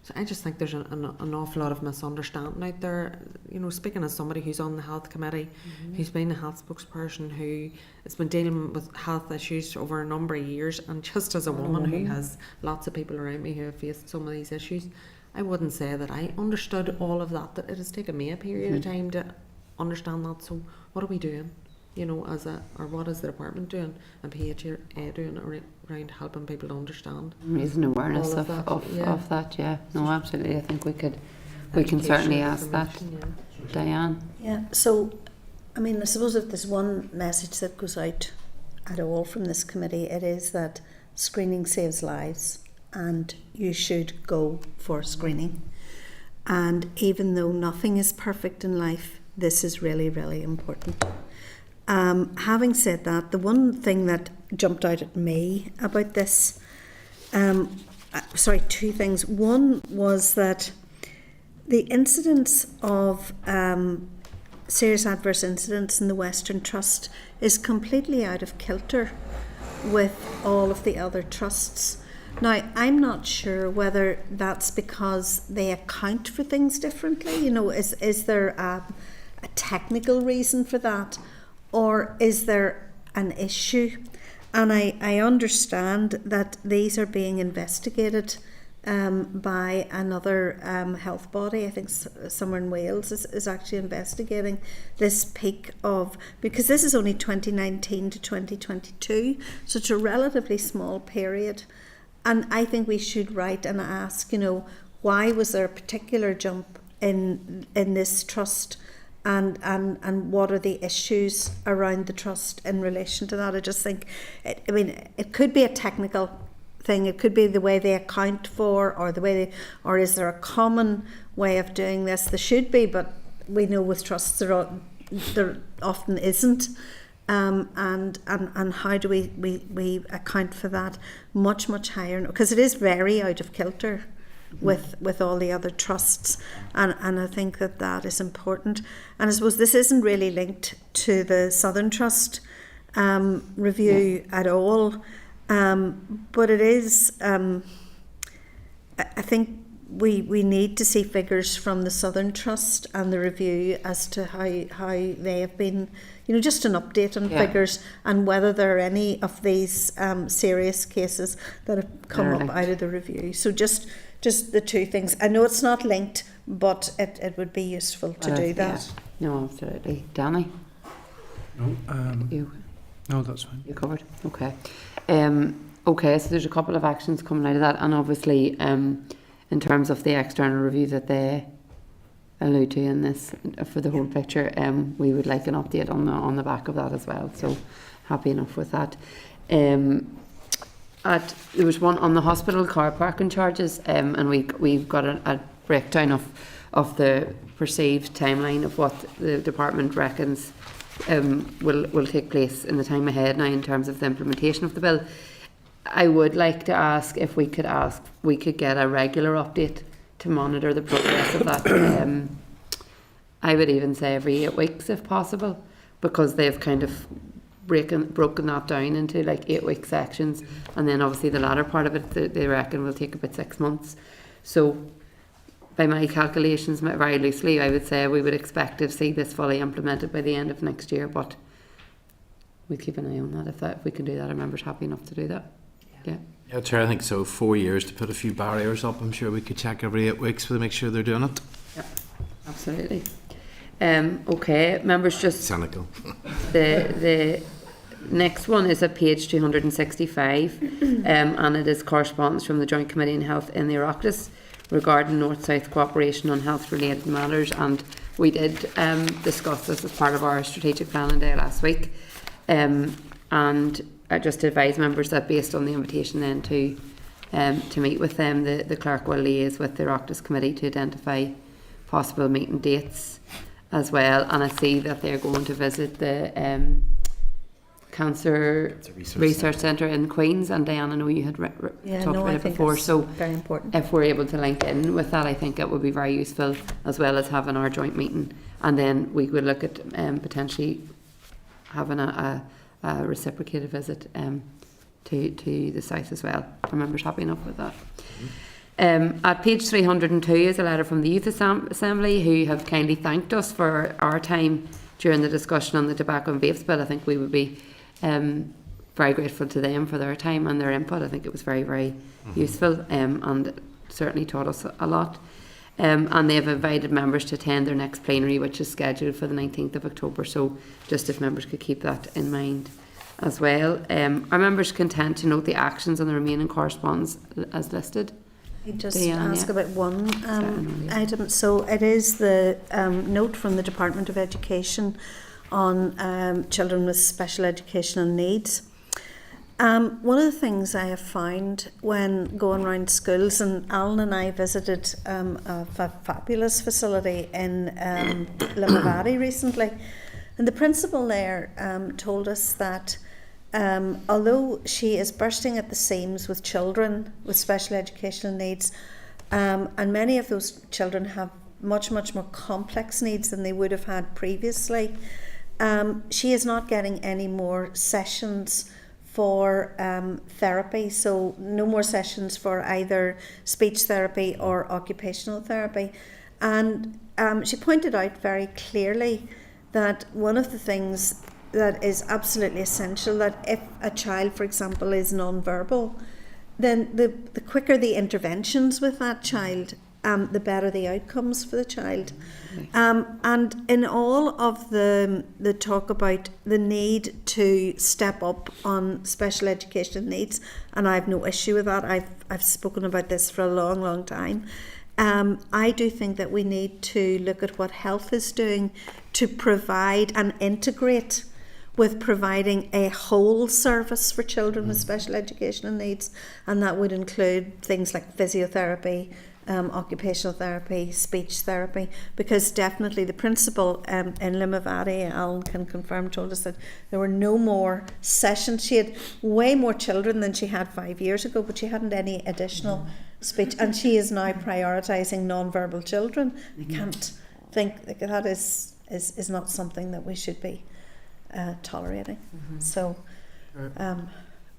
So I just think there's an awful lot of misunderstanding out there. You know, speaking as somebody who's on the health committee, who's been a health spokesperson, who has been dealing with health issues over a number of years, and just as a woman who has lots of people around me who have faced some of these issues, I wouldn't say that I understood all of that it has taken me a period of time to understand that. So what are we doing? You know, or what is the department doing and PHA doing around helping people to understand? Raising awareness of that, yeah. No, absolutely. I think we can certainly ask that. Yeah. Diane? Yeah, so, I mean, I suppose if there's one message that goes out at all from this committee, it is that screening saves lives, and you should go for screening. And even though nothing is perfect in life, this is really, really important. Having said that, the one thing that jumped out at me about this, two things. One was that the incidence of serious adverse incidents in the Western Trust is completely out of kilter with all of the other trusts. Now, I'm not sure whether that's because they account for things differently. You know, is there a technical reason for that, or is there an issue? And I understand that these are being investigated by another health body. I think somewhere in Wales is actually investigating this peak of, because this is only 2019 to 2022, so it's a relatively small period. And I think we should write and ask, you know, why was there a particular jump in this trust, and what are the issues around the trust in relation to that? I just think, it could be a technical thing. It could be the way they account for, or the way or is there a common way of doing this? There should be, but we know with trusts there often isn't. And how do we account for that much higher? Because it is very out of kilter with all the other trusts, and I think that is important. And I suppose this isn't really linked to the Southern Trust review at all, but it is. I think we need to see figures from the Southern Trust and the review as to how they have been, you know, just an update on figures, and whether there are any of these serious cases that have come up out of the review. So just the two things. I know it's not linked, but it would be useful to do that. Yeah. No, absolutely. Danny? No, you? No, that's fine. You covered? Okay. Okay, so there's a couple of actions coming out of that, and obviously in terms of the external review that they allude to in this for the whole picture, we would like an update on the back of that as well. So happy enough with that. There was one on the hospital car parking charges, and we've got a breakdown of the perceived timeline of what the department reckons will take place in the time ahead now in terms of the implementation of the bill. I would like to ask if we could get a regular update to monitor the progress of that. I would even say every 8 weeks if possible, because they've kind of broken that down into like 8-week sections, and then obviously the latter part of it they reckon will take about 6 months. So by my calculations, very loosely, I would say we would expect to see this fully implemented by the end of next year, but we'll keep an eye on that. If we can do that, our members happy enough to do that. Yeah, Chair, I think so. 4 years to put a few barriers up. I'm sure we could check every 8 weeks to make sure they're doing it. Yeah, absolutely. Okay, members, just cynical. the next one is at page 265, and it is correspondence from the Joint Committee on Health in the Oireachtas regarding North-South cooperation on health-related matters, and we did discuss this as part of our strategic planning day last week, and just to advise members that based on the invitation then to meet with them, the clerk will liaise with the Oireachtas Committee to identify possible meeting dates as well. And I see that they're going to visit the Cancer Research Centre in Queens, and Diane, I know you had talked about it before, so very important. If we're able to link in with that, I think it would be very useful, as well as having our joint meeting, and then we would look at potentially having a reciprocated visit to the south as well. Are members happy enough with that? At page 302 is a letter from the Youth Assembly, who have kindly thanked us for our time during the discussion on the tobacco and vapes bill. I think we would be very grateful to them for their time and their input. I think it was very, very useful, and certainly taught us a lot. And they have invited members to attend their next plenary, which is scheduled for the 19th of October. So just if members could keep that in mind as well. Are members content to note the actions on the remaining correspondence as listed? I just ask about one item. So it is the note from the Department of Education on children with special educational needs. One of the things I have found when going around schools, and Alan and I visited a fabulous facility in Limavady recently, and the principal there told us that although she is bursting at the seams with children with special educational needs, and many of those children have much more complex needs than they would have had previously. She is not getting any more sessions for therapy, so no more sessions for either speech therapy or occupational therapy. And she pointed out very clearly that one of the things that is absolutely essential, that if a child, for example, is non-verbal, then the quicker the interventions with that child, the better the outcomes for the child. And in all of the talk about the need to step up on special education needs, and I have no issue with that, I've spoken about this for a long time, I do think that we need to look at what health is doing to provide and integrate with providing a whole service for children with special educational needs, and that would include things like physiotherapy, occupational therapy, speech therapy, because definitely the principal in Limavady, Alan can confirm, told us that there were no more sessions. She had way more children than she had 5 years ago, but she hadn't any additional speech, and she is now prioritising non-verbal children. I can't think that is not something that we should be tolerating. So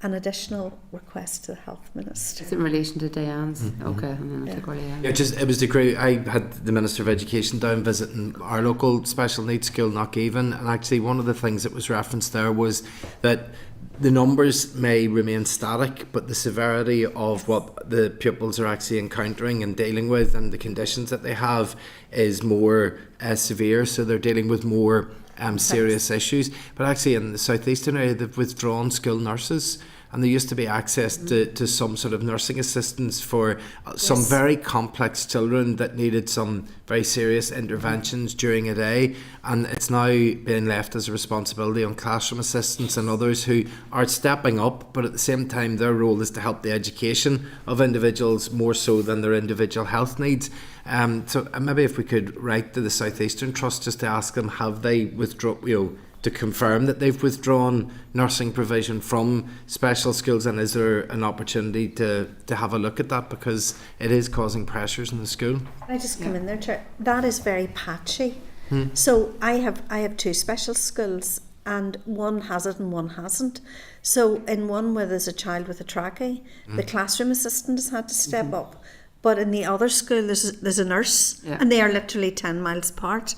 an additional request to the Health Minister. Is it in relation to Diane's? Okay, and then I'll take Orly. Yeah, it was the great. I had the Minister of Education down visiting our local special needs school, Knockhaven, and actually one of the things that was referenced there was that the numbers may remain static, but the severity of what the pupils are actually encountering and dealing with, and the conditions that they have, is more severe. So they're dealing with more serious issues. But actually in the southeastern area, they've withdrawn school nurses, and there used to be access to some sort of nursing assistance for some very complex children that needed some very serious interventions during a day, and it's now being left as a responsibility on classroom assistants and others who are stepping up, but at the same time their role is to help the education of individuals more so than their individual health needs. So maybe if we could write to the South Eastern Trust just to ask them, have they withdrawn, to confirm that they've withdrawn nursing provision from special schools, and is there an opportunity to have a look at that, because it is causing pressures in the school? I just come in there, Chair. That is very patchy. So I have two special schools, and one has it and one hasn't. So in one where there's a child with a trachea, the classroom assistant has had to step up, but in the other school there's a nurse, and they are literally 10 miles apart.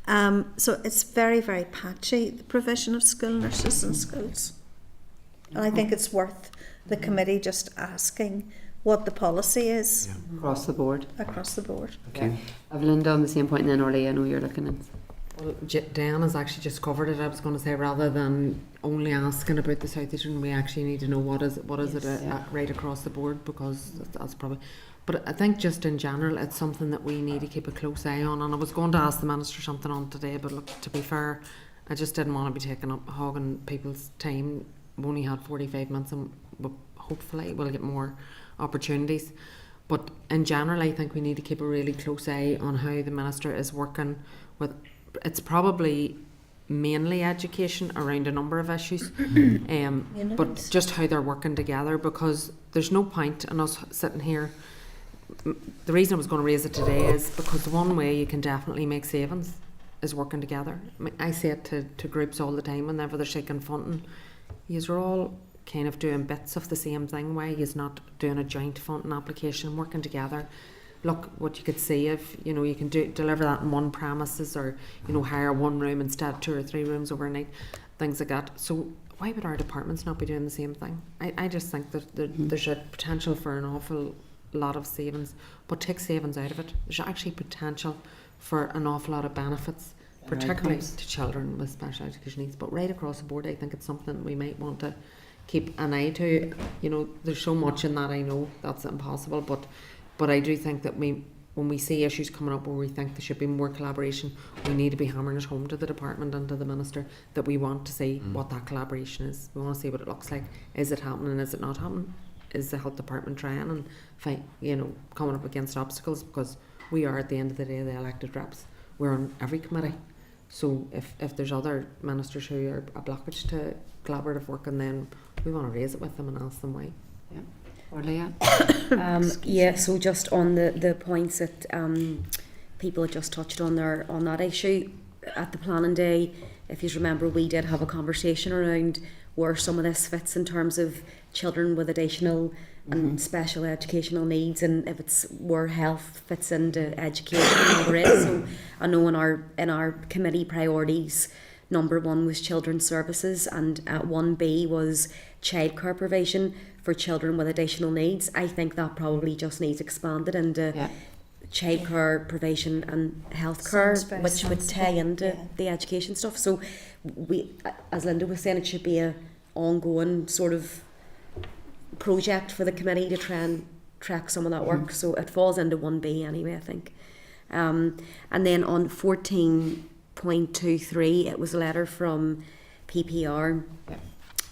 So it's very, very patchy, the provision of school nurses in schools. And I think it's worth the committee just asking what the policy is. Across the board. Across the board. Okay. I've Linda on the same point, and then Orly, I know you're looking at. Well, Diane has actually just covered it. I was going to say, rather than only asking about the South Eastern, we actually need to know what is it right across the board, because that's probably... But I think just in general, it's something that we need to keep a close eye on. And I was going to ask the Minister something on today, but look, to be fair, I just didn't want to be hogging people's time. We've only had 45 minutes, and hopefully we'll get more opportunities. But in general, I think we need to keep a really close eye on how the Minister is working with... It's probably mainly education around a number of issues, but just how they're working together, because there's no point in us sitting here. The reason I was going to raise it today is because the one way you can definitely make savings is working together. I say it to groups all the time whenever they're shaking funding. You're all kind of doing bits of the same thing. Why you're not doing a joint funding application, working together? Look what you could see if you can deliver that in one premises, or hire one room instead of 2 or 3 rooms overnight, things like that. So why would our departments not be doing the same thing? I just think that there's a potential for an awful lot of savings, but take savings out of it. There's actually potential for an awful lot of benefits, particularly to children with special education needs. But right across the board, I think it's something we might want to keep an eye to. There's so much in that, I know that's impossible, but I do think that when we see issues coming up where we think there should be more collaboration, we need to be hammering it home to the department and to the Minister that we want to see what that collaboration is. We want to see what it looks like. Is it happening? Is it not happening? Is the health department trying and fight, coming up against obstacles? Because we are, at the end of the day, the elected reps. We're on every committee. So if there's other ministers who are a blockage to collaborative work, and then we want to raise it with them and ask them why. Yeah. Orly, so just on the points that people had just touched on there on that issue at the planning day. If you remember, we did have a conversation around where some of this fits in terms of children with additional and special educational needs, and if it's where health fits into education and whatever it is. So I know in our committee priorities, number 1 was children's services, and 1B was childcare provision for children with additional needs. I think that probably just needs expanded into childcare provision and healthcare, which would tie into the education stuff. So we, as Linda was saying, it should be a ongoing sort of project for the committee to try and track some of that work. So it falls into 1B anyway, I think. And then on 14.23, it was a letter from PPR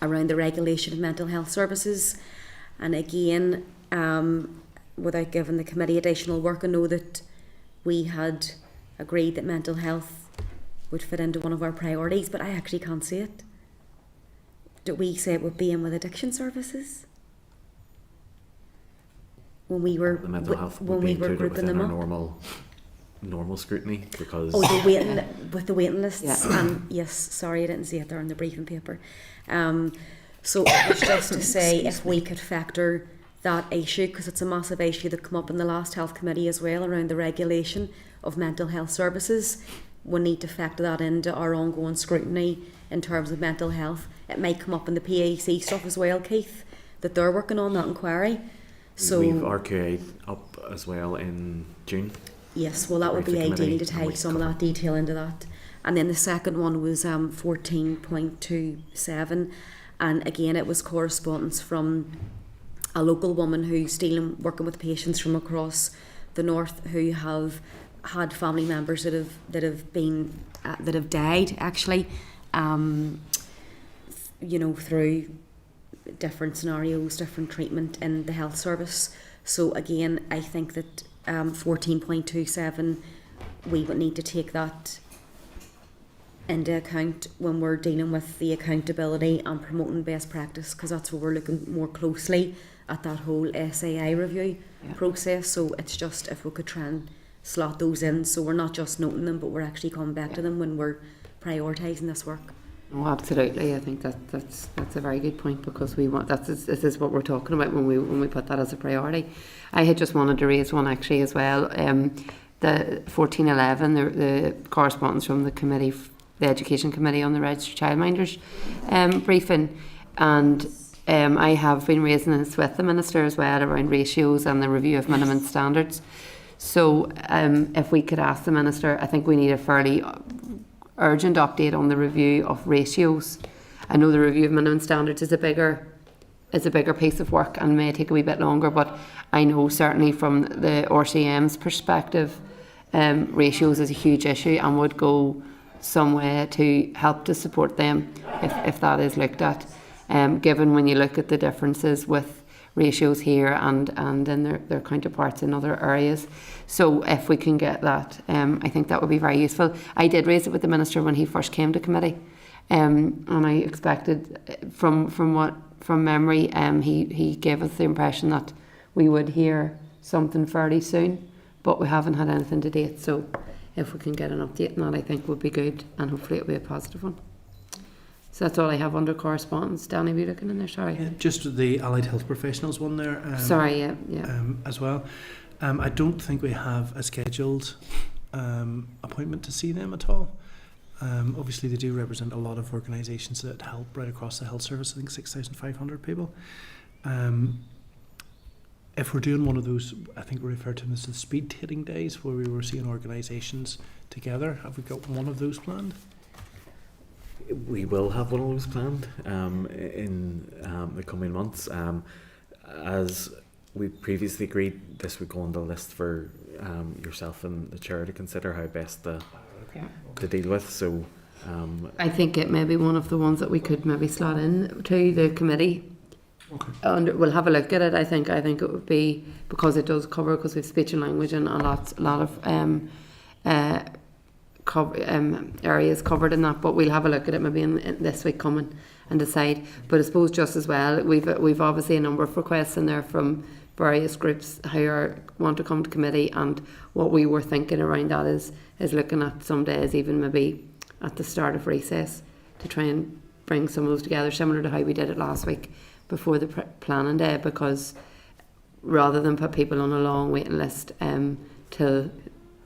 around the regulation of mental health services. And again, without giving the committee additional work, I know that we had agreed that mental health would fit into one of our priorities, but I actually can't see it. Did we say it would be in with addiction services? When we were the mental health when we were grouping them up, normal scrutiny, because the waiting with the waiting lists. And yes, sorry, I didn't see it there in the briefing paper. So it was just to say if we could factor that issue, because it's a massive issue that came up in the last health committee as well around the regulation of mental health services. We need to factor that into our ongoing scrutiny in terms of mental health. It might come up in the PAC stuff as well, Keith, that they're working on that inquiry. So we've RQA up as well in June. Yes, well that would be ideal to take some of that detail into that. And then the second one was 14.27, and again it was correspondence from a local woman who's working with patients from across the north who have had family members that have died actually, through different scenarios, different treatment in the health service. So again, I think that 14.27, we would need to take that into account when we're dealing with the accountability and promoting best practice, because that's where we're looking more closely at that whole SAI review process. So it's just if we could try and slot those in, so we're not just noting them, but we're actually coming back to them when we're prioritising this work. Oh, absolutely. I think that's a very good point, because we want this is what we're talking about when we put that as a priority. I had just wanted to raise one actually as well. The 1411, the correspondence from the committee, the Education Committee on the Registered Childminders briefing, and I have been raising this with the Minister as well around ratios and the review of minimum standards. So if we could ask the Minister, I think we need a fairly urgent update on the review of ratios. I know the review of minimum standards is a bigger piece of work and may take a wee bit longer, but I know certainly from the RCM's perspective, ratios is a huge issue and would go some way to help to support them if that is looked at. Given when you look at the differences with ratios here and in their counterparts in other areas. So if we can get that, I think that would be very useful. I did raise it with the Minister when he first came to committee, and I expected from memory, he gave us the impression that we would hear something fairly soon, but we haven't had anything to date. So if we can get an update on that, I think would be good, and hopefully it'll be a positive one. So that's all I have under correspondence. Danny, be looking in there, sorry. Yeah, just the allied health professionals one there. As well. I don't think we have a scheduled appointment to see them at all. Obviously, they do represent a lot of organisations that help right across the health service. I think 6,500 people. If we're doing one of those, I think we refer to them as the speed dating days, where we were seeing organisations together. Have we got one of those planned? We will have one of those planned in the coming months. As we previously agreed, this would go on the list for yourself and the chair to consider how best to deal with. So I think it may be one of the ones that we could maybe slot in to the committee. Okay. And we'll have a look at it. I think it would be, because it does cover, because we have speech and language and a lot of areas covered in that, but we'll have a look at it maybe in this week coming and decide. But I suppose just as well, we've obviously a number of requests in there from various groups who want to come to committee, and what we were thinking around that is looking at some days, even maybe at the start of recess, to try and bring some of those together, similar to how we did it last week before the planning day, because rather than put people on a long waiting list till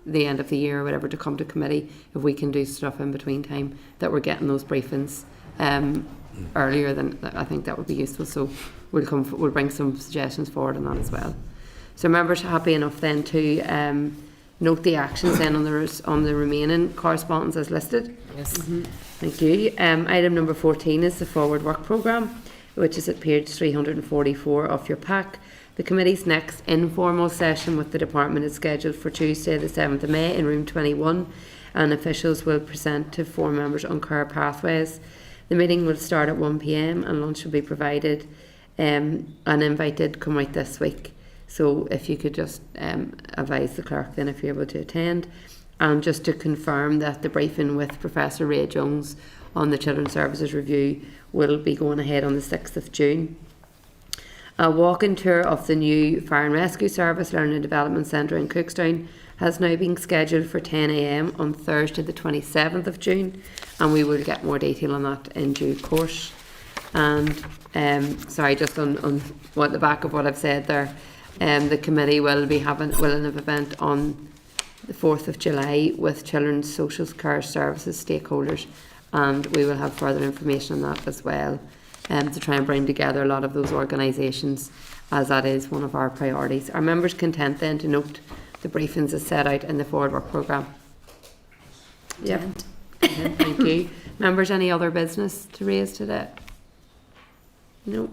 the end of the year or whatever to come to committee, if we can do stuff in between time, that we're getting those briefings earlier, then I think that would be useful. So we'll bring some suggestions forward on that as well. So members happy enough then to note the actions then on the remaining correspondence as listed? Yes. Thank you. Item number 14 is the forward work programme, which is at page 344 of your pack. The committee's next informal session with the department is scheduled for Tuesday the 7th of May in room 21, and officials will present to 4 members on care pathways. The meeting will start at 1 p.m. and lunch will be provided. An invite did come out this week, so if you could just advise the clerk then if you're able to attend. And just to confirm that the briefing with Professor Ray Jones on the Children's Services Review will be going ahead on the 6th of June. A walk-in tour of the new Fire and Rescue Service Learning and Development Centre in Cookstown has now been scheduled for 10 a.m. on Thursday the 27th of June, and we will get more detail on that in due course. And sorry, just on what the back of what I've said there, the committee will have an event on the 4th of July with Children's Social Care Services stakeholders, and we will have further information on that as well, to try and bring together a lot of those organisations, as that is one of our priorities. Are members content then to note the briefings as set out in the forward work programme? Yep. Thank you. Members, any other business to raise today? No.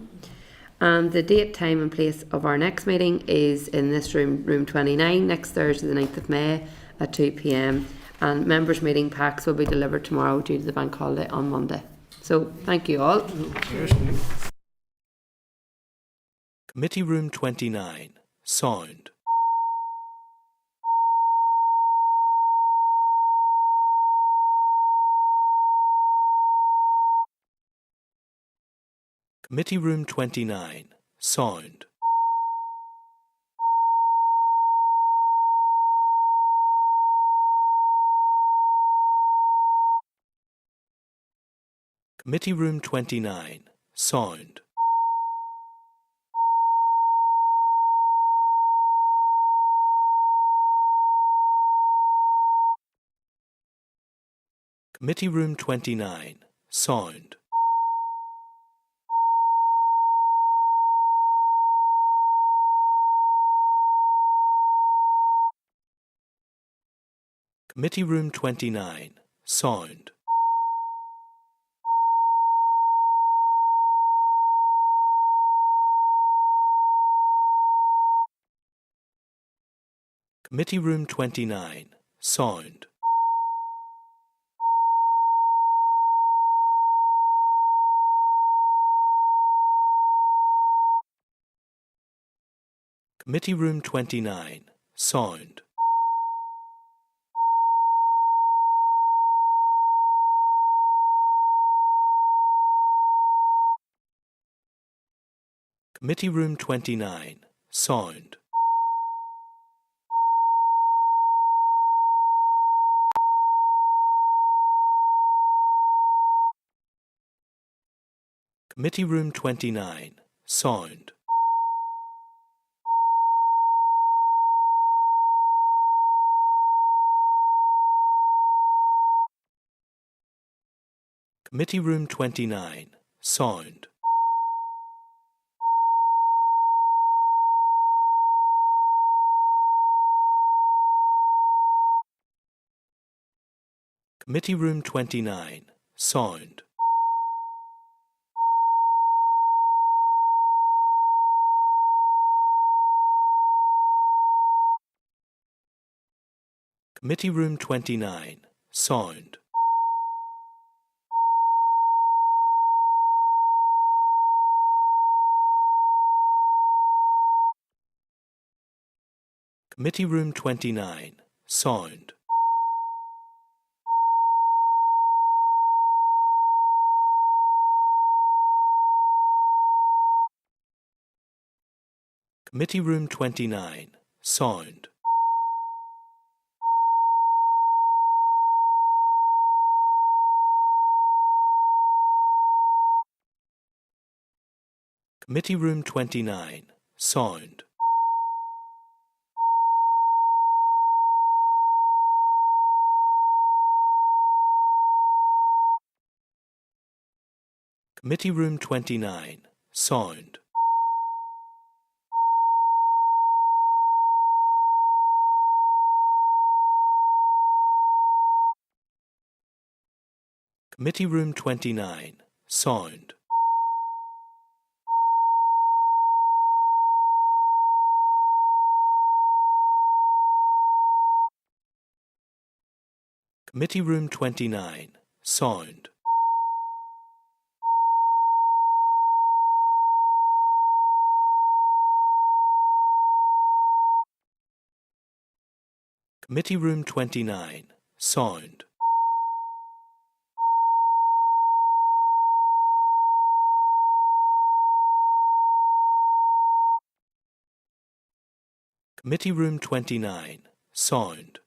And the date, time and place of our next meeting is in this room, room 29, next Thursday the 9th of May at 2 p.m. And members' meeting packs will be delivered tomorrow due to the bank holiday on Monday. So thank you all. Committee room 29, sound. Committee room 29, sound. Committee room 29, sound. Committee room 29, sound. Committee room 29, sound. Committee room 29, sound. Committee room 29, sound. Committee room 29, sound. Committee room 29, sound. Committee room 29, sound. Committee room 29, sound. Committee room 29, sound. Committee room 29, sound. Committee Room 29. Sound. Committee Room 29. Sound. Committee Room 29. Sound. Committee Room 29. Sound. Committee Room 29. Sound. Committee Room 29. Sound. Committee Room 29. Sound.